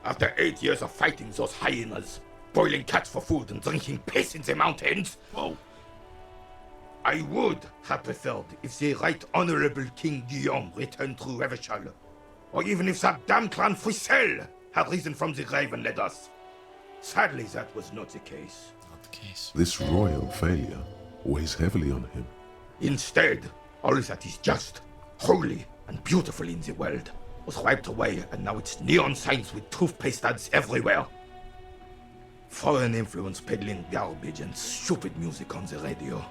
After 8 years of fighting those hyenas, boiling cats for food and drinking piss in the mountains, I would have preferred if the Right Honorable King Guillaume returned through Revachol. or even if that damn clan Frisell had risen from the grave and led us. Sadly, that was not the case. Not the case. This royal failure weighs heavily on him. Instead, all that is just, holy, and beautiful in the world was wiped away, and now it's neon signs with toothpaste ads everywhere. Foreign influence peddling garbage and stupid music on the radio.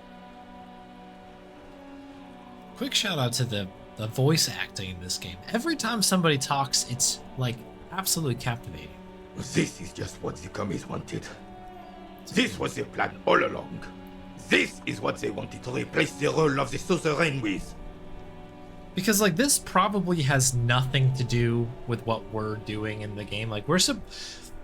Quick shout out to the voice acting in this game. Every time somebody talks, it's like absolutely captivating. This is just what the commies wanted. This was their plan all along. This is what they wanted to replace the role of the suzerain with. Because like this probably has nothing to do with what we're doing in the game. Like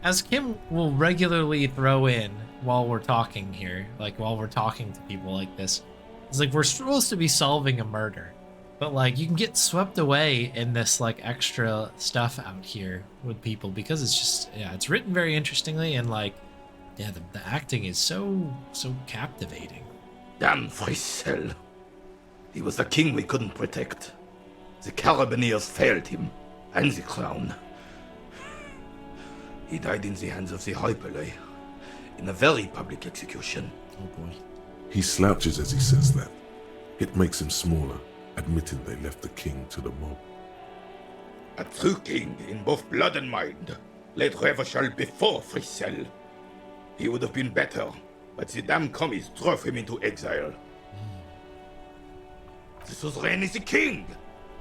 as Kim will regularly throw in while we're talking here, like while we're talking to people like this, it's like we're supposed to be solving a murder, but like you can get swept away in this like extra stuff out here with people because it's just, yeah, it's written very interestingly, and like, yeah, the acting is so captivating. Damn Frisell. He was the king we couldn't protect. The Carabineers failed him, and the crown. He died in the hands of the Hyperlay, in a very public execution. Oh boy. He slouches as he says that. It makes him smaller, admitting they left the king to the mob. A true king in both blood and mind led Revachol before Frisell. He would have been better, but the damn commies drove him into exile. The suzerain is the king!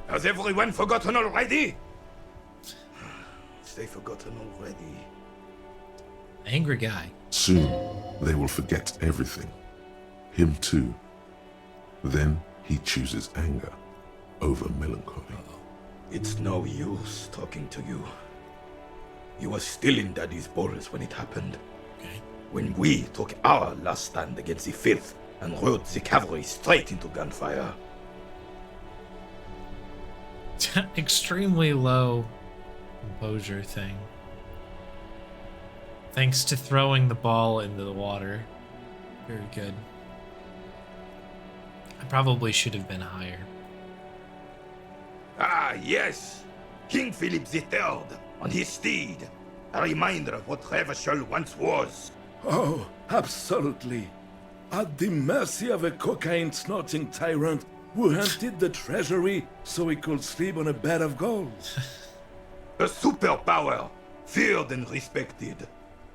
Has everyone forgotten already? They forgotten already. Angry guy. Soon, they will forget everything. Him too. Then he chooses anger over melancholy. It's no use talking to you. You were still in Daddy's balls when it happened. Okay. When we took our last stand against the Filth and rode the cavalry straight into gunfire. Extremely low composure thing. Thanks to throwing the ball into the water. Very good. I probably should have been higher. Ah, yes! King Philip III on his steed. A reminder of what Revachol once was. Oh, absolutely. At the mercy of a cocaine-snorting tyrant who hunted the treasury so he could sleep on a bed of gold. A superpower, feared and respected.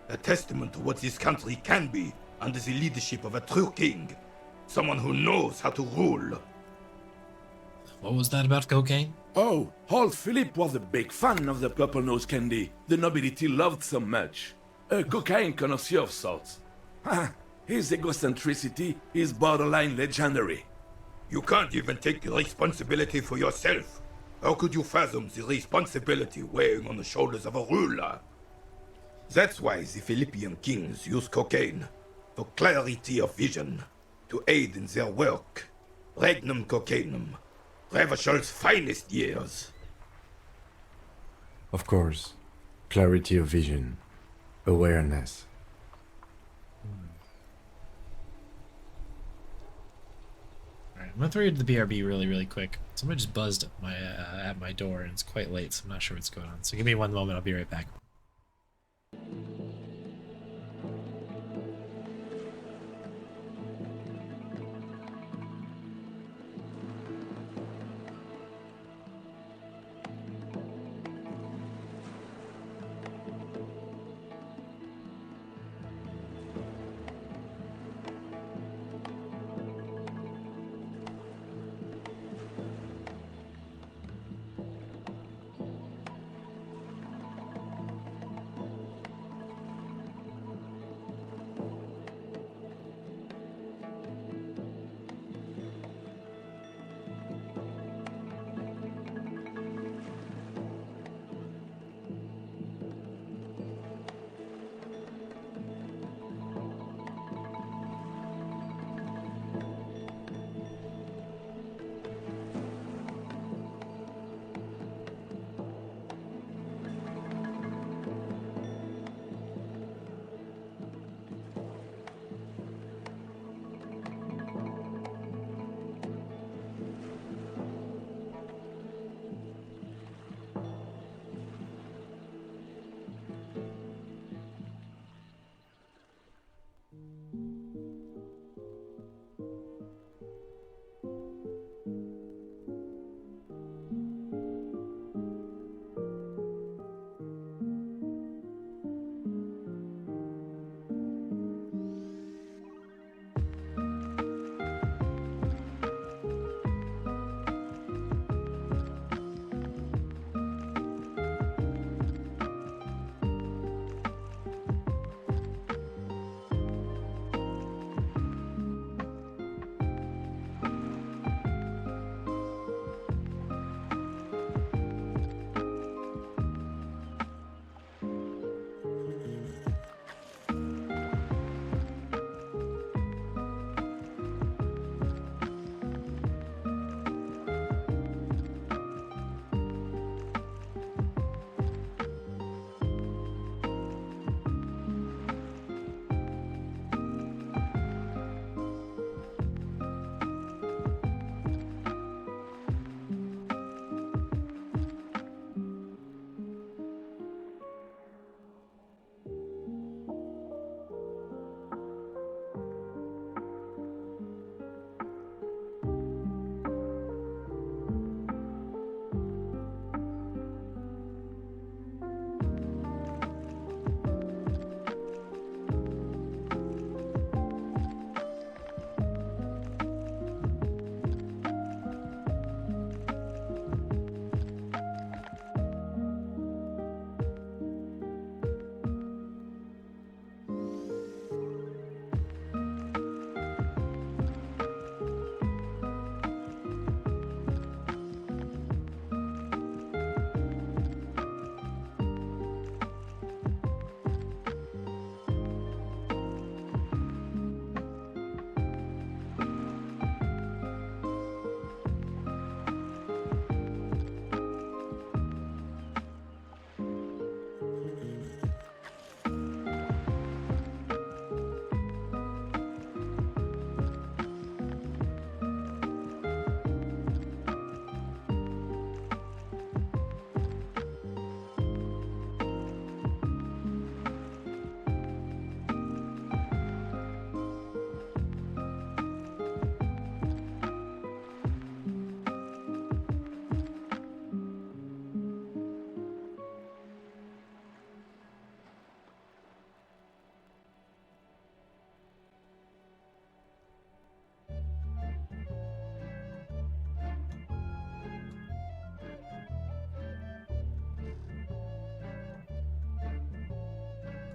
A testament to what this country can be under the leadership of a true king. Someone who knows how to rule. What was that about cocaine? Oh, old Philip was a big fan of the purple nose candy the nobility loved so much. A cocaine connoisseur of sorts. His egocentricity is borderline legendary. You can't even take responsibility for yourself. How could you fathom the responsibility weighing on the shoulders of a ruler? That's why the Philippian kings use cocaine, for clarity of vision, to aid in their work. Regnum cocainum, Revachol's finest years. Of course. Clarity of vision. Awareness. Alright, I'm gonna throw you to the BRB really quick. Somebody just buzzed at my door and it's quite late, so I'm not sure what's going on. So give me one moment, I'll be right back.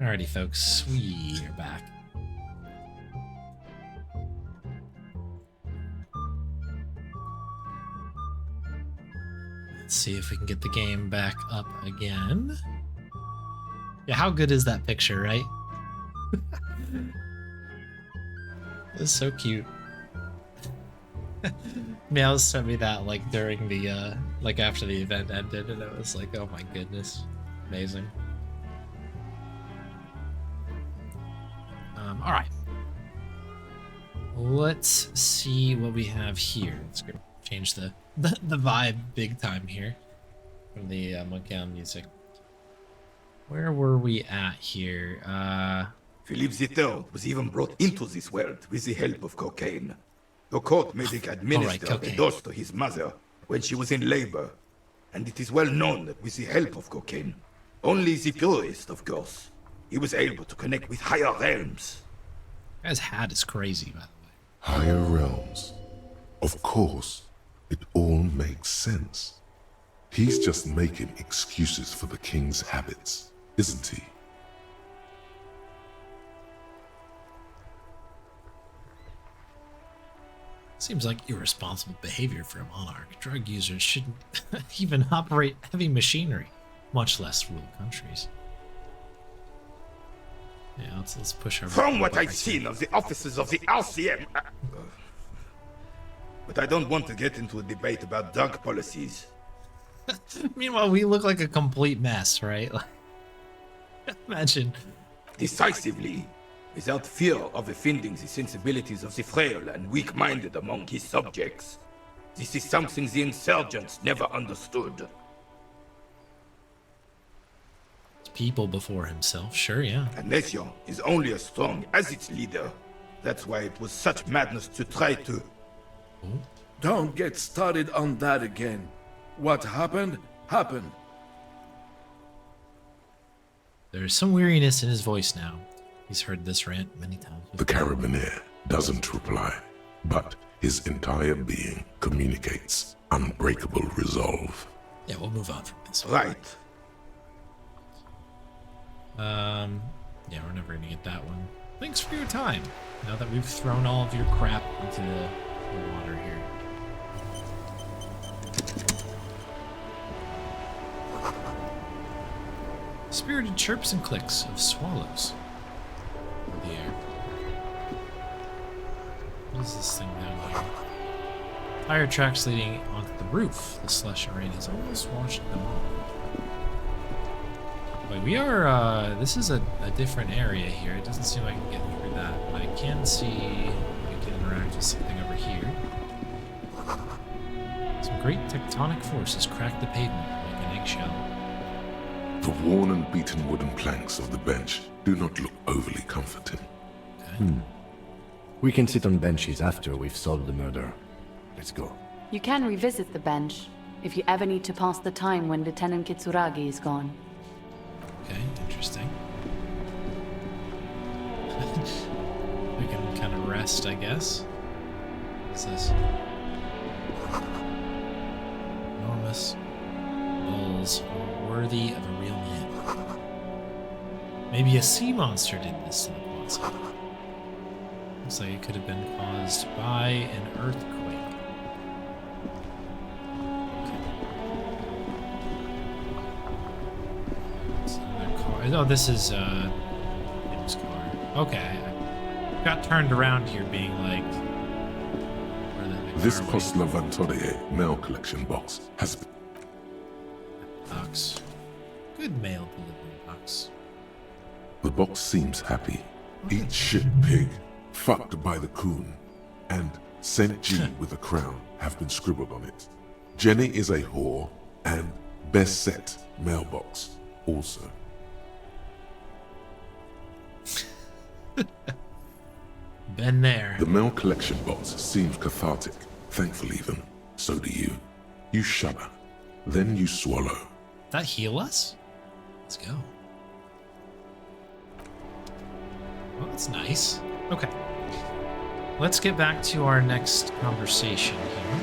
Alrighty, folks, we are back. Let's see if we can get the game back up again. Yeah, how good is that picture, right? It's so cute. Meow sent me that like during the like after the event ended, and it was like, oh my goodness, amazing. All right, let's see what we have here. Let's go change the vibe big time here from the Monkey Island music. Where were we at here? Philippe Zitter was even brought into this world with the help of cocaine. The court made him administer a dose to his mother when she was in labor, and it is well known that with the help of cocaine, only the purest, of course, he was able to connect with higher realms. That guy's hat is crazy, by the way. Higher realms. Of course, it all makes sense. He's just making excuses for the king's habits, isn't he? Seems like irresponsible behavior for a monarch. Drug users shouldn't even operate heavy machinery, much less rule countries. Yeah, let's push our... From what I've seen of the officers of the Elysium... But I don't want to get into a debate about drug policies. Meanwhile, we look like a complete mess, right? Imagine. Decisively, without fear of offending the sensibilities of the frail and weak-minded among his subjects. This is something the insurgents never understood. People before himself, sure, yeah. A nation is only as strong as its leader. That's why it was such madness to try to... Don't get started on that again. What happened, happened. There's some weariness in his voice now. He's heard this rant many times before. The Carabiner doesn't reply, but his entire being communicates unbreakable resolve. Yeah, we'll move on from this. Right. Yeah, we're never gonna get that one. Thanks for your time. Now that we've thrown all of your crap into the water here. Spirited chirps and clicks of swallows in the air. What is this thing down here? Tire tracks leading onto the roof. The slush rain has almost washed them off. Wait, we are, this is a different area here. It doesn't seem like I can get through that, but I can see we can interact with something over here. Some great tectonic forces crack the pavement like an eggshell. The worn and beaten wooden planks of the bench do not look overly comforting. Okay. We can sit on benches after we've solved the murder. Let's go. You can revisit the bench if you ever need to pass the time when Lieutenant Kitsuragi is gone. Okay, interesting. We can kind of rest, I guess. What's this? Enormous bulls are worthy of a real man. Maybe a sea monster did this to the plaza. Looks like it could have been caused by an earthquake. Oh, this is Jim's car. Okay, I got turned around here, being like, this Post Lavantorie mail collection box has been... box. Good mail delivery box. The box seems happy. Eat shit pig, fucked by the coon, and Saint G with a crown have been scribbled on it. Jenny is a whore, and best set mailbox also. Been there. The mail collection box seems cathartic, thankful even. So do you. You shudder, then you swallow. That heal us? Let's go. Well, that's nice. Okay. Let's get back to our next conversation here.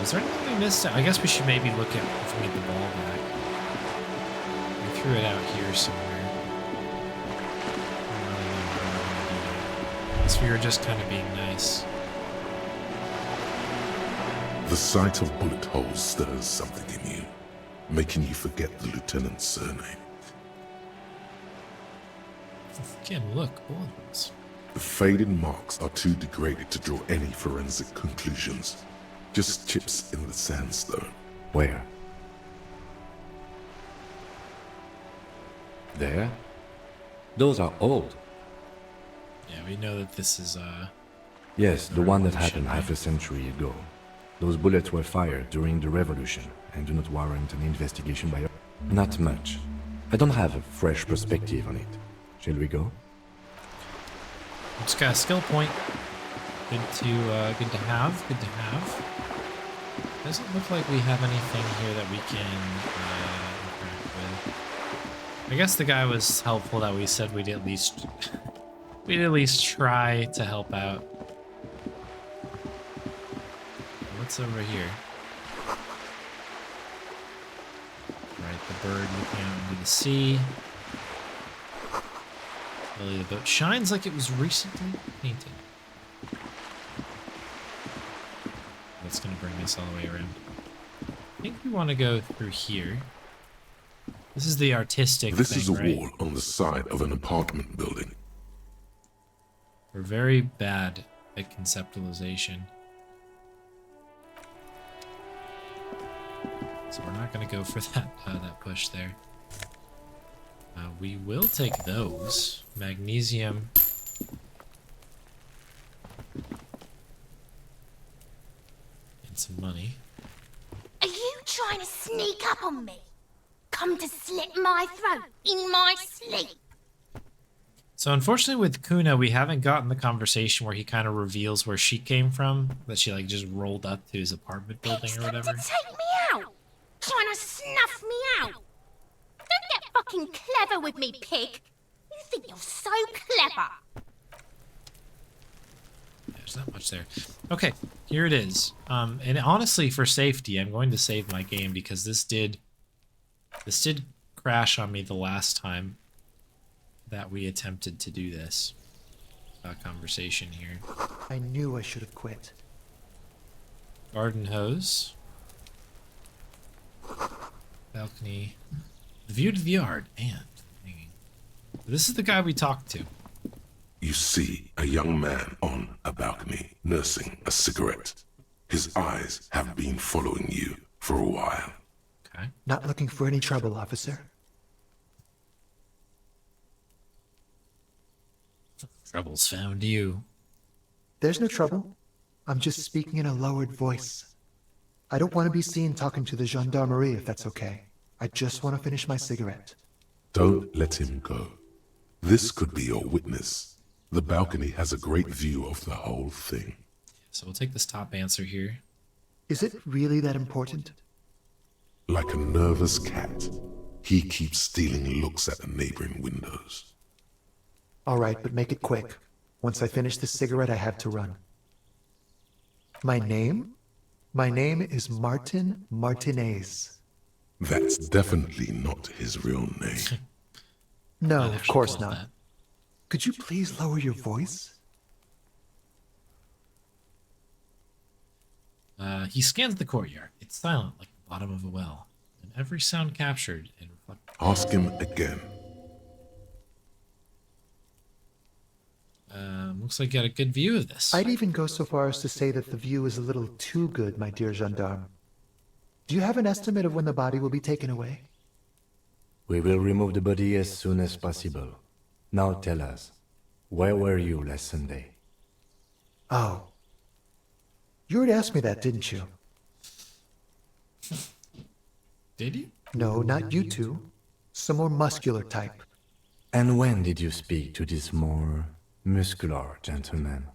Is there anything we missed? I guess we should maybe look at if we get the ball back. threw it out here somewhere. Unless we were just kind of being nice. The sight of bullet holes stirs something in you, making you forget the lieutenant's surname. Again, look, bullet holes. The faded marks are too degraded to draw any forensic conclusions. Just chips in the sandstone. Where? There? Those are old. Yeah, we know that this is, Yes, the one that happened half a century ago. Those bullets were fired during the revolution and do not warrant an investigation by... Not much. I don't have a fresh perspective on it. Shall we go? Just got a skill point. Good to have. Good to have. Doesn't look like we have anything here that we can interact with. I guess the guy was helpful that we said we'd at least try to help out. What's over here? Right, the bird looking out into the sea. Really, the boat shines like it was recently painted. That's going to bring us all the way around. I think we want to go through here. This is the artistic This thing, is a right? wall on the side of an apartment building. We're very bad at conceptualization. So we're not going to go for that push there. We will take those. Magnesium. And some money. Are you trying to sneak up on me? Come to slit my throat in my sleep? So unfortunately with Kuna, we haven't gotten the conversation where he kind of reveals where she came from. That she like just rolled up to his apartment building or whatever. To take me out? Trying to snuff me out? Don't get fucking clever with me, pig. You think you're so clever. There's not much there. Okay, here it is. And honestly, for safety, I'm going to save my game because this did crash on me the last time that we attempted to do this conversation here. I knew I should have quit. Garden hose. Balcony. The view to the yard and hanging. This is the guy we talked to. You see a young man on a balcony nursing a cigarette. His eyes have been following you for a while. Okay. Not looking for any trouble, officer. Trouble's found you. There's no trouble. I'm just speaking in a lowered voice. I don't want to be seen talking to the gendarmerie if that's okay. I just want to finish my cigarette. Don't let him go. This could be your witness. The balcony has a great view of the whole thing. So we'll take this top answer here. Is it really that important? Like a nervous cat, he keeps stealing looks at the neighboring windows. All right, but make it quick. Once I finish this cigarette, I have to run. My name? My name is Martin Martinez. That's definitely not his real name. No, of course not. Could you please lower your voice? He scans the courtyard. It's silent like the bottom of a well, and every sound captured and reflected. Ask him again. Looks like you got a good view of this. I'd even go so far as to say that the view is a little too good, my dear gendarme. Do you have an estimate of when the body will be taken away? We will remove the body as soon as possible. Now tell us, where were you last Sunday? Oh. You already asked me that, didn't you? Did you? No, not you two. Some more muscular type. And when did you speak to this more muscular gentleman?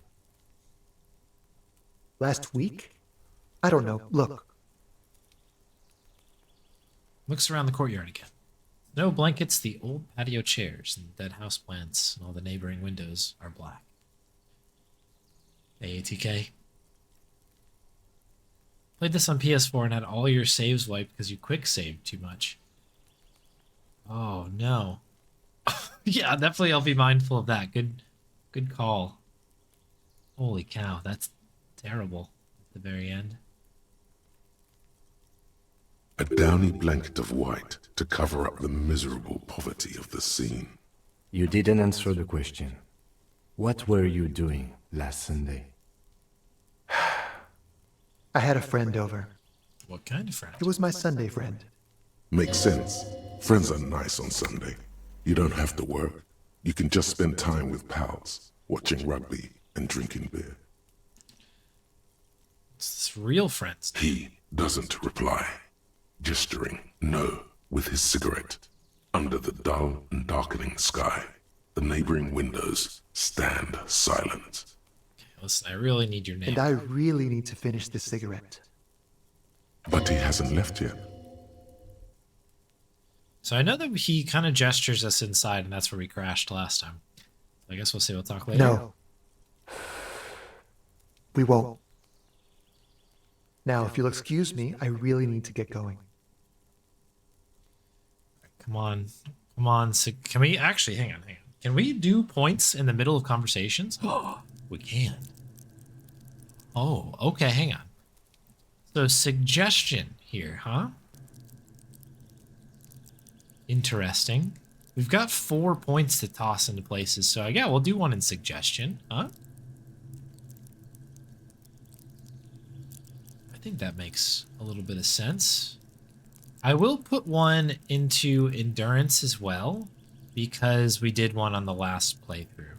Last week? I don't know. Look. Looks around the courtyard again. No blankets, the old patio chairs and dead house plants and all the neighboring windows are black. AATK. Played this on PS4 and had all your saves wiped because you quick saved too much. Oh no. Yeah, definitely I'll be mindful of that. Good call. Holy cow, that's terrible at the very end. A downy blanket of white to cover up the miserable poverty of the scene. You didn't answer the question. What were you doing last Sunday? I had a friend over. What kind of friend? It was my Sunday friend. Makes sense. Friends are nice on Sunday. You don't have to work. You can just spend time with pals, watching rugby and drinking beer. It's real friends. He doesn't reply, gesturing no with his cigarette. Under the dull and darkening sky, the neighboring windows stand silent. Okay, listen, I really need your name. And I really need to finish this cigarette. But he hasn't left yet. So I know that he kind of gestures us inside, and that's where we crashed last time. I guess we'll see. We'll talk later. No. We won't. Now, if you'll excuse me, I really need to get going. Come on. Come on. Can we actually, hang on. Can we do points in the middle of conversations? We can. Oh, okay, hang on. So suggestion here, huh? Interesting. We've got 4 points to toss into places, so yeah, we'll do one in suggestion, huh? I think that makes a little bit of sense. I will put one into endurance as well, because we did one on the last playthrough.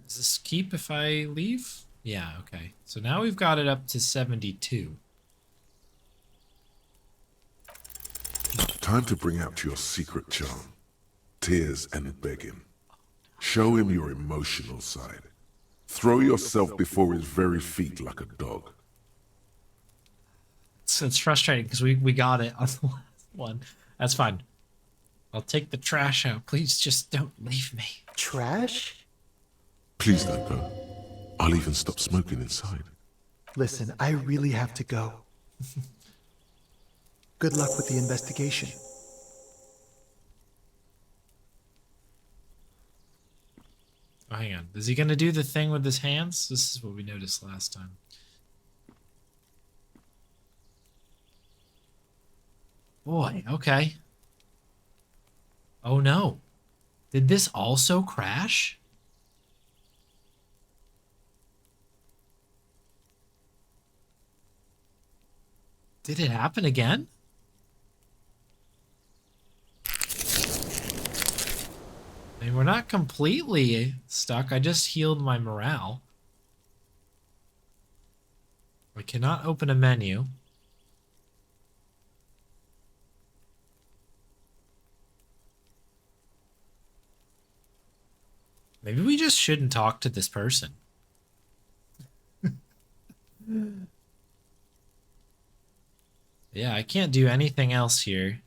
Does this keep if I leave? Yeah, okay. So now we've got it up to 72. Time to bring out your secret charm. Tears and begging. Show him your emotional side. Throw yourself before his very feet like a dog. It's frustrating because we got it on the last one. That's fine. I'll take the trash out. Please just don't leave me. Trash? Please don't go. I'll even stop smoking inside. Listen, I really have to go. Good luck with the investigation. Oh, hang on. Is he going to do the thing with his hands? This is what we noticed last time. Boy, okay. Oh no. Did this also crash? Did it happen again? I mean, we're not completely stuck. I just healed my morale. I cannot open a menu. Maybe we just shouldn't talk to this person. Yeah, I can't do anything else here.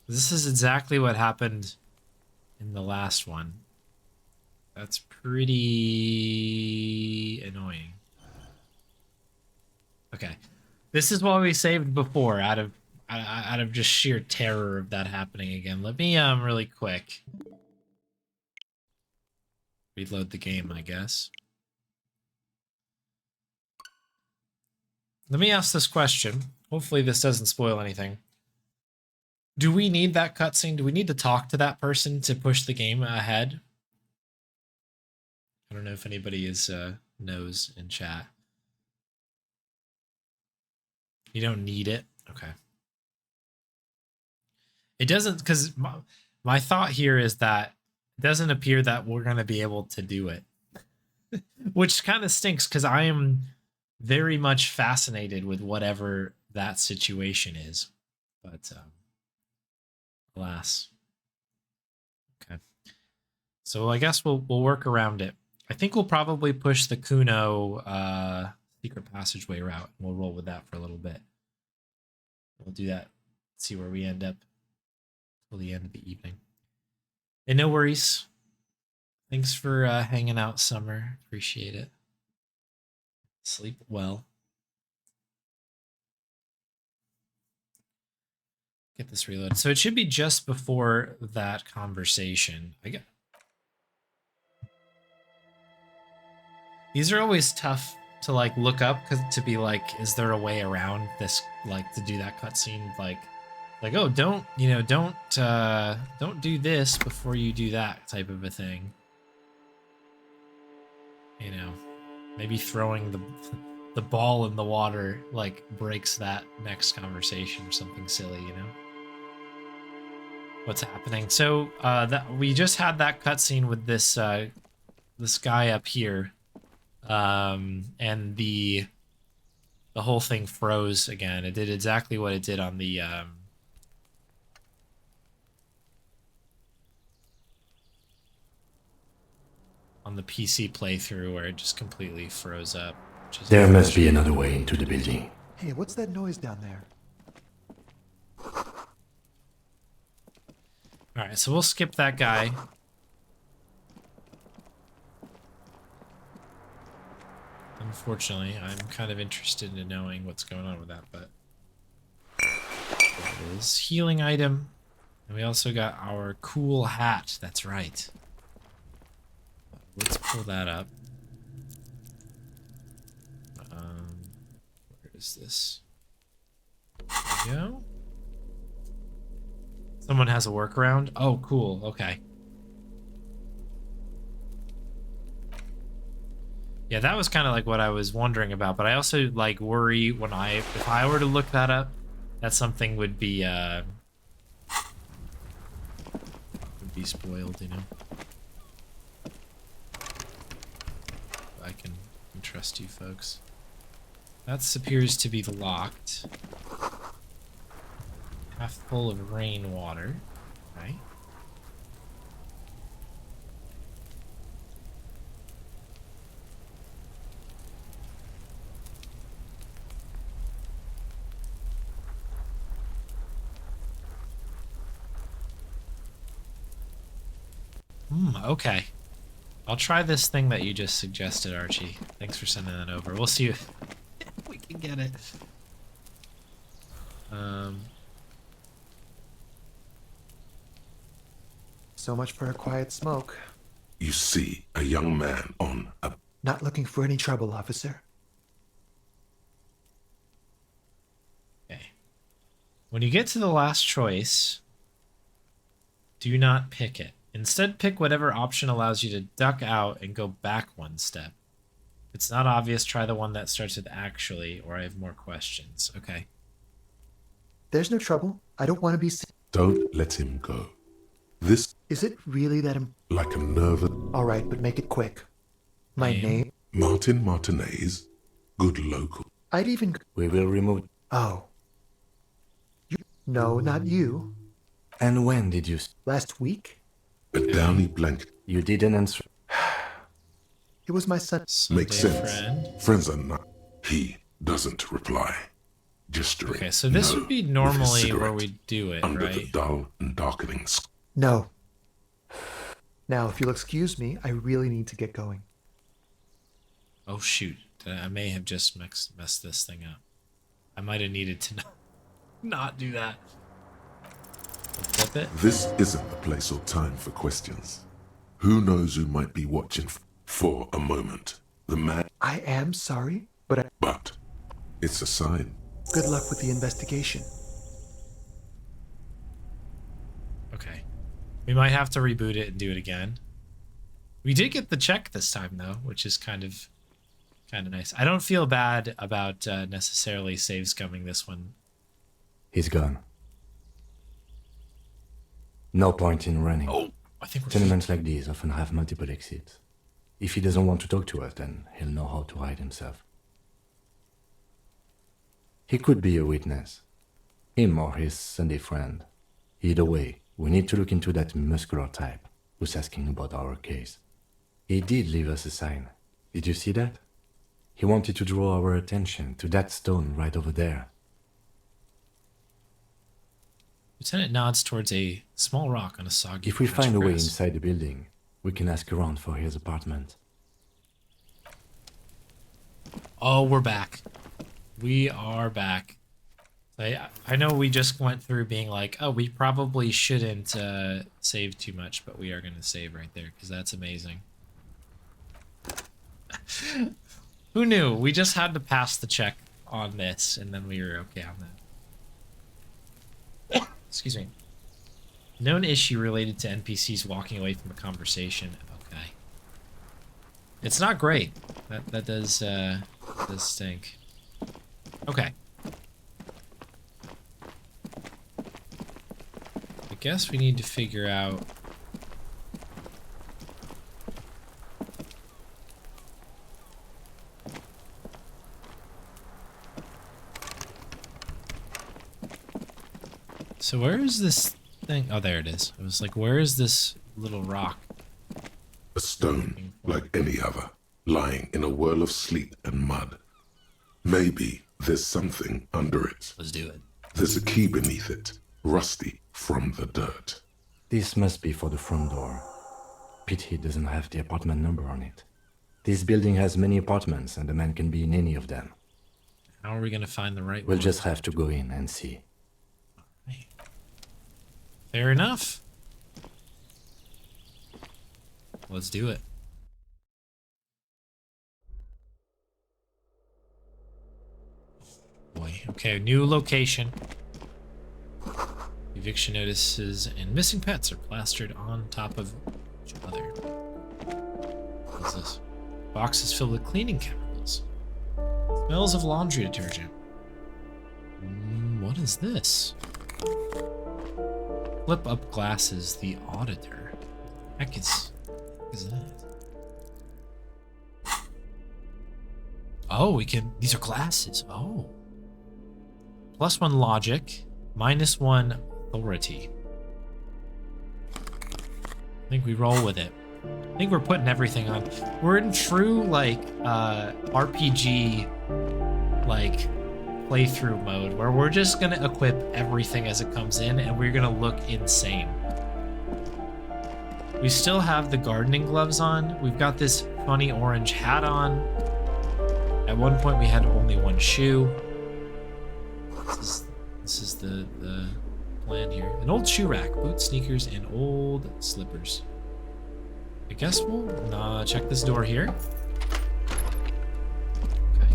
This is exactly what happened in the last one. That's pretty annoying. Okay. This is what we saved before out of just sheer terror of that happening again. Let me really quick reload the game, I guess. Let me ask this question. Hopefully this doesn't spoil anything. Do we need that cutscene? Do we need to talk to that person to push the game ahead? I don't know if anybody knows in chat. You don't need it? Okay. It doesn't, because my thought here is that it doesn't appear that we're going to be able to do it. Which kind of stinks, because I am very much fascinated with whatever that situation is. But, alas. Okay. So I guess we'll work around it. I think we'll probably push the Kuno secret passageway route, and we'll roll with that for a little bit. We'll do that. See where we end up till the end of the evening. And no worries. Thanks for hanging out, Summer. Appreciate it. Sleep well. Get this reloaded. So it should be just before that conversation. These are always tough to like look up to be like, is there a way around this, like to do that cutscene? Like, oh, don't do this before you do that type of a thing. You know, maybe throwing the ball in the water like breaks that next conversation or something silly, you know? What's happening? So that we just had that cutscene with this this guy up here, and the whole thing froze again. It did exactly what it did on the PC playthrough, where it just completely froze up. There must be another way into the building. Hey, what's that noise down there? Alright, so we'll skip that guy. Unfortunately, I'm kind of interested in knowing what's going on with that, but it is healing item. And we also got our cool hat. That's right. Let's pull that up. Where is this? There we go. Someone has a workaround? Oh, cool. Okay. Yeah, that was kind of like what I was wondering about, but I also like worry when if I were to look that up, that something would be spoiled, you know. I can trust you folks. That appears to be locked. Half full of rainwater, right? Okay. I'll try this thing that you just suggested, Archie. Thanks for sending that over. We'll see if we can get it. So much for a quiet smoke. You see a young man on a... Not looking for any trouble, officer. Okay. When you get to the last choice, do not pick it. Instead, pick whatever option allows you to duck out and go back one step. If it's not obvious, try the one that starts with actually, or I have more questions. Okay. There's no trouble. I don't want to be... Don't let him go. This... Is it really that like a nervous... All right, but make it quick. My name? Martin Martinez. Good local. I'd even... We will remove... Oh. No, not you. And when did you... Last week? A downy blanket. You didn't answer. It was my son. Makes sense. Friends are not... He doesn't reply. Gesturing. Okay, so this would be normally where we do it, under right? The dull and darkening... No. Now, if you'll excuse me, I really need to get going. Oh, shoot. I may have just messed this thing up. I might have needed to not do that. Flip it. This isn't the place or time for questions. Who knows who might be watching for a moment? The man... I am sorry, but But it's a sign. Good luck with the investigation. Okay. We might have to reboot it and do it again. We did get the check this time, though, which is kind of nice. I don't feel bad about necessarily save scumming this one. He's gone. No point in running. Oh, I think Tenements like these often have multiple exits. If he doesn't want to talk to us, then he'll know how to hide himself. He could be a witness. Him or his Sunday friend. Either way, we need to look into that muscular type who's asking about our case. He did leave us a sign. Did you see that? He wanted to draw our attention to that stone right over there. Lieutenant nods towards a small rock on a soggy If we patch find of a way grass. inside the building, We can ask around for his apartment. Oh, we're back. We are back. I know we just went through being like, oh, we probably shouldn't save too much, but we are going to save right there because that's amazing. Who knew? We just had to pass the check on this, and then we were okay on that. Excuse me. Known issue related to NPCs walking away from a conversation. Okay. It's not great. That does stink. Okay. I guess we need to figure out... So where is this thing? Oh, there it is. I was like, where is this little rock? A stone, like any other, lying in a whirl of sleet and mud. Maybe there's something under it. Let's do it. There's a key beneath it, rusty from the dirt. This must be for the front door. Pity doesn't have the apartment number on it. This building has many apartments, and the man can be in any of them. How are we going to find the right We'll one? just have to go in and see. Fair enough. Let's do it. Boy, okay, new location. Eviction notices and missing pets are plastered on top of each other. What is this? Boxes filled with cleaning chemicals. Smells of laundry detergent. What is this? Flip up glasses, the auditor. Heck is that? Oh, we can, these are glasses. Oh. +1 logic, -1 authority. I think we roll with it. I think we're putting everything on. We're in true, like, RPG, like, playthrough mode, where we're just gonna equip everything as it comes in, and we're gonna look insane. We still have the gardening gloves on. We've got this funny orange hat on. At one point, we had only one shoe. This is the plan here. An old shoe rack, boots, sneakers, and old slippers. I guess we'll check this door here. Okay.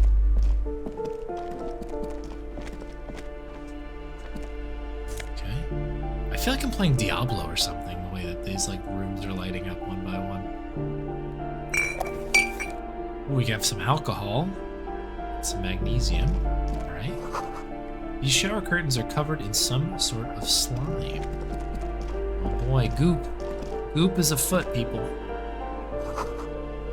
Okay. I feel like I'm playing Diablo or something, the way that these like rooms are lighting up one by one. Ooh, we have some alcohol. Some magnesium. Alright. These shower curtains are covered in some sort of slime. Oh boy, goop. Goop is afoot, people.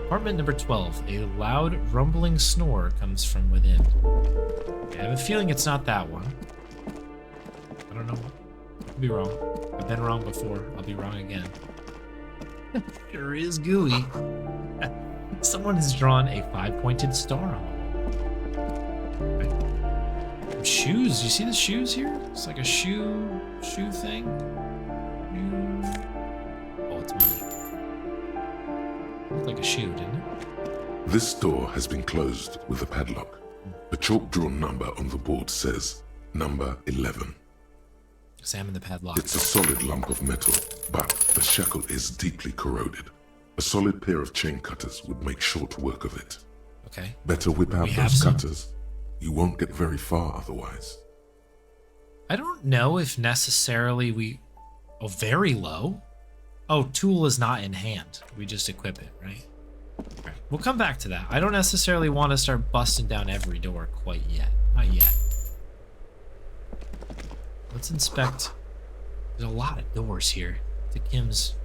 Apartment number 12. A loud, rumbling snore comes from within. Okay, I have a feeling it's not that one. I don't know. I could be wrong. I've been wrong before. I'll be wrong again. Sure is gooey. Someone has drawn a 5-pointed star on the wall. Shoes. You see the shoes here? It's like a shoe thing. Oh, it's money. Looked like a shoe, didn't it? This door has been closed with a padlock. A chalk-drawn number on the board says number 11. Examine the padlock. It's a solid lump of metal, but the shackle is deeply corroded. A solid pair of chain cutters would make short work of it. Okay. Better whip out those cutters. You won't get very far otherwise. I don't know if necessarily we... Oh, very low? Oh, tool is not in hand. We just equip it, right? Okay. We'll come back to that. I don't necessarily want to start busting down every door quite yet. Not yet. Let's inspect. There's a lot of doors here. To Kim's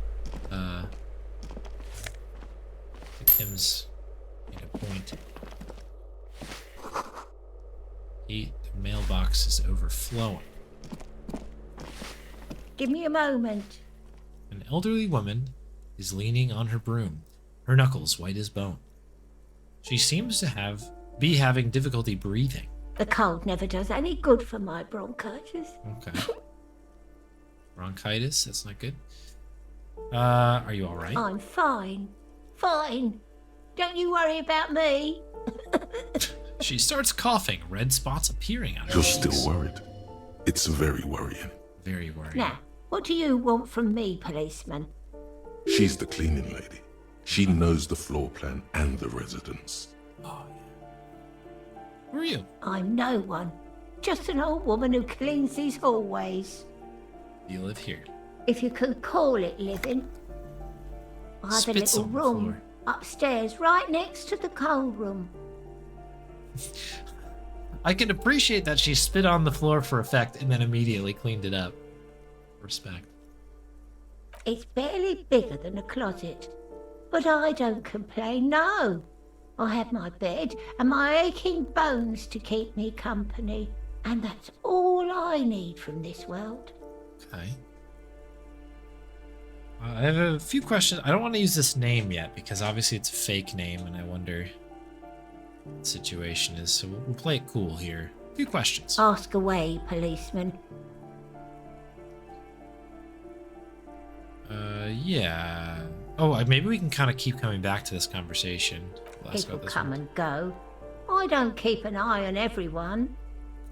point. The mailbox is overflowing. Give me a moment. An elderly woman is leaning on her broom, her knuckles white as bone. She seems to be having difficulty breathing. The cold never does any good for my bronchitis. Okay. Bronchitis, that's not good. Are you alright? I'm fine. Fine. Don't you worry about me. She starts coughing, red spots appearing on her You're cheeks. still worried. It's very worrying. Very worrying. Now, what do you want from me, policeman? She's the cleaning lady. She knows the floor plan and the residence. Oh, yeah. Who are you? I'm no one. Just an old woman who cleans these hallways. You live here. If you can call it living. I have a Spits little on the room floor. upstairs right next to the coal room. I can appreciate that she spit on the floor for effect and then immediately cleaned it up. Respect. It's barely bigger than a closet. But I don't complain, no. I have my bed and my aching bones to keep me company. And that's all I need from this world. Okay. I have a few questions. I don't want to use this name yet because obviously it's a fake name and I wonder what the situation is. So we'll play it cool here. A few questions. Ask away, policeman. Yeah. Oh, maybe we can kind of keep coming back to this conversation. We'll ask People about this come one. and go. I don't keep an eye on everyone.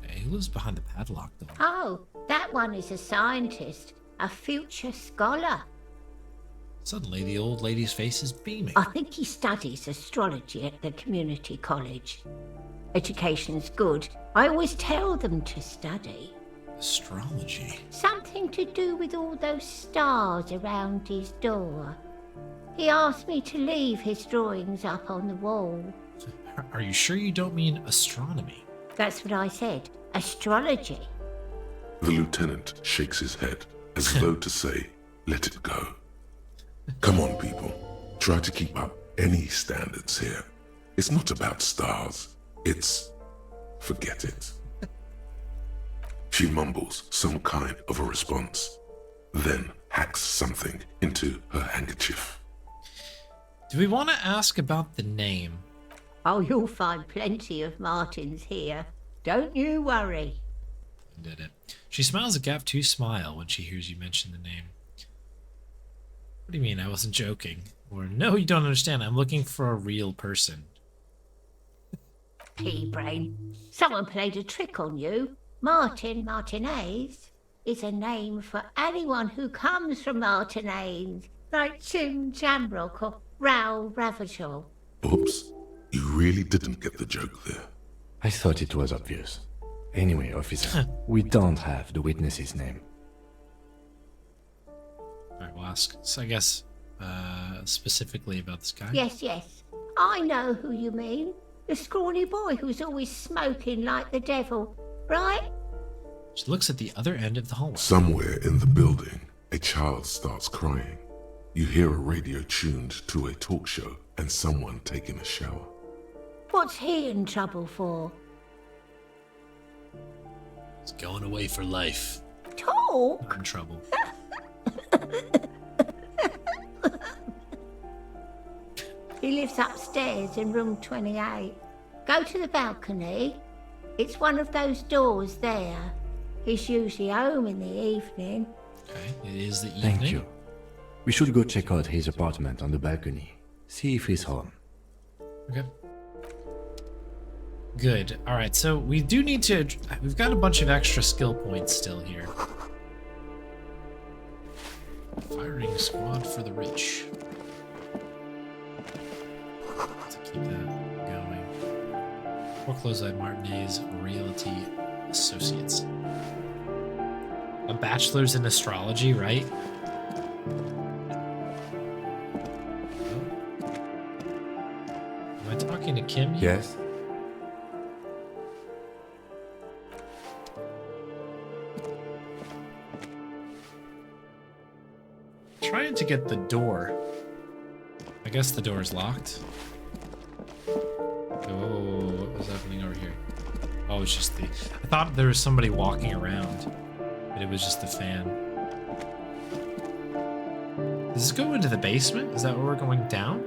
Okay, who lives behind the padlock door? Oh, that one is a scientist, a future scholar. Suddenly, the old lady's face is beaming. I think he studies astrology at the community college. Education's good. I always tell them to study. Astrology? Something to do with all those stars around his door. He asked me to leave his drawings up on the wall. Are you sure you don't mean astronomy? That's what I said. Astrology. The lieutenant shakes his head as though to say, let it go. Come on, people. Try to keep up any standards here. It's not about stars. It's... forget it. She mumbles some kind of a response, then hacks something into her handkerchief. Do we want to ask about the name? Oh, you'll find plenty of Martins here. Don't you worry. Did it. She smiles a gap-tooth smile when she hears you mention the name. What do you mean? I wasn't joking. Or, no, you don't understand. I'm looking for a real person. Pea-brain. Someone played a trick on you. Martinez is a name for anyone who comes from Martinez, like Tim Jamrock or Raoul Ravachol. Oops. You really didn't get the joke there. I thought it was obvious. Anyway, officer, we don't have the witness's name. Alright, we'll ask. So I guess, specifically about this guy? Yes. I know who you mean. The scrawny boy who's always smoking like the devil, right? She looks at the other end of the hallway. Somewhere in the building, a child starts crying. You hear a radio tuned to a talk show and someone taking a shower. What's he in trouble for? He's going away for life. Talk? Not in trouble. He lives upstairs in room 28. Go to the balcony. It's one of those doors there. He's usually home in the evening. Okay, it is the evening. Thank you. We should go check out his apartment on the balcony. See if he's home. Okay. Good. Alright, so we do need to... We've got a bunch of extra skill points still here. Firing squad for the rich. To keep that going. Foreclosed by Martinez Realty Associates. A bachelor's in astrology, right? Am I talking to Kim here? Yes? Trying to get the door. I guess the door is locked. Oh, what was happening over here? Oh, it's just the... I thought there was somebody walking around, but it was just the fan. Does this go into the basement? Is that where we're going down?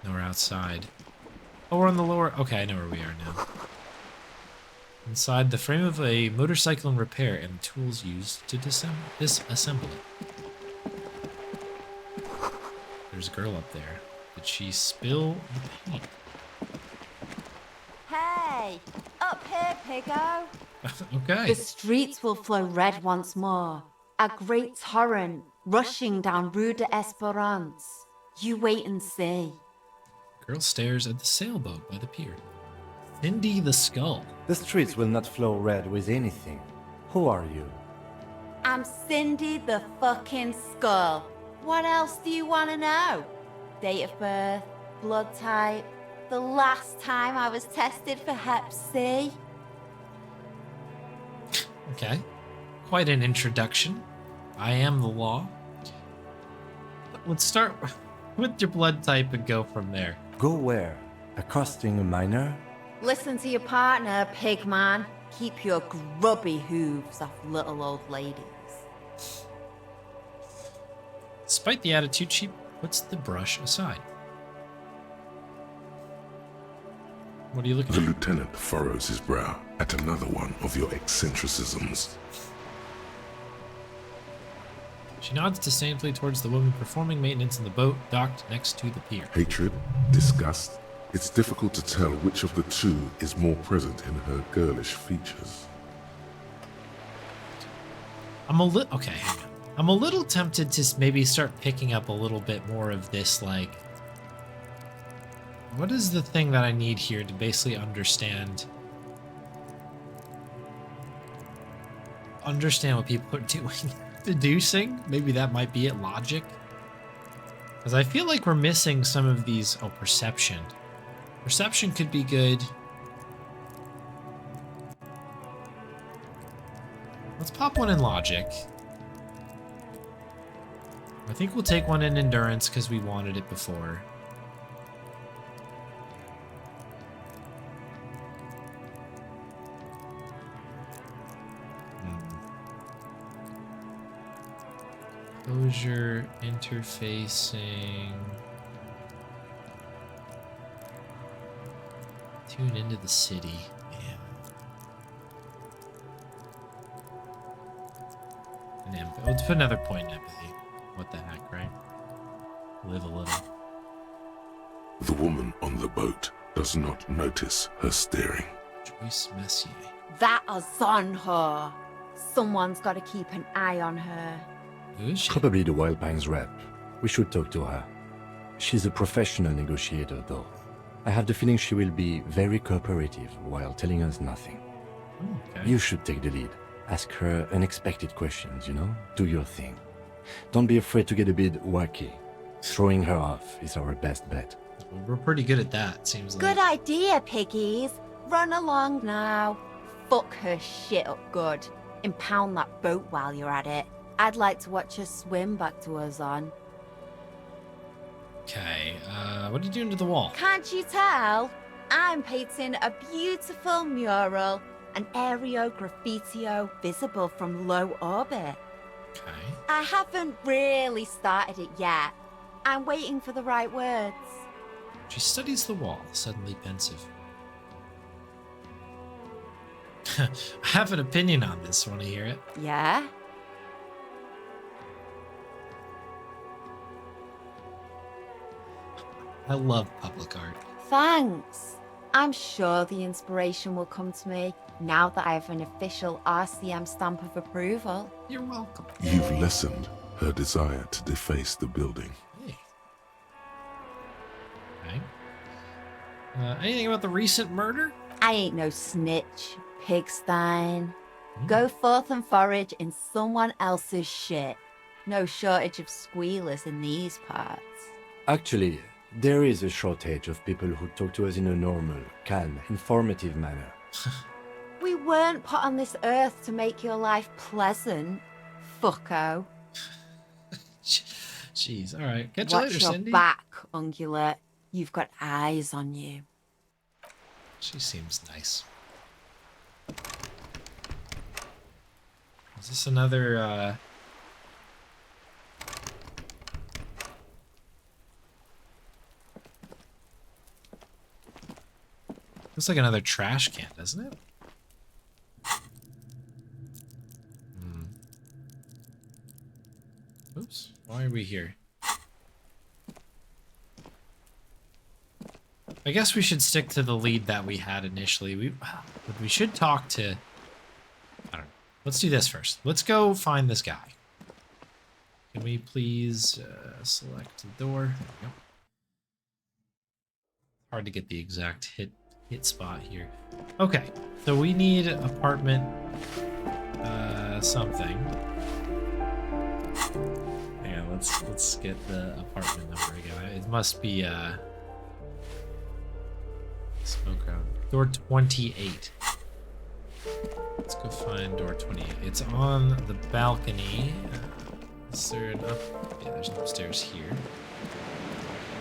No, we're outside. Oh, we're on the lower... Okay, I know where we are now. Inside the frame of a motorcycle in repair and tools used to disassemble it. There's a girl up there. Did she spill the paint? Hey! Up here, Piggo! Okay. The streets will flow red once more. A great torrent rushing down Rue de Esperance. You wait and see. Girl stares at the sailboat by the pier. Cindy the Skull. The streets will not flow red with anything. Who are you? I'm Cindy the fucking Skull. What else do you want to know? Date of birth, blood type, the last time I was tested for Hep C. Okay. Quite an introduction. I am the law. Let's start with your blood type and go from there. Go where? Accosting a minor? Listen to your partner, pigman. Keep your grubby hooves off little old ladies. Despite the attitude, she puts the brush aside. What are you looking The at? lieutenant furrows his brow at another one of your eccentricisms. She nods disdainfully towards the woman performing maintenance in the boat docked next to the pier. Hatred, disgust. It's difficult to tell which of the two is more present in her girlish features. I'm a little tempted to maybe start picking up a little bit more of this, like, what is the thing that I need here to basically understand what people are doing? Deducing? Maybe that might be it. Logic? Because I feel like we're missing some of these. Oh, perception. Perception could be good. Let's pop one in logic. I think we'll take one in endurance because we wanted it before. Closure, interfacing. Tune into the city. Man. And empathy. Let's put another point in empathy. What the heck, right? Live a little. The woman on the boat does not notice her staring. Joyce Messier. That is on her. Someone's got to keep an eye on her. Who is she? Probably the Wild Pines rep. We should talk to her. She's a professional negotiator, though. I have the feeling she will be very cooperative while telling us nothing. Okay. You should take the lead. Ask her unexpected questions, you know? Do your thing. Don't be afraid to get a bit wacky. Throwing her off is our best bet. We're pretty good at that, seems like. Good idea, piggies. Run along now. Fuck her shit up good. Impound that boat while you're at it. I'd like to watch her swim back to her on. Okay, what are you doing to the wall? Can't you tell? I'm painting a beautiful mural, an aereo graffitio visible from low orbit. Okay. I haven't really started it yet. I'm waiting for the right words. She studies the wall, suddenly pensive. I have an opinion on this. Want to hear it? Yeah? I love public art. Thanks. I'm sure the inspiration will come to me now that I have an official RCM stamp of approval. You're welcome. You've lessened her desire to deface the building. Hey. Okay. Anything about the recent murder? I ain't no snitch, pigstein. Go forth and forage in someone else's shit. No shortage of squealers in these parts. Actually, there is a shortage of people who talk to us in a normal, calm, informative manner. We weren't put on this earth to make your life pleasant, fucko. Jeez, alright. Catch you Watch later, your Cindy. back, ungulate. You've got eyes on you. She seems nice. Is this another, looks like another trash can, doesn't it? Oops. Why are we here? I guess we should stick to the lead that we had initially. We should talk to... I don't know. Let's do this first. Let's go find this guy. Can we please select the door? There we go. Hard to get the exact hit spot here. Okay, so we need apartment something. Yeah, let's get the apartment number again. It must be smoke ground. Door 28. Let's go find door 28. It's on the balcony. Is there an up? Yeah, there's an upstairs here.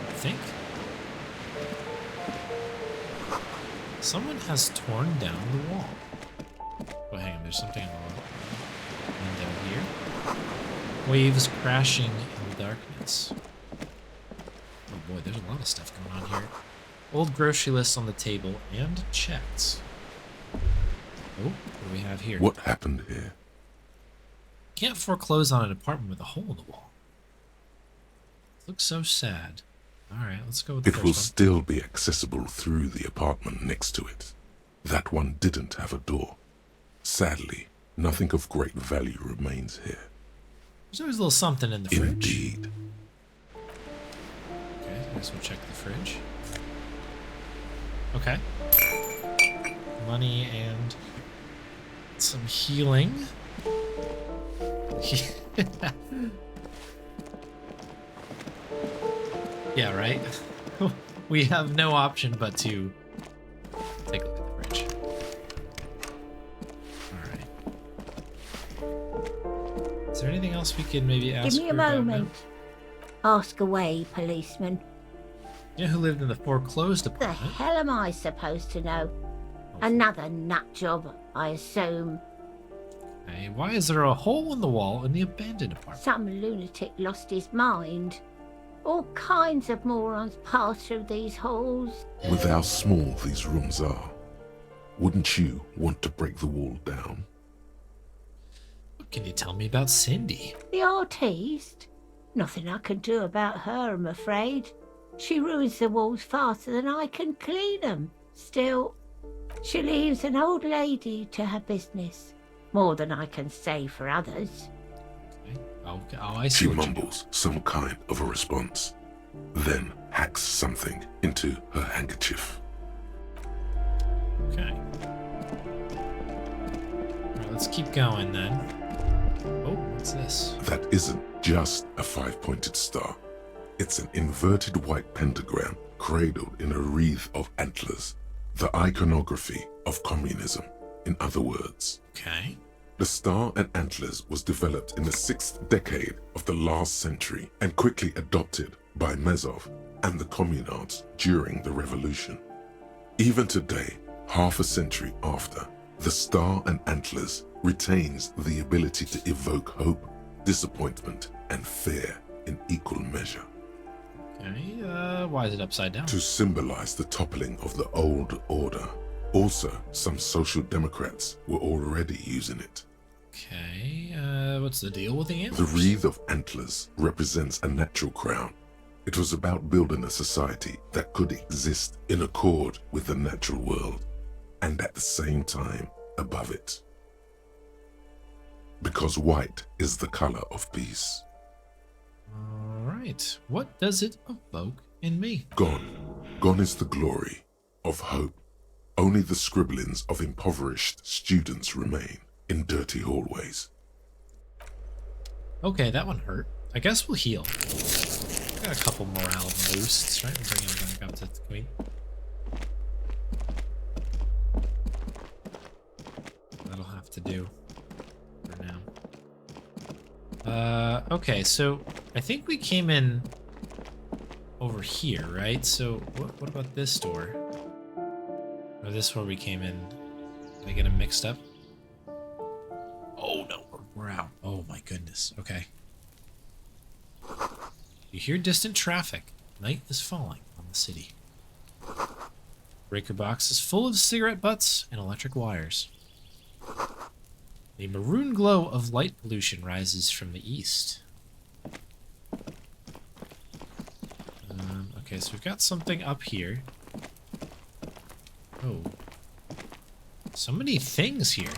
I think. Someone has torn down the wall. Oh, hang on, there's something on the window here. Waves crashing in the darkness. Oh boy, there's a lot of stuff going on here. Old grocery list on the table and checks. Oh, what do we have here? What happened here? Can't foreclose on an apartment with a hole in the wall. It looks so sad. Alright, let's go with the It first will one. still be accessible through the apartment next to it. That one didn't have a door. Sadly, nothing of great value remains here. There's always a little something in the fridge. Indeed. Okay, I guess we'll check the fridge. Okay. Money and some healing. Yeah, right? We have no option but to take a look at the fridge. Alright. Is there anything else we can maybe ask Give me a her about moment. Ask away, policeman. now? You know who lived in the foreclosed The apartment? hell am I supposed to know? Another nut job, I assume. Hey, why is there a hole in the wall in the abandoned apartment? Some lunatic lost his mind. All kinds of morons pass through these halls. With how small these rooms are, wouldn't you want to break the wall down? What can you tell me about Cindy? The artiste? Nothing I can do about her, I'm afraid. She ruins the walls faster than I can clean them. Still, she leaves an old lady to her business. More than I can say for others. Oh, I see. She mumbles some kind of a response, then hacks something into her handkerchief. Okay. Alright, let's keep going then. Oh, what's this? That isn't just a five-pointed star. It's an inverted white pentagram cradled in a wreath of antlers. The iconography of communism, in other words. Okay. The star and antlers was developed in the 6th decade of the last century and quickly adopted by Mezov and the communards during the revolution. Even today, half a century after, the star and antlers retains the ability to evoke hope, disappointment, and fear in equal measure. Okay, why is it upside down? To symbolize the toppling of the old order. Also, some social democrats were already using it. Okay, what's the deal with the antlers? The wreath of antlers represents a natural crown. It was about building a society that could exist in accord with the natural world, and at the same time above it. Because white is the color of peace. Alright, what does it evoke in me? Gone. Gone is the glory of hope. Only the scribblings of impoverished students remain in dirty hallways. Okay, that one hurt. I guess we'll heal. Got a couple morale boosts, right? We'll bring him back up to the queen. That'll have to do for now. Okay, so I think we came in over here, right? So what about this door? Or this where we came in? Did I get them mixed up? Oh no, we're out. Oh my goodness. Okay. You hear distant traffic. Night is falling on the city. Breaker box is full of cigarette butts and electric wires. A maroon glow of light pollution rises from the east. Okay, so we've got something up here. Oh. So many things here.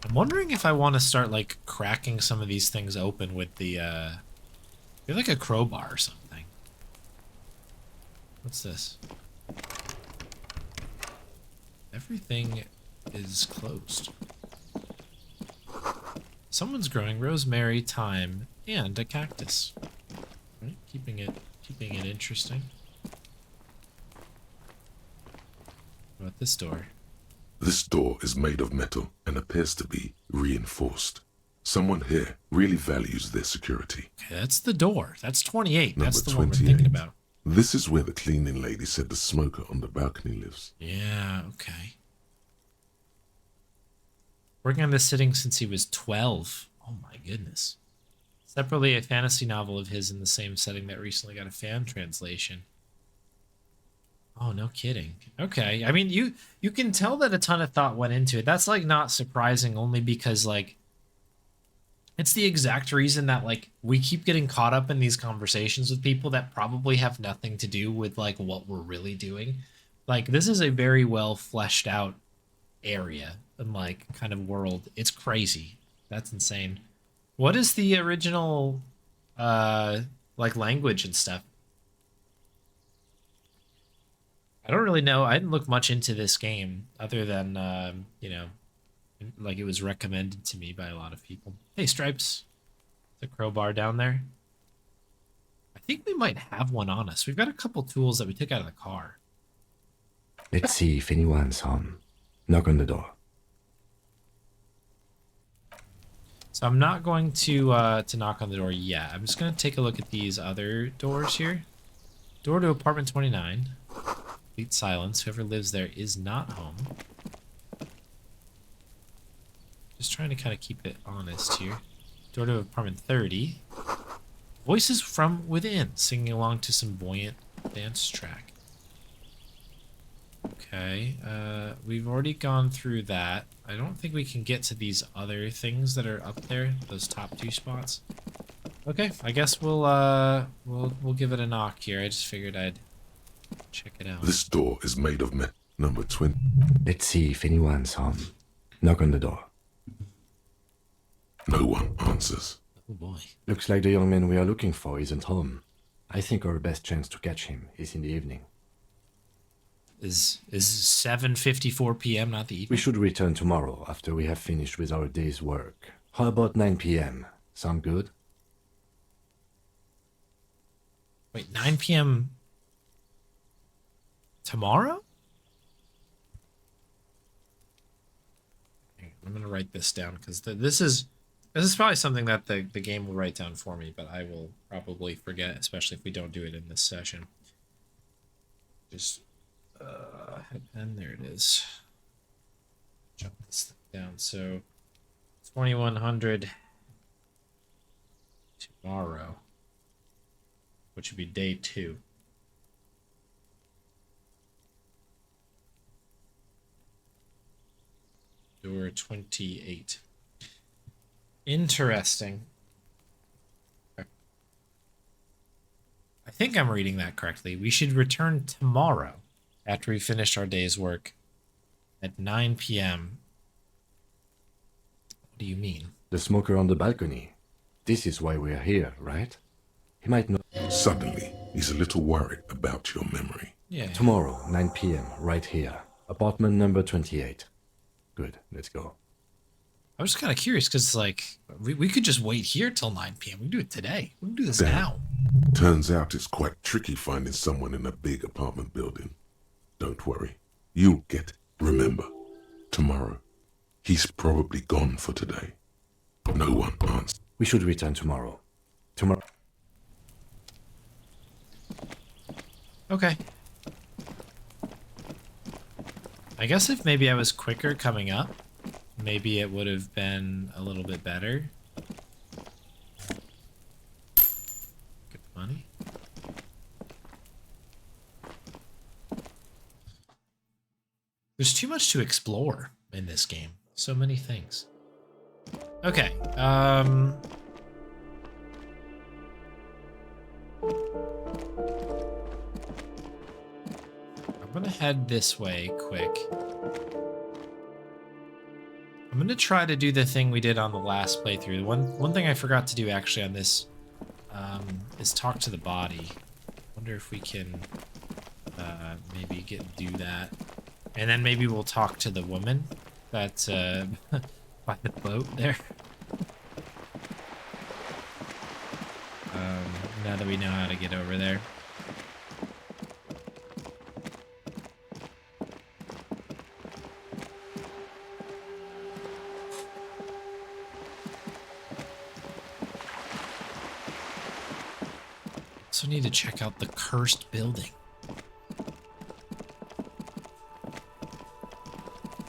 I'm wondering if I want to start, like, cracking some of these things open with the, like a crowbar or something. What's this? Everything is closed. Someone's growing rosemary, thyme, and a cactus. Right? Keeping it interesting. What about this door? This door is made of metal and appears to be reinforced. Someone here really values their security. Okay, that's the door. That's 28. That's the Number one we're 28. thinking about. This is where the cleaning lady said the smoker on the balcony lives. Yeah, okay. Working on this sitting since he was 12. Oh my goodness. Separately, a fantasy novel of his in the same setting that recently got a fan translation. Oh, no kidding. Okay. I mean, you can tell that a ton of thought went into it. That's, like, not surprising, only because, like, it's the exact reason that, like, we keep getting caught up in these conversations with people that probably have nothing to do with, like, what we're really doing. Like, this is a very well fleshed out area and, like, kind of world. It's crazy. That's insane. What is the original, like, language and stuff? I don't really know. I didn't look much into this game other than, you know, like it was recommended to me by a lot of people. Hey, Stripes. The crowbar down there. I think we might have one on us. We've got a couple tools that we took out of the car. Let's see if anyone's home. Knock on the door. So I'm not going to knock on the door yet. I'm just going to take a look at these other doors here. Door to apartment 29. Complete silence. Whoever lives there is not home. Just trying to kind of keep it honest here. Door to apartment 30. Voices from within, singing along to some buoyant dance track. Okay, we've already gone through that. I don't think we can get to these other things that are up there, those top two spots. Okay, I guess we'll give it a knock here. I just figured I'd check it out. This door is made of metal. Number 20. Let's see if anyone's home. Knock on the door. No one answers. Oh boy. Looks like the young man we are looking for isn't home. I think our best chance to catch him is in the evening. Is 7:54 p.m. not the evening? We should return tomorrow after we have finished with our day's work. How about 9 p.m.? Sound good? Wait, 9 p.m. tomorrow? I'm gonna write this down because this is probably something that the game will write down for me, but I will probably forget, especially if we don't do it in this session. Just pen, there it is. Jump this thing down. So 2100 tomorrow, which would be day 2. Door 28. Interesting. Okay. I think I'm reading that correctly. We should return tomorrow after we finish our day's work at 9 p.m. What do you mean? The smoker on the balcony. This is why we're here, right? He might know. Suddenly, he's a little worried about your memory. Yeah. Tomorrow, 9 p.m., right here. Apartment number 28. Good, let's go. I was just kind of curious because, like, we could just wait here till 9 p.m. We can do it today. We can do this Damn. now. Turns out it's quite tricky finding someone in a big apartment building. Don't worry. You'll get it. Remember, tomorrow. He's probably gone for today. No one answers. We should return tomorrow. Tomorrow. Okay. I guess if maybe I was quicker coming up, maybe it would have been a little bit better. Good money. There's too much to explore in this game. So many things. Okay. I'm gonna head this way quick. I'm gonna try to do the thing we did on the last playthrough. One thing I forgot to do actually on this is talk to the body. Wonder if we can maybe do that, and then maybe we'll talk to the woman that's by the boat there. Now that we know how to get over there. Also need to check out the cursed building.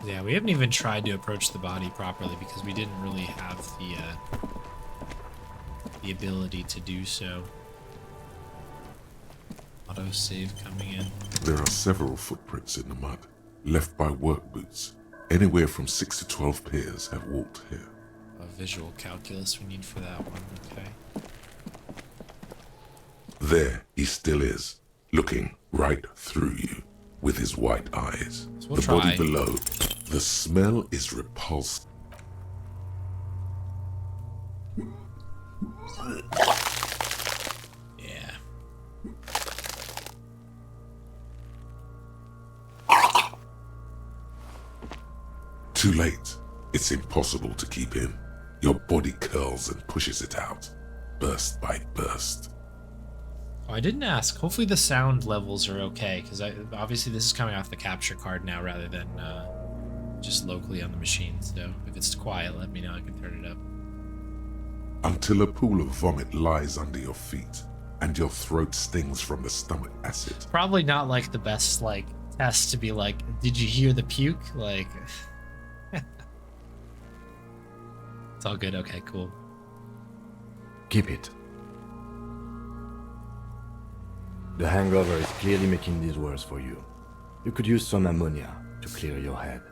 Yeah, we haven't even tried to approach the body properly because we didn't really have the ability to do so. Autosave coming in. There are several footprints in the mud, left by work boots. Anywhere from 6 to 12 pairs have walked here. A visual calculus we need for that one, okay. There he still is, looking right through you with his white eyes. So we'll the body try. below. The smell is repulsive. Yeah. Too late. It's impossible to keep in. Your body curls and pushes it out, burst by burst. Oh, I didn't ask. Hopefully the sound levels are okay, because obviously this is coming off the capture card now rather than just locally on the machine. So if it's quiet, let me know. I can turn it up. Until a pool of vomit lies under your feet and your throat stings from the stomach acid. Probably not like the best like test to be like, did you hear the puke? Like, it's all good. Okay, cool. Keep it. The hangover is clearly making these worse for you. You could use some ammonia to clear your head.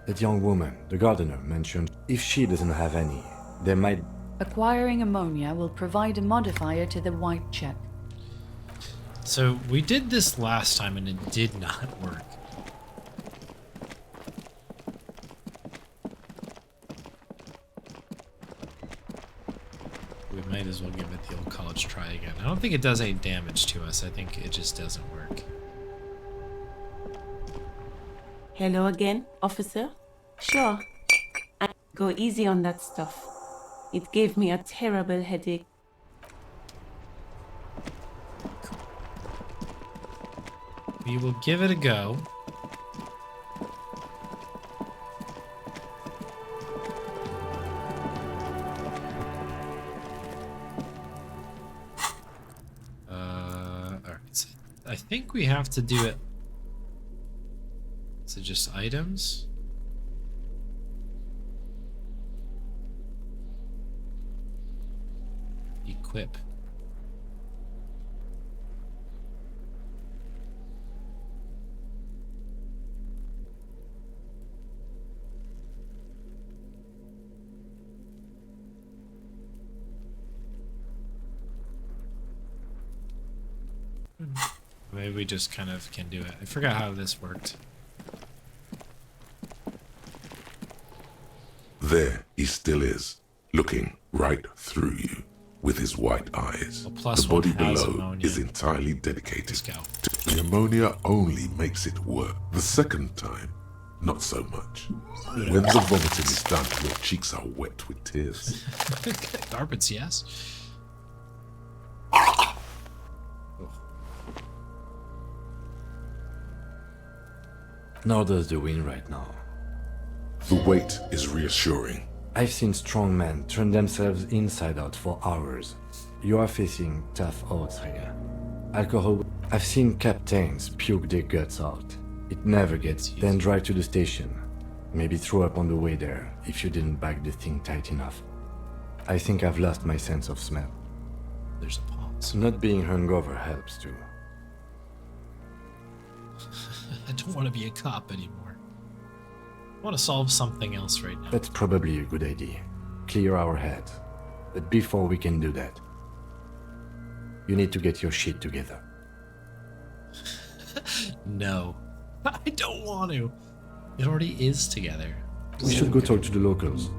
That young woman, the gardener, mentioned if she doesn't have any, there might... Acquiring ammonia will provide a modifier to the white check. So we did this last time and it did not work. We might as well give it the old college try again. I don't think it does any damage to us. I think it just doesn't work. Hello again, officer? Sure. Go easy on that stuff. It gave me a terrible headache. We will give it a go. Alright, so I think we have to do it. Is it just items? Equip. Maybe we just kind of can do it. I forgot how this worked. There he still is, looking right through you with his white eyes. Well, plus the body one has below ammonia. is entirely dedicated. Let's go. The ammonia only makes it work. The second time, not so much. When the vomiting is done, your cheeks are wet with tears. Garbage, yes. Nor does the wind right now. The weight is reassuring. I've seen strong men turn themselves inside out for hours. You are facing tough odds here. Alcohol. I've seen captains puke their guts out. It never gets. Then drive to the station. Maybe throw up on the way there if you didn't bag the thing tight enough. I think I've lost my sense of smell. There's a pause. Not being hungover helps too. I don't want to be a cop anymore. want to solve something else right now. That's probably a good idea. Clear our heads. But before we can do that, you need to get your shit together. No. I don't want to. It already is together. We should go talk to the locals.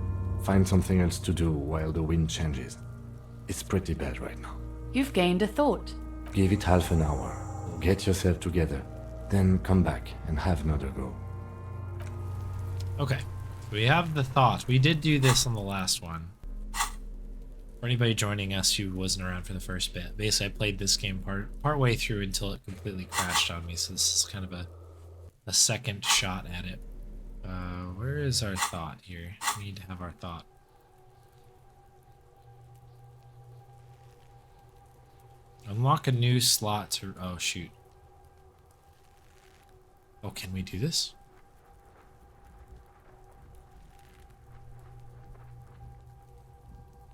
Find something else to do while the wind changes. It's pretty bad right now. You've gained a thought. Give it half an hour. Get yourself together. Then come back and have another go. Okay. We have the thought. We did do this on the last one. For anybody joining us who wasn't around for the first bit, basically I played this game part way through until it completely crashed on me, so this is kind of a second shot at it. Where is our thought here? We need to have our thought. Unlock a new slot to... Oh, shoot. Oh, can we do this?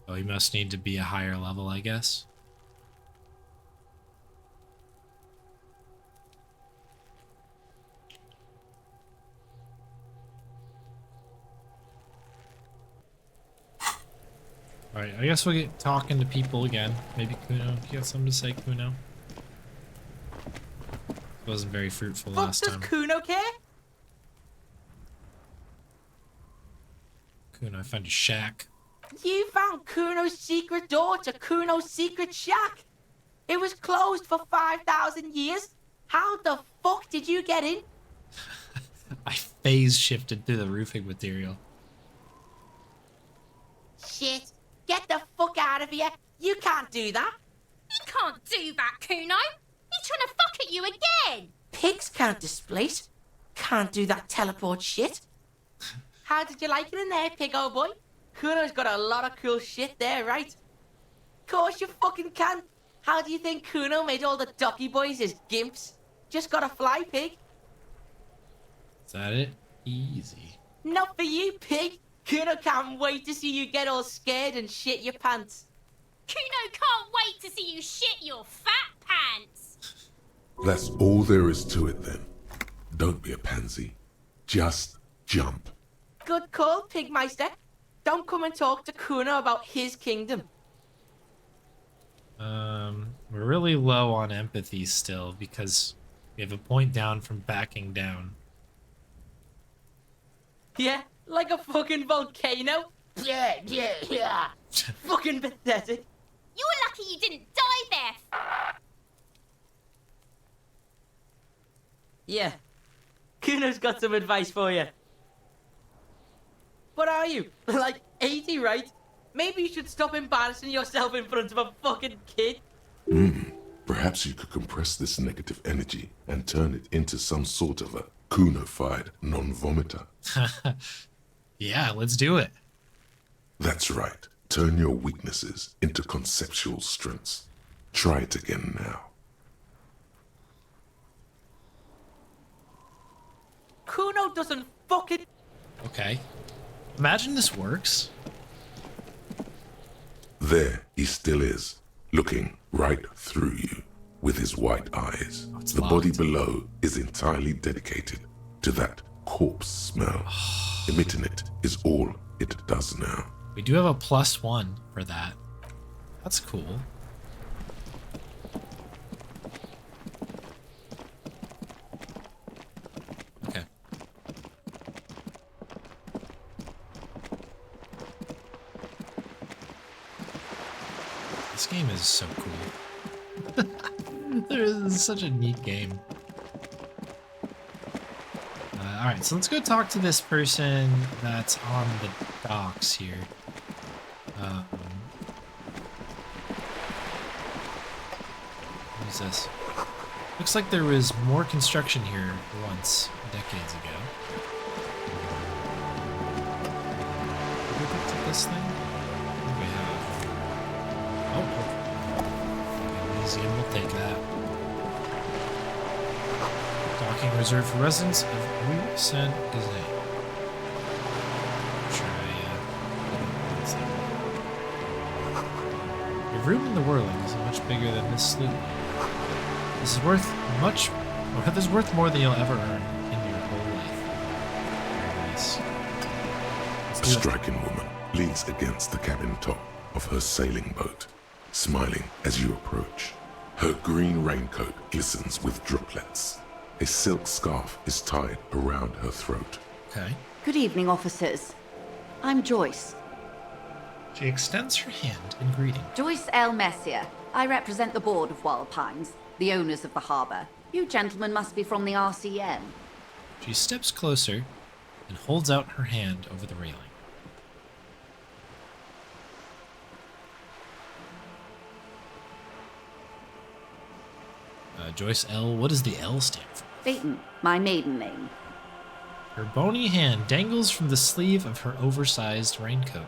Oh, you must need to be a higher level, I guess. Alright, I guess we'll get talking to people again. Maybe Kuno. You got something to say, Kuno? It wasn't very fruitful last time. Does Kuno care? Kuno, I found your shack. You found Kuno's secret door to Kuno's secret shack. It was closed for 5,000 years. How the fuck did you get in? I phase shifted through the roofing material. Shit. Get the fuck out of here. You can't do that. He can't do that, Kuno. He's trying to fuck at you again. Pigs can't displace. Can't do that teleport shit. How did you like it in there, pig old boy? Kuno's got a lot of cool shit there, right? Course you fucking can. How do you think Kuno made all the ducky boys his gimps? Just gotta fly, pig. Is that it? Easy. Not for you, pig. Kuno can't wait to see you get all scared and shit your pants. Kuno can't wait to see you shit your fat pants. That's all there is to it then. Don't be a pansy. Just jump. Good call, Pigmeister. Don't come and talk to Kuno about his kingdom. We're really low on empathy still because we have a point down from backing down. Yeah, like a fucking volcano. Yeah. Fucking pathetic. You're lucky you didn't die there. Yeah. Kuno's got some advice for you. What are you? Like 80, right? Maybe you should stop embarrassing yourself in front of a fucking kid. Perhaps you could compress this negative energy and turn it into some sort of a Kuno-fied non-vomiter. Yeah, let's do it. That's right. Turn your weaknesses into conceptual strengths. Try it again now. Kuno doesn't fucking... Okay. Imagine this works. There he still is, looking right through you with his white eyes. The body below is entirely dedicated to that corpse smell. Emitting it is all it does now. We do have a +1 for that. That's cool. Okay. This game is so cool. This is such a neat game. Alright, so let's go talk to this person that's on the docks here. Who's this? Looks like there was more construction here once, decades ago. Did we get to this thing? What do we have? Oh, Elysium, we'll take that. Docking reserved for residents of Rue Saint-Gazet. Your room in the whirling is much bigger than this sloop. This is worth much. This is worth more than you'll ever earn in your whole life. Very nice. A striking woman leans against the cabin top of her sailing boat, smiling as you approach. Her green raincoat glistens with droplets. A silk scarf is tied around her throat. Okay. Good evening, officers. I'm Joyce. She extends her hand in greeting. Joyce L. Messier. I represent the board of Wild Pines, the owners of the harbor. You gentlemen must be from the RCM. She steps closer and holds out her hand over the railing. Joyce L. What does the L stand for? Dayton, my maiden name. Her bony hand dangles from the sleeve of her oversized raincoat.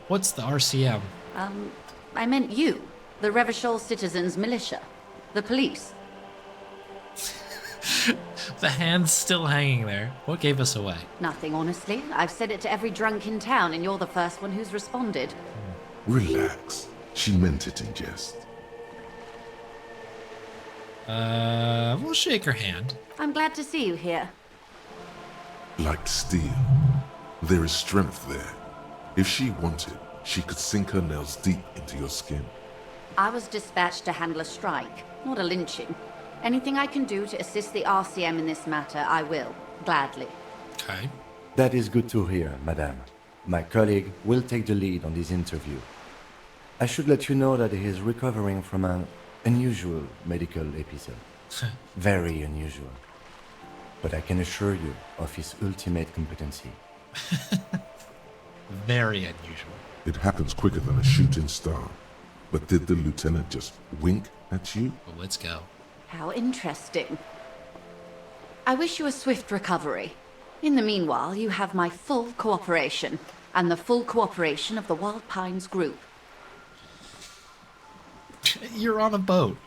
What's the RCM? I meant you, the Revachol Citizens Militia, the police. The hand's still hanging there. What gave us away? Nothing, honestly. I've said it to every drunk in town, and you're the first one who's responded. Relax. She meant it in jest. We'll shake her hand. I'm glad to see you here. Like steel, there is strength there. If she wanted, she could sink her nails deep into your skin. I was dispatched to handle a strike, not a lynching. Anything I can do to assist the RCM in this matter, I will, gladly. Okay. That is good to hear, madame. My colleague will take the lead on this interview. I should let you know that he is recovering from an unusual medical episode. Very unusual. But I can assure you of his ultimate competency. Very unusual. It happens quicker than a shooting star. But did the lieutenant just wink at you? Well, let's go. How interesting. I wish you a swift recovery. In the meanwhile, you have my full cooperation, and the full cooperation of the Wild Pines group. You're on a boat.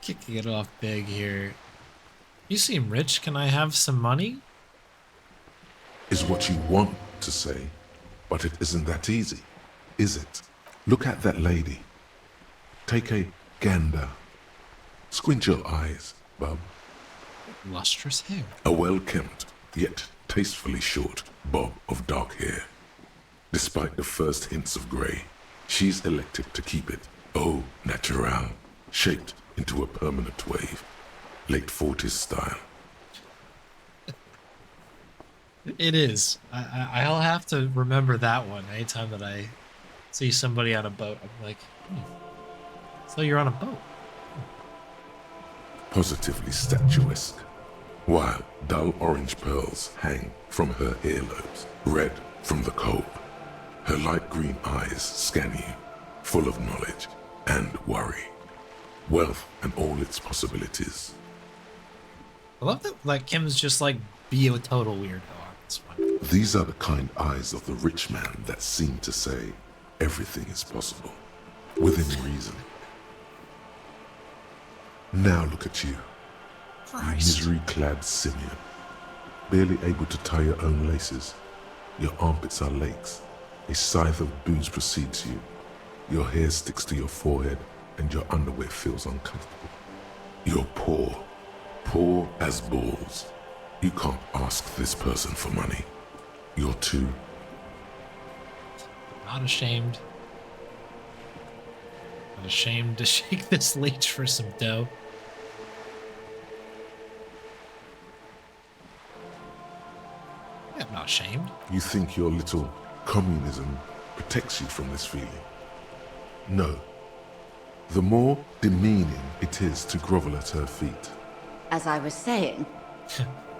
Kicking it off big here. You seem rich. Can I have some money? Is what you want to say, but it isn't that easy, is it? Look at that lady. Take a gander. Squint your eyes, bub. Lustrous hair. A well-kempt, yet tastefully short bob of dark hair. Despite the first hints of grey, she's elected to keep it au naturel, shaped into a permanent wave, late 40s style. It is. I'll have to remember that one anytime that I see somebody on a boat. I'm like, so you're on a boat. Positively statuesque, while dull orange pearls hang from her earlobes, red from the cold. Her light green eyes scan you, full of knowledge and worry. Wealth and all its possibilities. I love that like Kim's just like be a total weirdo on this one. These are the kind eyes of the rich man that seem to say everything is possible, within reason. Now look at you, you misery-clad simian, barely able to tie your own laces. Your armpits are lakes. A scythe of booze precedes you. Your hair sticks to your forehead, and your underwear feels uncomfortable. You're poor, poor as balls. You can't ask this person for money. You're too... Not ashamed. Not ashamed to shake this leech for some dough. Yeah, I'm not ashamed. You think your little communism protects you from this feeling? No. The more demeaning it is to grovel at her feet. As I was saying,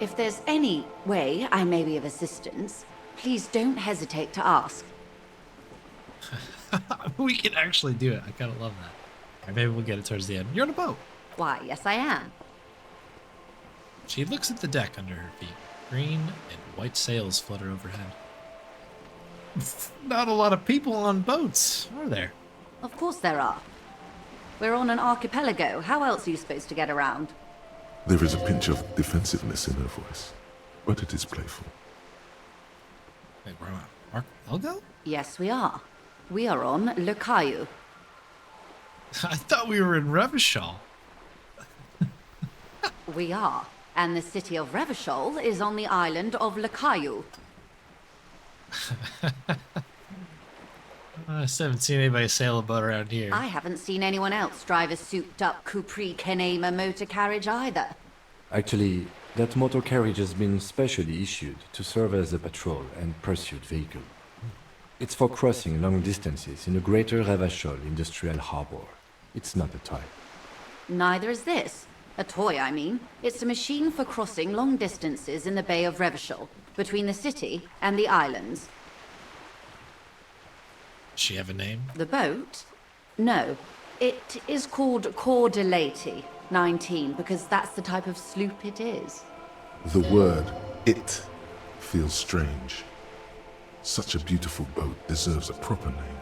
if there's any way I may be of assistance, please don't hesitate to ask. We can actually do it. I kind of love that. All right, maybe we'll get it towards the end. You're on a boat. Why, yes I am. She looks at the deck under her feet. Green and white sails flutter overhead. Not a lot of people on boats, are there? Of course there are. We're on an archipelago. How else are you supposed to get around? There is a pinch of defensiveness in her voice, but it is playful. Wait, we're on an archipelago? Yes, we are. We are on Le Caillou. I thought we were in Revachol. We are. And the city of Revachol is on the island of Lakayu. I still haven't seen anybody sail a boat around here. I haven't seen anyone else drive a souped-up Capri Kenema motor carriage either. Actually, that motor carriage has been specially issued to serve as a patrol and pursuit vehicle. It's for crossing long distances in the greater Revachol industrial harbor. It's not a toy. Neither is this. A toy, I mean. It's a machine for crossing long distances in the Bay of Revachol, between the city and the islands. Does she have a name? The boat? No. It is called Cor de Leyte 19, because that's the type of sloop it is. The word "it" feels strange. Such a beautiful boat deserves a proper name.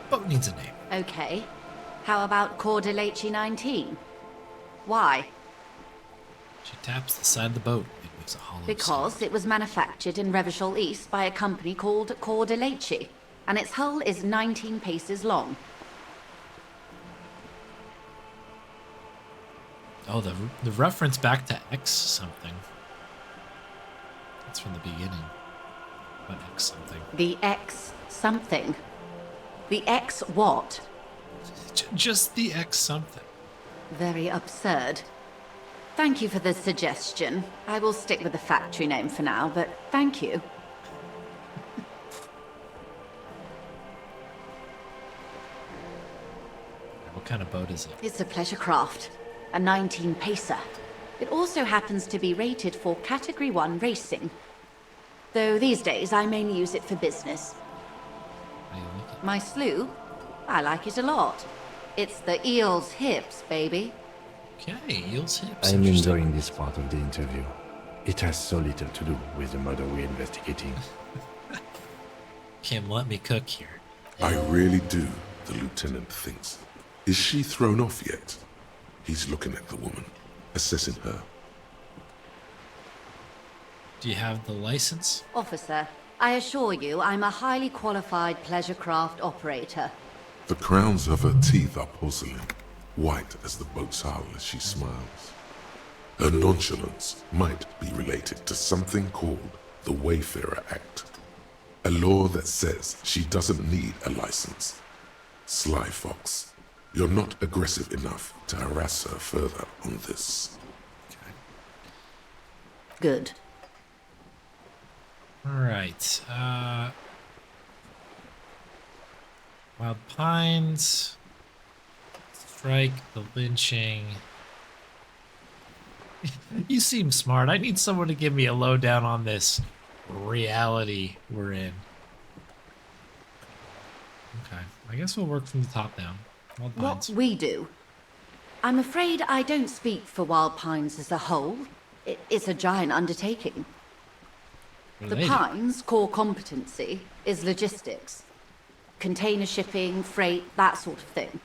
Boat needs a name. Okay. How about Cor de Leyte 19? Why? She taps the side of the boat. It makes a hollow Because sound. it was manufactured in Revachol East by a company called Cor de Leyte, and its hull is 19 paces long. Oh, the reference back to X something. That's from the beginning. What X something? The X something. The X what? Just the X something. Very absurd. Thank you for the suggestion. I will stick with the factory name for now, but thank you. What kind of boat is it? It's a pleasure craft. A 19-pacer. It also happens to be rated for Category 1 racing. Though these days I mainly use it for business. How do you like it? My sloop? I like it a lot. It's the eel's hips, baby. Okay, Eel's hips. I'm Interesting. enjoying this part of the interview. It has so little to do with the murder we're investigating. Kim, let me cook here. I really do, the lieutenant thinks. Is she thrown off yet? He's looking at the woman, assessing her. Do you have the license? Officer, I assure you I'm a highly qualified pleasure craft operator. The crowns of her teeth are porcelain, white as the boat's hull as she smiles. Her nonchalance might be related to something called the Wayfarer Act, a law that says she doesn't need a license. Sly fox, you're not aggressive enough to harass her further on this. Good. Alright, Wild Pines, strike, the lynching. You seem smart. I need someone to give me a lowdown on this reality we're in. Okay, I guess we'll work from the top down. Wild Pines. What we do. I'm afraid I don't speak for Wild Pines as a whole. It's a giant undertaking. What do The they do? Pines' core competency is logistics. Container shipping, freight, that sort of thing.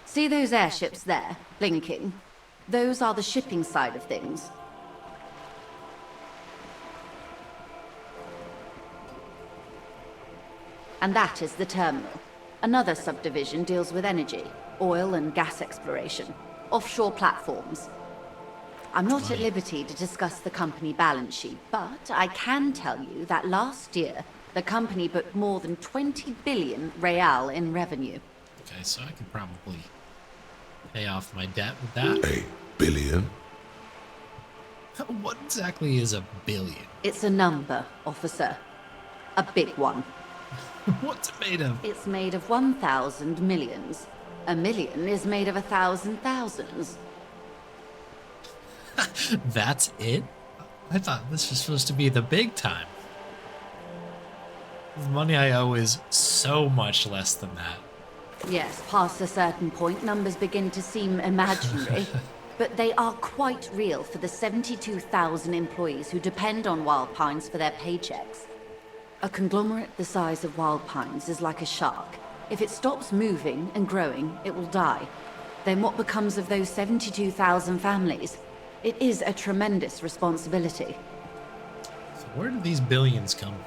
See those airships there, blinking? Those are the shipping side of things. And that is the terminal. Another subdivision deals with energy, oil and gas exploration, offshore platforms. I'm not at liberty to discuss the company balance sheet, but I can tell you that last year, the company booked more than 20 billion real in revenue. Okay, so I could probably pay off my debt with that. A billion? What exactly is a billion? It's a number, officer. A big one. What's it made of? It's made of 1,000 millions. A million is made of 1,000 thousands. That's it? I thought this was supposed to be the big time. The money I owe is so much less than that. Yes, past a certain point, numbers begin to seem imaginary. But they are quite real for the 72,000 employees who depend on Wild Pines for their paychecks. A conglomerate the size of Wild Pines is like a shark. If it stops moving and growing, it will die. Then what becomes of those 72,000 families? It is a tremendous responsibility. So where did these billions come from?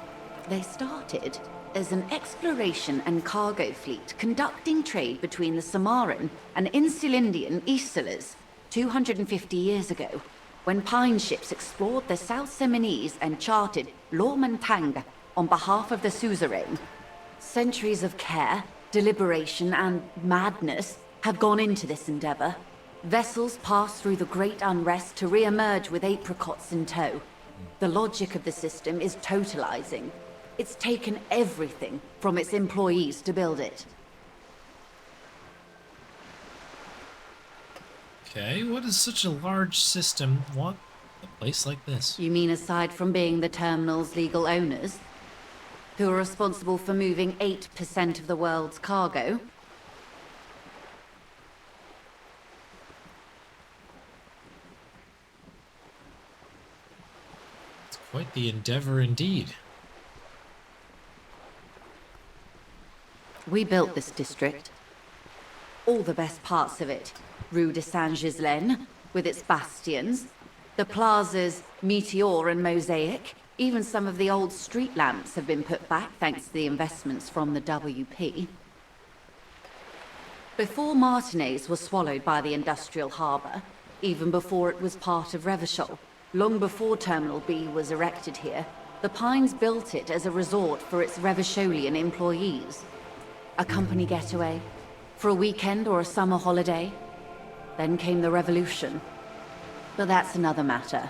They started as an exploration and cargo fleet conducting trade between the Samaran and Insulindian Isolas 250 years ago. when Pine ships explored the South Seminese and charted Lormantang on behalf of the suzerain. Centuries of care, deliberation, and madness have gone into this endeavor. Vessels pass through the Great Unrest to re-emerge with apricots in tow. The logic of the system is totalizing. It's taken everything from its employees to build it. Okay, what does such a large system want a place like this? You mean aside from being the terminal's legal owners, who are responsible for moving 8% of the world's cargo? It's quite the endeavor indeed. We built this district. All the best parts of it. Rue de Saint-Ghislain, with its bastions, the plazas Meteor and Mosaic, even some of the old street lamps have been put back thanks to the investments from the WP. Before Martinez was swallowed by the industrial harbour, even before it was part of Revachol, long before Terminal B was erected here, the Pines built it as a resort for its Revacholian employees. A company getaway, for a weekend or a summer holiday. Then came the revolution. But that's another matter.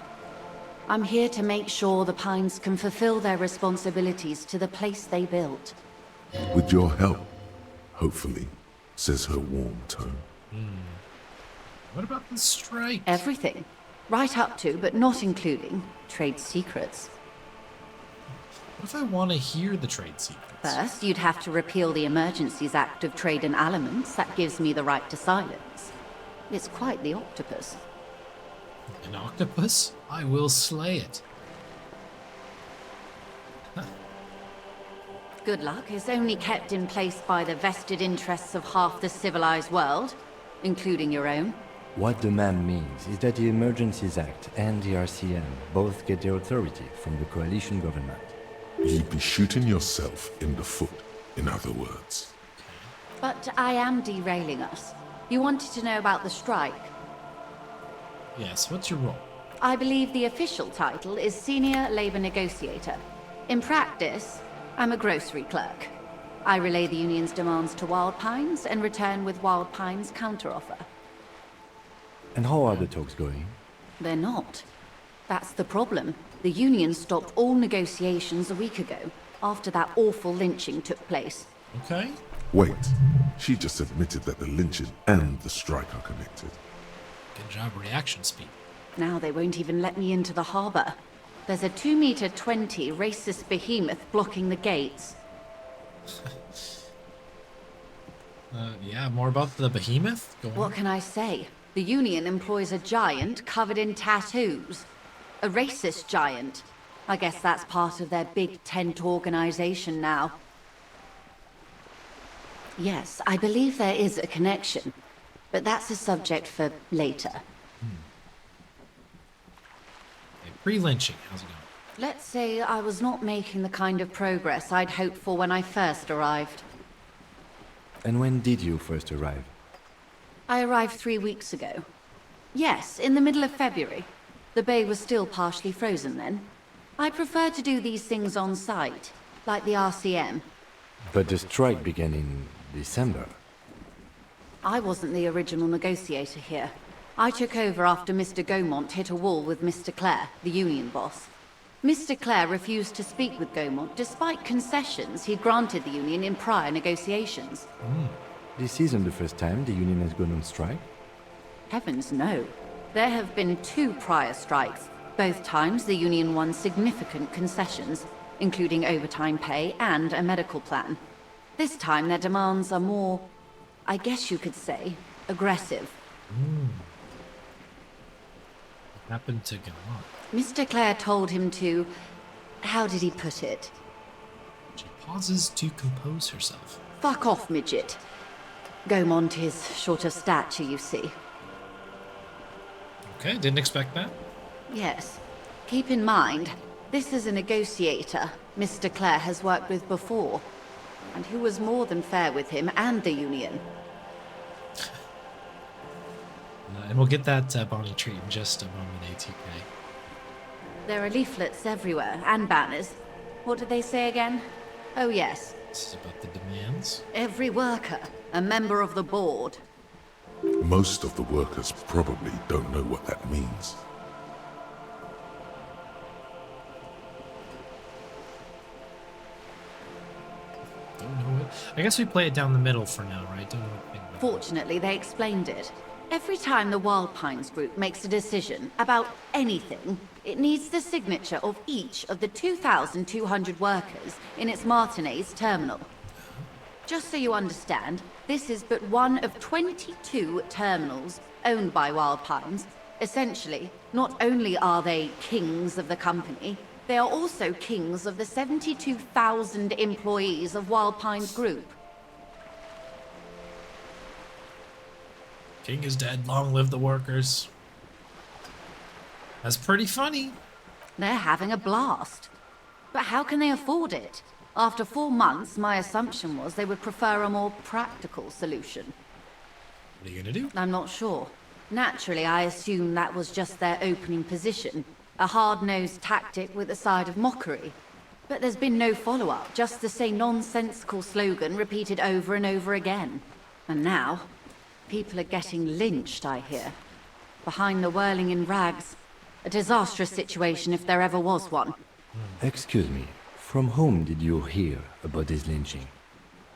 I'm here to make sure the Pines can fulfill their responsibilities to the place they built. With your help, hopefully, says her warm tone. What about the strike? Everything. Right up to, but not including, trade secrets. What if I want to hear the trade secrets? First, you'd have to repeal the Emergencies Act of Trade in Aliments. That gives me the right to silence. It's quite the octopus. An octopus? I will slay it. Good luck is only kept in place by the vested interests of half the civilized world, including your own. What the man means is that the Emergencies Act and the RCM both get their authority from the coalition government. You'd be shooting yourself in the foot, in other words. But I am derailing us. You wanted to know about the strike. Yes, what's your role? I believe the official title is Senior Labor Negotiator. In practice, I'm a grocery clerk. I relay the union's demands to Wild Pines and return with Wild Pines' counteroffer. And how are the talks going? They're not. That's the problem. The union stopped all negotiations a week ago, after that awful lynching took place. Okay. Wait, she just admitted that the lynching and the strike are connected. Good job, reaction speed. Now they won't even let me into the harbour. There's a 2-meter 20 racist behemoth blocking the gates. Yeah, more about the behemoth? Go on. What can I say? The union employs a giant covered in tattoos. A racist giant. I guess that's part of their big tent organization now. Yes, I believe there is a connection, but that's a subject for later. Okay, pre-lynching, how's it going? Let's say I was not making the kind of progress I'd hoped for when I first arrived. And when did you first arrive? I arrived 3 weeks ago. Yes, in the middle of February. The bay was still partially frozen then. I prefer to do these things on site, like the RCM. But the strike began in December. I wasn't the original negotiator here. I took over after Mr. Gaumont hit a wall with Mr. Clare, the union boss. Mr. Clare refused to speak with Gaumont despite concessions he granted the union in prior negotiations. This isn't the first time the union has gone on strike. Heavens no. There have been 2 prior strikes. Both times the union won significant concessions, including overtime pay and a medical plan. This time their demands are more, I guess you could say, aggressive. What happened to Gaumont? Mr. Clare told him to... how did he put it? She pauses to compose herself. Fuck off, midget. Gaumont is short of stature, you see. Okay, didn't expect that. Yes. Keep in mind, this is a negotiator Mr. Clare has worked with before, and who was more than fair with him and the union. And we'll get that Bonnie treat in just a moment, ATK. There are leaflets everywhere, and banners. What did they say again? Oh yes. This is about the demands. Every worker, a member of the board. Most of the workers probably don't know what that means. Don't know it. I guess we play it down the middle for now, right? Don't know what. Fortunately, they explained it. Every time the Wild Pines group makes a decision about anything, it needs the signature of each of the 2,200 workers in its Martinez terminal. Just so you understand, this is but one of 22 terminals owned by Wild Pines. Essentially, not only are they kings of the company, they are also kings of the 72,000 employees of Wild Pines Group. King is dead, long live the workers. That's pretty funny. They're having a blast. But how can they afford it? After 4 months, my assumption was they would prefer a more practical solution. What are you gonna do? I'm not sure. Naturally, I assumed that was just their opening position. A hard-nosed tactic with a side of mockery. But there's been no follow-up, just the same nonsensical slogan repeated over and over again. And now, people are getting lynched, I hear. Behind the whirling in rags. A disastrous situation if there ever was one. Excuse me, from whom did you hear about this lynching?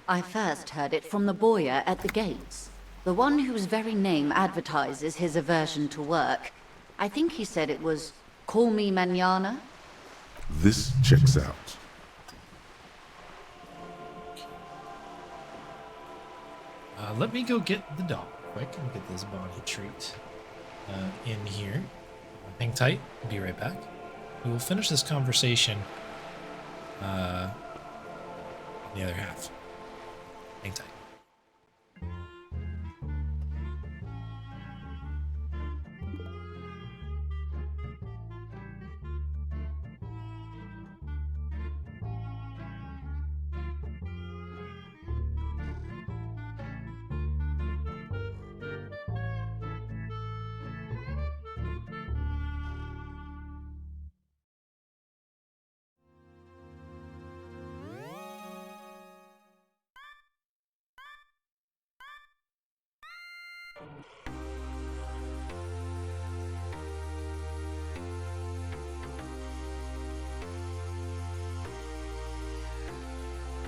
I first heard it from the boyer at the gates. The one whose very name advertises his aversion to work. I think he said it was, "Call me mañana." This checks out. Let me go get the dog quick and get this Bonnie treat in here. Hang tight. I'll be right back. We will finish this conversation in the other half. Hang tight.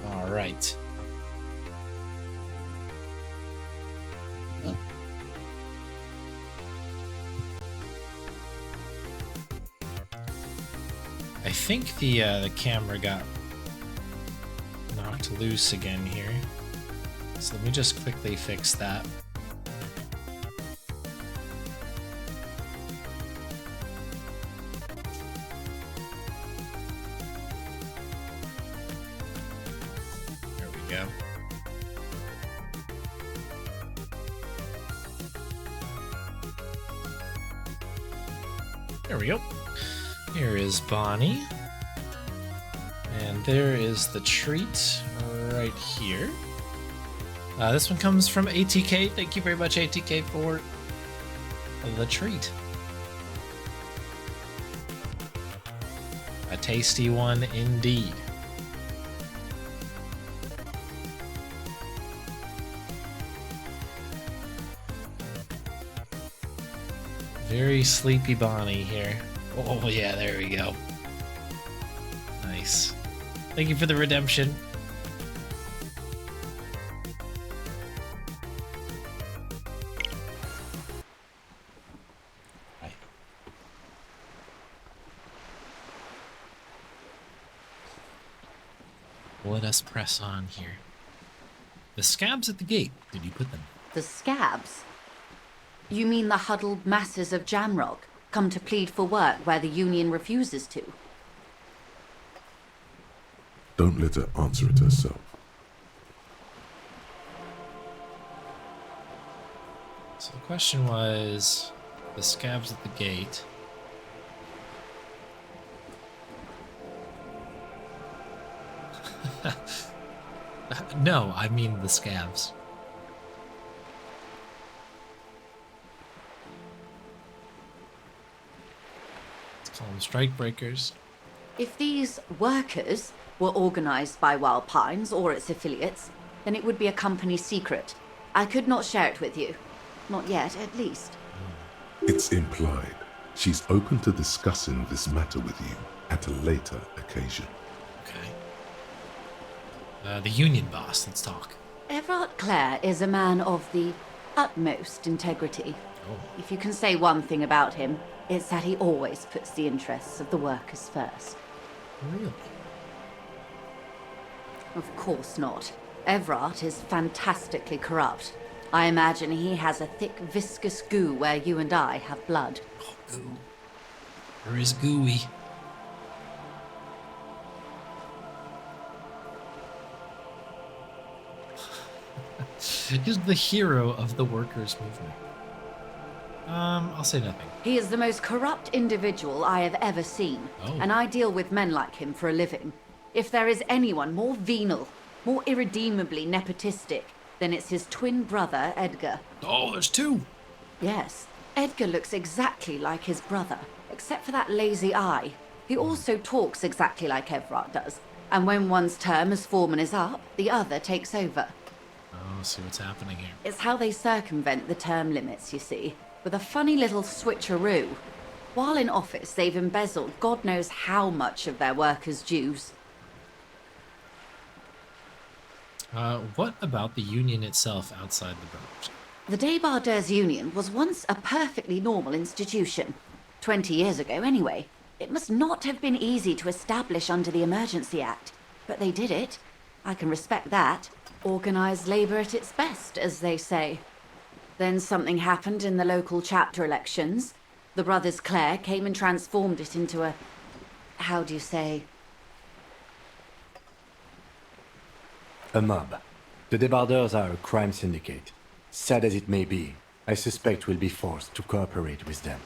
All right. I think the camera got knocked loose again here. So let me just quickly fix that. There we go. There we go. Here is Bonnie. And there is the treat right here. This one comes from ATK. Thank you very much, ATK, for the treat. A tasty one indeed. Very sleepy Bonnie here. Oh yeah, there we go. Nice. Thank you for the redemption. Right. Let us press on here. The scabs at the gate. Did you put them? The scabs? You mean the huddled masses of Jamrock, come to plead for work where the union refuses to? Don't let her answer it herself. So the question was the scabs at the gate. No, I mean the scabs. Call them strike breakers. If these workers were organized by Wild Pines or its affiliates, then it would be a company secret. I could not share it with you. Not yet, at least. It's implied. She's open to discussing this matter with you at a later occasion. Okay. The union boss, let's talk. Everard Clare is a man of the utmost integrity. Oh. If you can say one thing about him, it's that he always puts the interests of the workers first. Really? Of course not. Everard is fantastically corrupt. I imagine he has a thick, viscous goo where you and I have blood. Oh, goo. There is gooey. He's the hero of the workers' movement. I'll say nothing. He is the most corrupt individual I have ever seen, and I deal with men like him for a living. If there is anyone more venal, more irredeemably nepotistic, then it's his twin brother, Edgar. Oh, there's two! Yes. Edgar looks exactly like his brother, except for that lazy eye. He also talks exactly like Everard does, and when one's term as foreman is up, the other takes over. Oh, see what's happening here. It's how they circumvent the term limits, you see, with a funny little switcheroo. While in office, they've embezzled God knows how much of their workers' dues. What about the union itself outside the Brothers? The Débardeurs Union was once a perfectly normal institution. 20 years ago, anyway. It must not have been easy to establish under the Emergency Act, but they did it. I can respect that. Organised labour at its best, as they say. Then something happened in the local chapter elections. The brothers Clare came and transformed it into a... how do you say? A mob. The Débardeurs are a crime syndicate. Sad as it may be, I suspect we'll be forced to cooperate with them.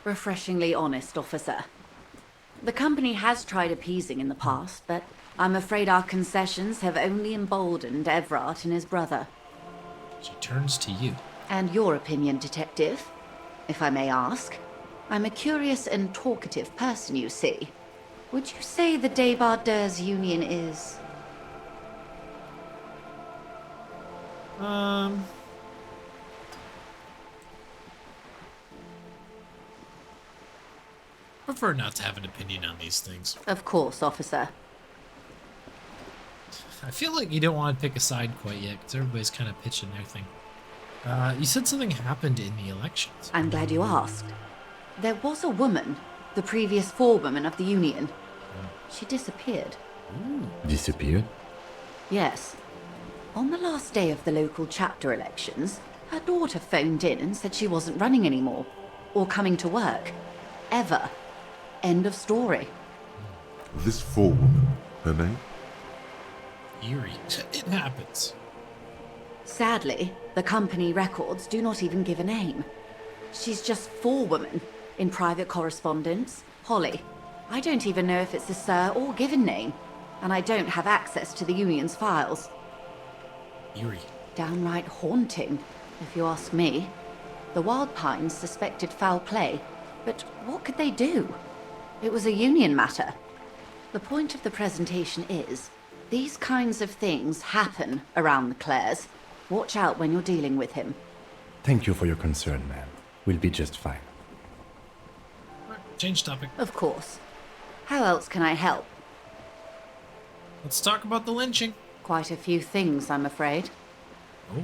Refreshingly honest, officer. The company has tried appeasing in the past, but I'm afraid our concessions have only emboldened Everard and his brother. She turns to you. And your opinion, detective, if I may ask. I'm a curious and talkative person, you see. Would you say the Débardeurs Union is... Prefer not to have an opinion on these things. Of course, officer. I feel like you don't want to pick a side quite yet, because everybody's kind of pitching their thing. You said something happened in the elections. I'm glad you asked. There was a woman, the previous forewoman of the union. She disappeared. Ooh. Disappeared? Yes. On the last day of the local chapter elections, her daughter phoned in and said she wasn't running anymore, or coming to work. Ever. End of story. This forewoman, her name? Eerie. It happens. Sadly, the company records do not even give a name. She's just forewoman in private correspondence, Holly. I don't even know if it's a sir or given name, and I don't have access to the union's files. Eerie. Downright haunting, if you ask me. The Wild Pines suspected foul play, but what could they do? It was a union matter. The point of the presentation is, these kinds of things happen around the Clares. Watch out when you're dealing with him. Thank you for your concern, ma'am. We'll be just fine. Change topic. Of course. How else can I help? Let's talk about the lynching. Quite a few things, I'm afraid. Oh.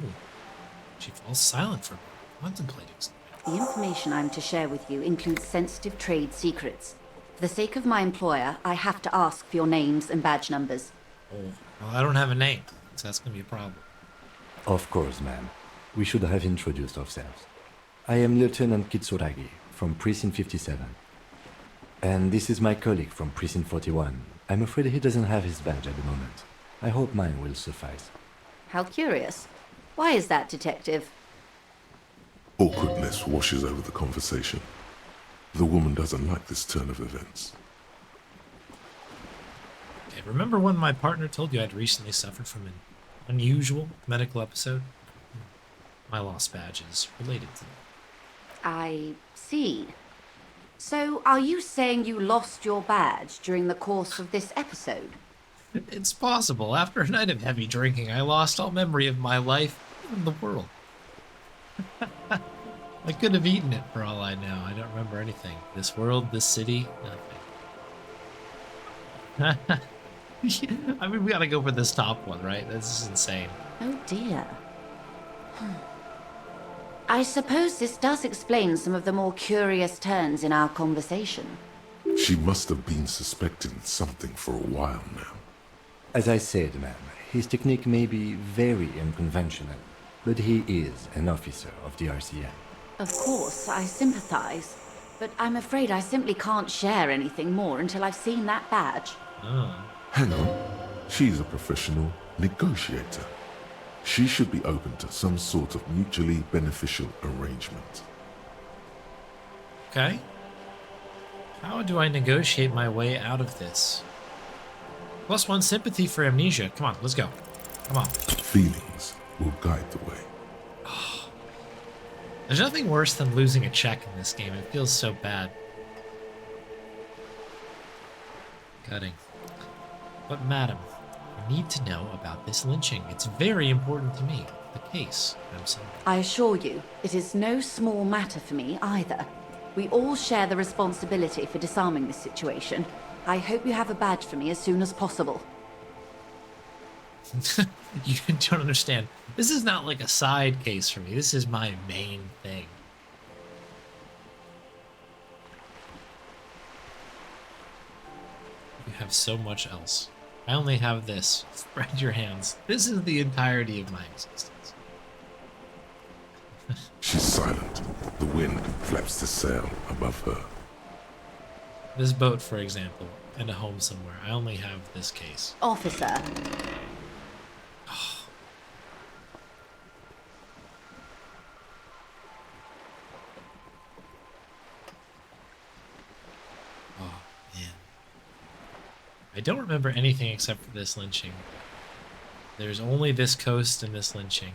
She falls silent for a moment, contemplating something. The information I'm to share with you includes sensitive trade secrets. For the sake of my employer, I have to ask for your names and badge numbers. Oh, well, I don't have a name, so that's going to be a problem. Of course, ma'am. We should have introduced ourselves. I am Lieutenant Kitsuragi from Precinct 57. And this is my colleague from Precinct 41. I'm afraid he doesn't have his badge at the moment. I hope mine will suffice. How curious. Why is that, detective? Awkwardness washes over the conversation. The woman doesn't like this turn of events. Okay, remember when my partner told you I'd recently suffered from an unusual medical episode? My lost badge is related to that. I see. So, are you saying you lost your badge during the course of this episode? It's possible. After a night of heavy drinking, I lost all memory of my life and the world. I could have eaten it for all I know. I don't remember anything. This world, this city, nothing. I mean, we gotta go for this top one, right? This is insane. Oh dear. I suppose this does explain some of the more curious turns in our conversation. She must have been suspecting something for a while now. As I said, ma'am, his technique may be very unconventional, but he is an officer of the RCM. Of course, I sympathize, but I'm afraid I simply can't share anything more until I've seen that badge. Hang on. She's a professional negotiator. She should be open to some sort of mutually beneficial arrangement. Okay. How do I negotiate my way out of this? +1 sympathy for amnesia. Come on, let's go. Come on. Feelings will guide the way. There's nothing worse than losing a check in this game. It feels so bad. Gutting. But madam, I need to know about this lynching. It's very important to me. The case, I'm sorry. I assure you, it is no small matter for me either. We all share the responsibility for disarming this situation. I hope you have a badge for me as soon as possible. You don't understand. This is not like a side case for me. This is my main thing. You have so much else. I only have this. Spread your hands. This is the entirety of my existence. She's silent. The wind flaps the sail above her. This boat, for example, and a home somewhere. I only have this case. Officer. I don't remember anything except for this lynching. There's only this coast and this lynching.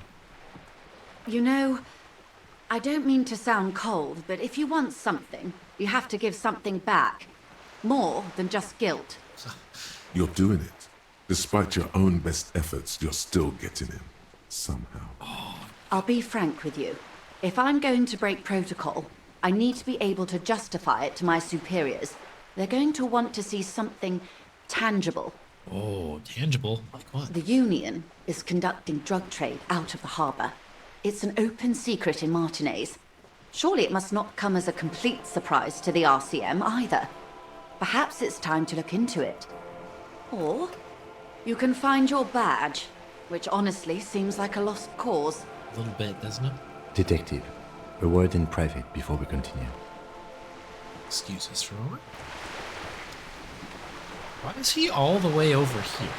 You know, I don't mean to sound cold, but if you want something, you have to give something back. More than just guilt. You're doing it. Despite your own best efforts, you're still getting in. Somehow. I'll be frank with you. If I'm going to break protocol, I need to be able to justify it to my superiors. They're going to want to see something tangible. Oh, tangible? Like what? The Union is conducting drug trade out of the harbour. It's an open secret in Martinez. Surely it must not come as a complete surprise to the RCM either. Perhaps it's time to look into it. Or you can find your badge, which honestly seems like a lost cause. A little bit, doesn't it? Detective, a word in private before we continue. Excuse us for a moment. Why is he all the way over here?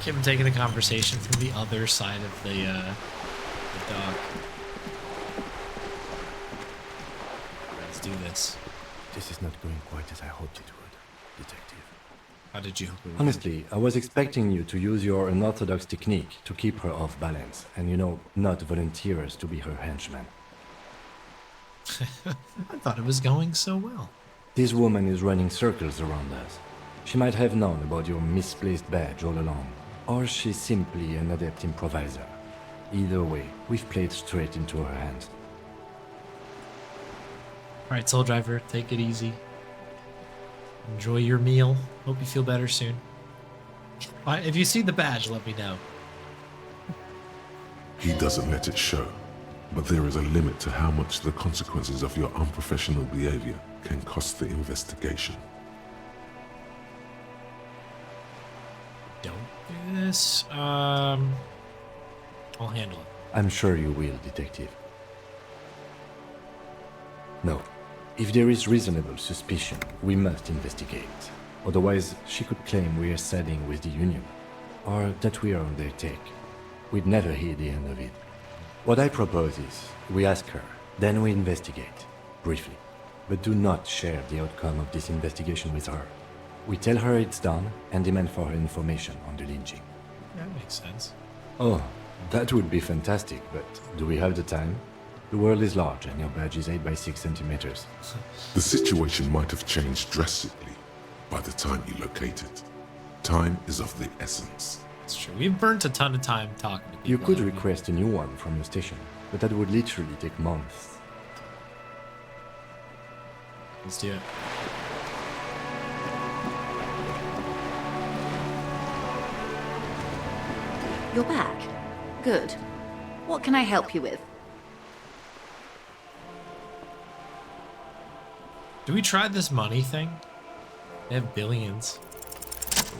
Kim taking the conversation from the other side of the dock. Let's do this. This is not going quite as I hoped it would, Detective. How did you hope it would? Honestly, I was expecting you to use your unorthodox technique to keep her off balance and, you know, not volunteer us to be her henchmen. I thought it was going so well. This woman is running circles around us. She might have known about your misplaced badge all along, or she's simply an adept improviser. Either way, we've played straight into her hands. Alright, Soul Driver, take it easy. Enjoy your meal. Hope you feel better soon. If you see the badge, let me know. He doesn't let it show, but there is a limit to how much the consequences of your unprofessional behavior can cost the investigation. Don't do this. I'll handle it. I'm sure you will, Detective. No. If there is reasonable suspicion, we must investigate. Otherwise, she could claim we are siding with the Union, or that we are on their take. We'd never hear the end of it. What I propose is, we ask her, then we investigate, briefly. But do not share the outcome of this investigation with her. We tell her it's done and demand for her information on the lynching. That makes sense. Oh, that would be fantastic, but do we have the time? The world is large and your badge is 8 by 6 centimeters. The situation might have changed drastically by the time you locate it. Time is of the essence. It's true. We've burnt a ton of time talking to people. You could request a new one from your station, but that would literally take months. Let's do it. You're back. Good. What can I help you with? Do we try this money thing? They have billions.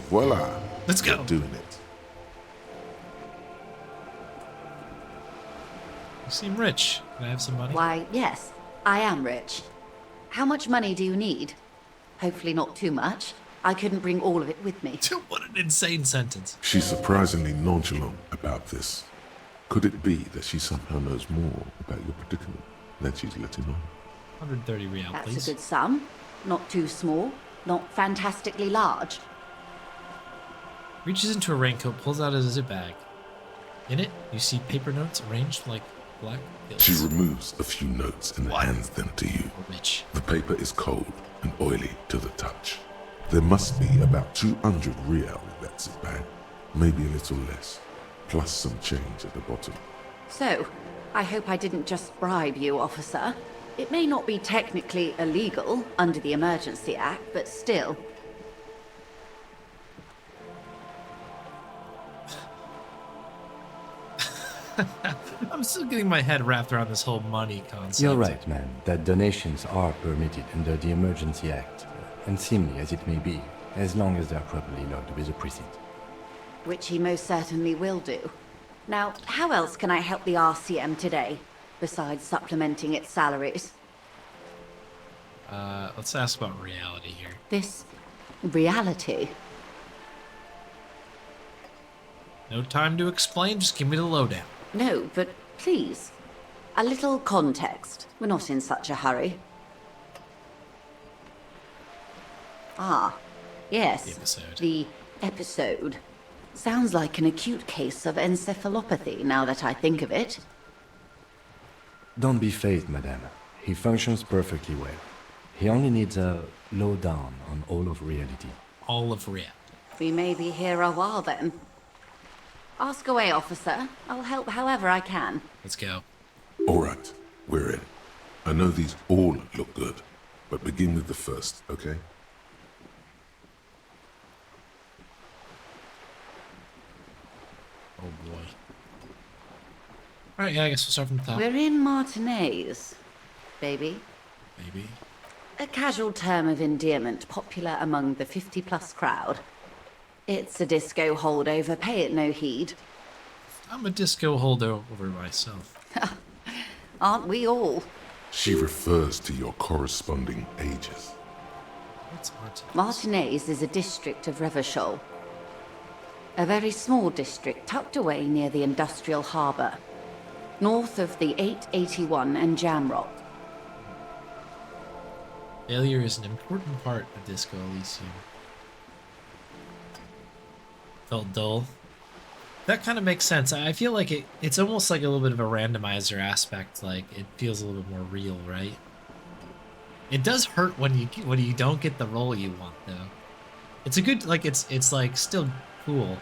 Voila. Let's go. We're doing it. You seem rich. Can I have some money? Why, yes, I am rich. How much money do you need? Hopefully not too much. I couldn't bring all of it with me. What an insane sentence. She's surprisingly nonchalant about this. Could it be that she somehow knows more about your predicament than she's letting on? 130 real, That's please. a good sum. Not too small, not fantastically large. Reaches into a raincoat, pulls out a zip bag. In it, you see paper notes arranged like black bills. She removes a few notes and hands them to you. Rich. The paper is cold and oily to the touch. There must be about 200 real in that zip bag, maybe a little less, plus some change at the bottom. So, I hope I didn't just bribe you, officer. It may not be technically illegal under the Emergency Act, but still. I'm still getting my head wrapped around this whole money concept. You're right, man, that donations are permitted under the Emergency Act, unseemly as it may be, as long as they're properly logged with the precinct. Which he most certainly will do. Now, how else can I help the RCM today, besides supplementing its salaries? Let's ask about reality here. This reality? No time to explain, just give me the lowdown. No, but please, a little context. We're not in such a hurry. Ah, yes. The episode. The episode. Sounds like an acute case of encephalopathy, now that I think of it. Don't be phased, madame. He functions perfectly well. He only needs a lowdown on all of reality. All of reality. We may be here a while then. Ask away, officer. I'll help however I can. Let's go. All right, we're in. I know these all look good, but begin with the first, okay? Oh boy. Alright, yeah, I guess we'll start from the top. We're in Martinez, baby. Maybe. A casual term of endearment popular among the 50-plus crowd. It's a disco holdover, pay it no heed. I'm a disco holdover myself. Aren't we all? She refers to your corresponding ages. What's Martinez? Martinez is a district of Revachol. A very small district tucked away near the industrial harbour, north of the 881 and Jamrock. Failure is an important part of Disco Elysium. Felt dull. That kind of makes sense. I feel like it's almost like a little bit of a randomizer aspect. Like it feels a little bit more real, right? It does hurt when you don't get the role you want, though. It's a good it's like still cool,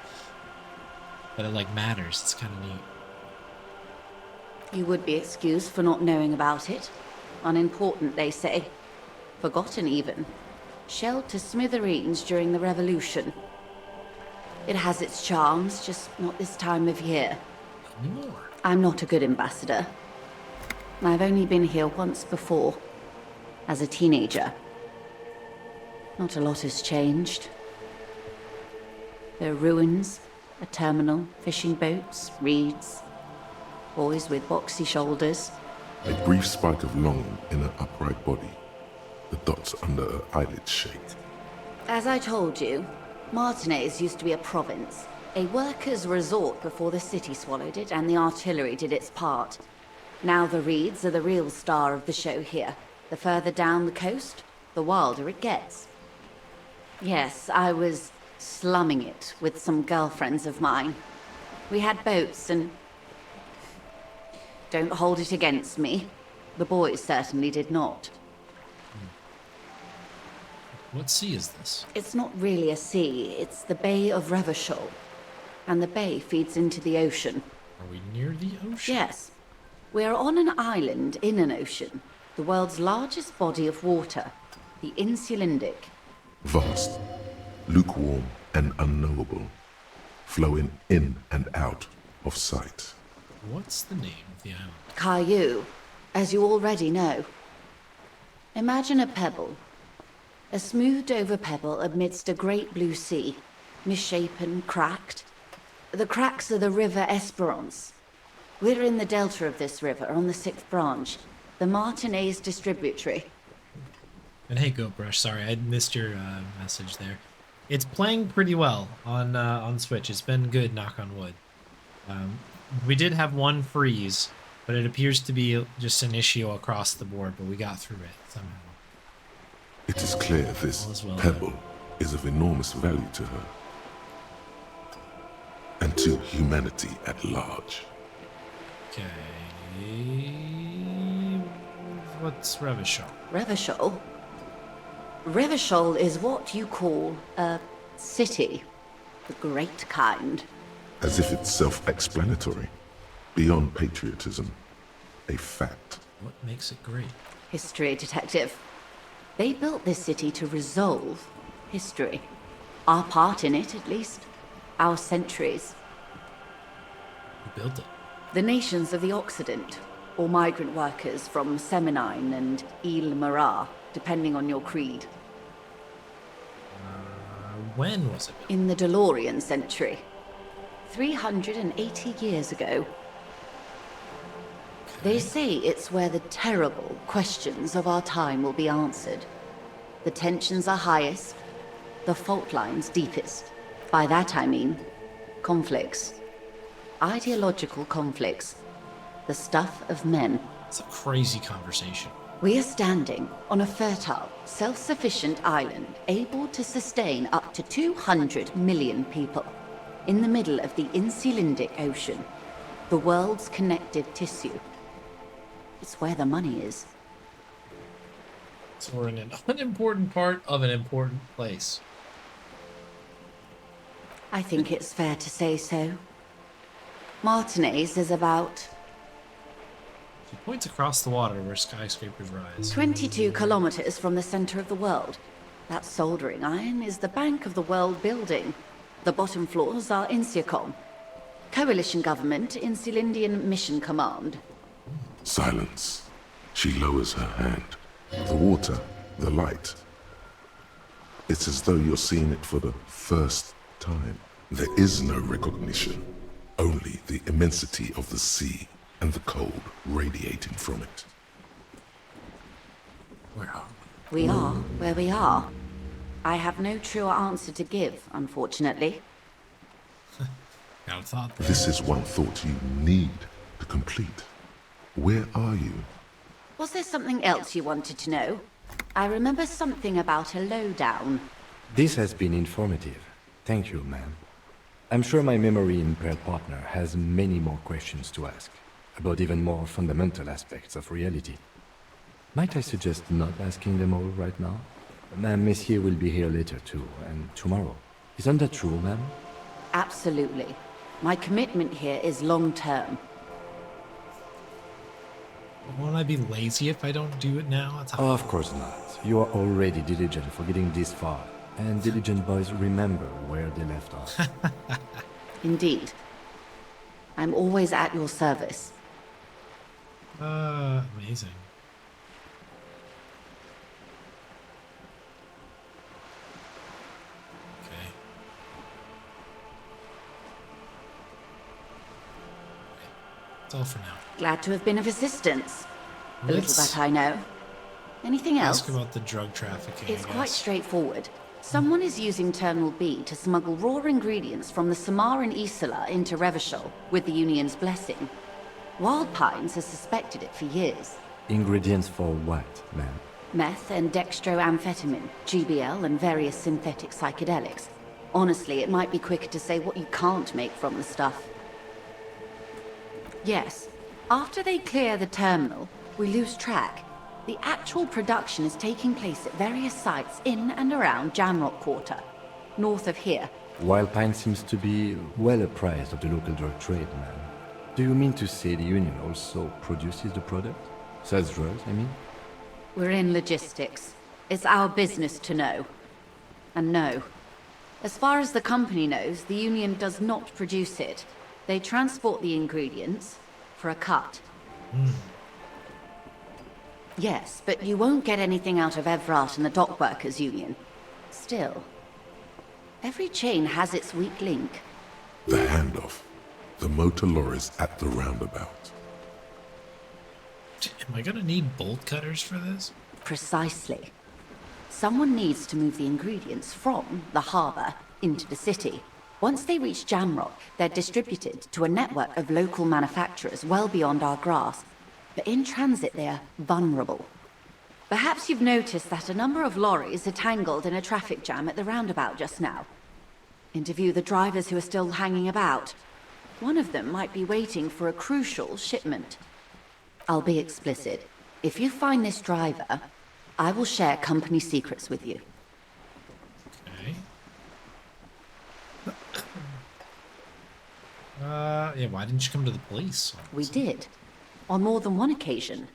but it like matters. It's kind of neat. You would be excused for not knowing about it. Unimportant, they say. Forgotten, even. Shelled to smithereens during the Revolution. It has its charms, just not this time of year. Anymore. I'm not a good ambassador. I've only been here once before, as a teenager. Not a lot has changed. There are ruins, a terminal, fishing boats, reeds, boys with boxy shoulders. A brief spike of longing in her upright body. The dots under her eyelids shake. As I told you, Martinez used to be a province, a workers' resort before the city swallowed it and the artillery did its part. Now the reeds are the real star of the show here. The further down the coast, the wilder it gets. Yes, I was slumming it with some girlfriends of mine. We had boats and... Don't hold it against me. The boys certainly did not. What sea is this? It's not really a sea, it's the Bay of Revachol. And the bay feeds into the ocean. Are we near the ocean? Yes. We're on an island in an ocean, the world's largest body of water, the Insulindic. Vast, lukewarm and unknowable, flowing in and out of sight. What's the name of the island? Caillou, as you already know. Imagine a pebble. A smoothed-over pebble amidst a great blue sea, misshapen, cracked. The cracks are the River Esperance. We're in the delta of this river, on the 6th branch, the Martinez distributary. And hey, GoBrush, sorry, I missed your message there. It's playing pretty well on Switch. It's been good, knock on wood. We did have one freeze, but it appears to be just an issue across the board, but we got through it somehow. It is clear this pebble is of enormous value to her. And to humanity at large. Okay. What's Revachol? Revachol? Revachol is what you call a city. The great kind. As if it's self-explanatory. Beyond patriotism. A fact. What makes it great? History, detective. They built this city to resolve history. Our part in it, at least. Our centuries. Who built it? The nations of the Occident, or migrant workers from Semenine and Ile-Marat, depending on your creed. When was it built? In the DeLorean century. 380 years ago. They say it's where the terrible questions of our time will be answered. The tensions are highest, the fault lines deepest. By that I mean conflicts. Ideological conflicts. The stuff of men. It's a crazy conversation. We are standing on a fertile, self-sufficient island able to sustain up to 200 million people in the middle of the Insulindic Ocean, the world's connective tissue. It's where the money is. So we're in an unimportant part of an important place. I think it's fair to say so. Martinez is about She points across the water where skyscrapers rise. 22 kilometers from the center of the world. That soldering iron is the bank of the world building. The bottom floors are Insiacom. Coalition government, Insulindian Mission Command. Silence. She lowers her hand. The water, the light. It's as though you're seeing it for the first time. There is no recognition. Only the immensity of the sea and the cold radiating from it. Where are We are where we are. I have no truer answer to give, unfortunately. Got a thought. This is one thought you need to complete. Where are you? Was there something else you wanted to know? I remember something about a lowdown. This has been informative. Thank you, ma'am. I'm sure my memory-impaired partner has many more questions to ask, about even more fundamental aspects of reality. Might I suggest not asking them all right now? Ma'am, Monsieur will be here later too, and tomorrow. Isn't that true, ma'am? Absolutely. My commitment here is long-term. Won't I be lazy if I don't do it now? That's Oh, of course not. You are already diligent for getting this far, and diligent boys remember where they left off. Indeed. I'm always at your service. Amazing. Okay. That's all for now. Glad to have been of assistance. The little Let's that I know. Anything else? ask about the drug trafficking. It's I quite guess. straightforward. Someone is using Terminal B to smuggle raw ingredients from the Samar and Isola into Revachol with the Union's blessing. Wild Pines has suspected it for years. Ingredients for what, ma'am? Meth and dextroamphetamine, GBL, and various synthetic psychedelics. Honestly, it might be quicker to say what you can't make from the stuff. Yes, After they clear the terminal, we lose track. The actual production is taking place at various sites in and around Jamrock Quarter, north of here. Wildpine seems to be well apprised of the local drug trade, man. Do you mean to say the Union also produces the product? Sells drugs, I mean? We're in logistics. It's our business to know. And no. As far as the company knows, the Union does not produce it. They transport the ingredients for a cut. Yes, but you won't get anything out of Everard and the Dock Workers Union. Still, every chain has its weak link. The handoff. The motor lorries at the roundabout. Am I gonna need bolt cutters for this? Precisely. Someone needs to move the ingredients from the harbour into the city. Once they reach Jamrock, they're distributed to a network of local manufacturers well beyond our grasp. But in transit, they're vulnerable. Perhaps you've noticed that a number of lorries are tangled in a traffic jam at the roundabout just now. Interview the drivers who are still hanging about. One of them might be waiting for a crucial shipment. I'll be explicit. If you find this driver, I will share company secrets with you. Okay. Yeah, why didn't you come to the police? We did. On more than one occasion.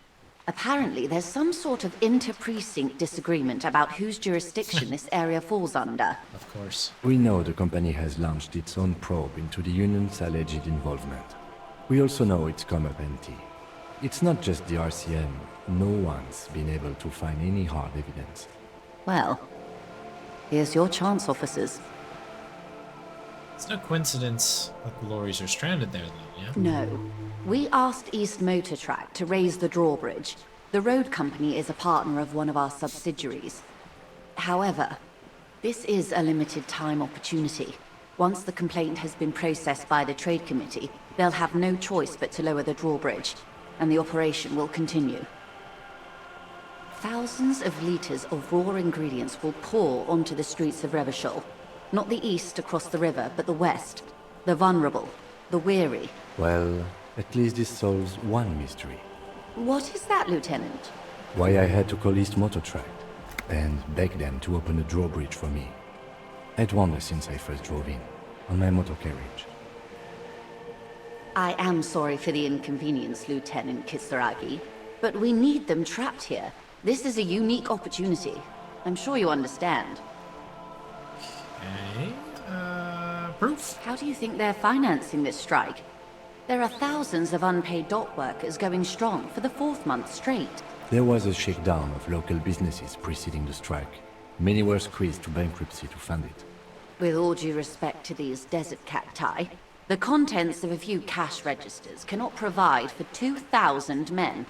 Apparently, there's some sort of inter-precinct disagreement about whose jurisdiction this area falls under. Of course. We know the company has launched its own probe into the Union's alleged involvement. We also know it's come up empty. It's not just the RCM. No one's been able to find any hard evidence. Well, here's your chance, officers. It's no coincidence that the lorries are stranded there, though, yeah? No. We asked East Motor Track to raise the drawbridge. The road company is a partner of one of our subsidiaries. However, this is a limited time opportunity. Once the complaint has been processed by the Trade Committee, they'll have no choice but to lower the drawbridge, and the operation will continue. Thousands of litres of raw ingredients will pour onto the streets of Revachol. Not the east across the river, but the west. The vulnerable, the weary. Well, at least this solves one mystery. What is that, Lieutenant? Why I had to call East Motor Track and beg them to open a drawbridge for me. I'd wondered since I first drove in, on my motor carriage. I am sorry for the inconvenience, Lieutenant Kisaragi, but we need them trapped here. This is a unique opportunity. I'm sure you understand. Okay, proof? How do you think they're financing this strike? There are thousands of unpaid dock workers going strong for the 4th month straight. There was a shakedown of local businesses preceding the strike. Many were squeezed to bankruptcy to fund it. With all due respect to these desert cacti, the contents of a few cash registers cannot provide for 2,000 men.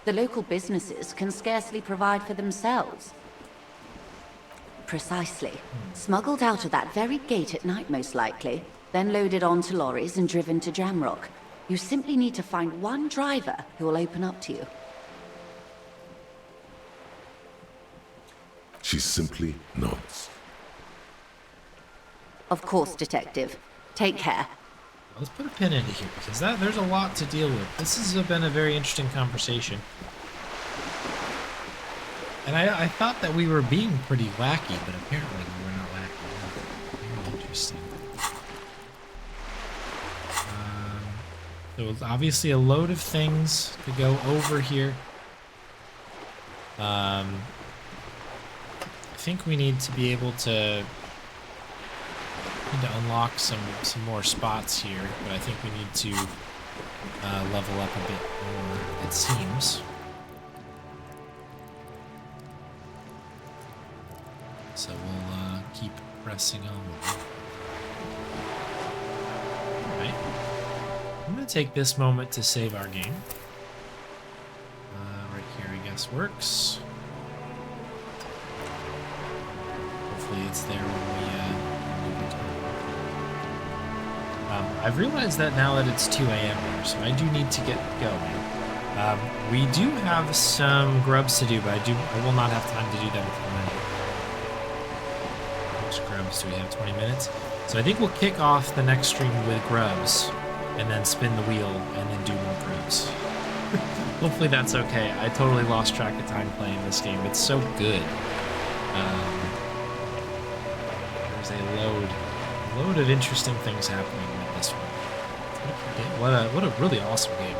The local businesses can scarcely provide for themselves. Precisely. Smuggled out of that very gate at night, most likely, then loaded onto lorries and driven to Jamrock. You simply need to find one driver who will open up to you. She simply nods. Of course, Detective. Take care. Let's put a pin into here, because there's a lot to deal with. This has been a very interesting conversation. And I thought that we were being pretty wacky, but apparently we were not wacky. Very interesting. So it's obviously a load of things to go over here. I think we need to be able to unlock some more spots here, but I think we need to level up a bit more, it seems. So we'll keep pressing on. Alright. I'm going to take this moment to save our game. Right here, I guess, works. Hopefully it's there when we move it. I've realized that now that it's 2 a.m. here, so I do need to get going. We do have some grubs to do, but I will not have time to do them with the minute. How much grubs do we have? 20 minutes? So I think we'll kick off the next stream with grubs. and then spin the wheel, and then do more groups. Hopefully that's okay. I totally lost track of time playing this game. It's so good. There's a load of interesting things happening with this one. What a really awesome game.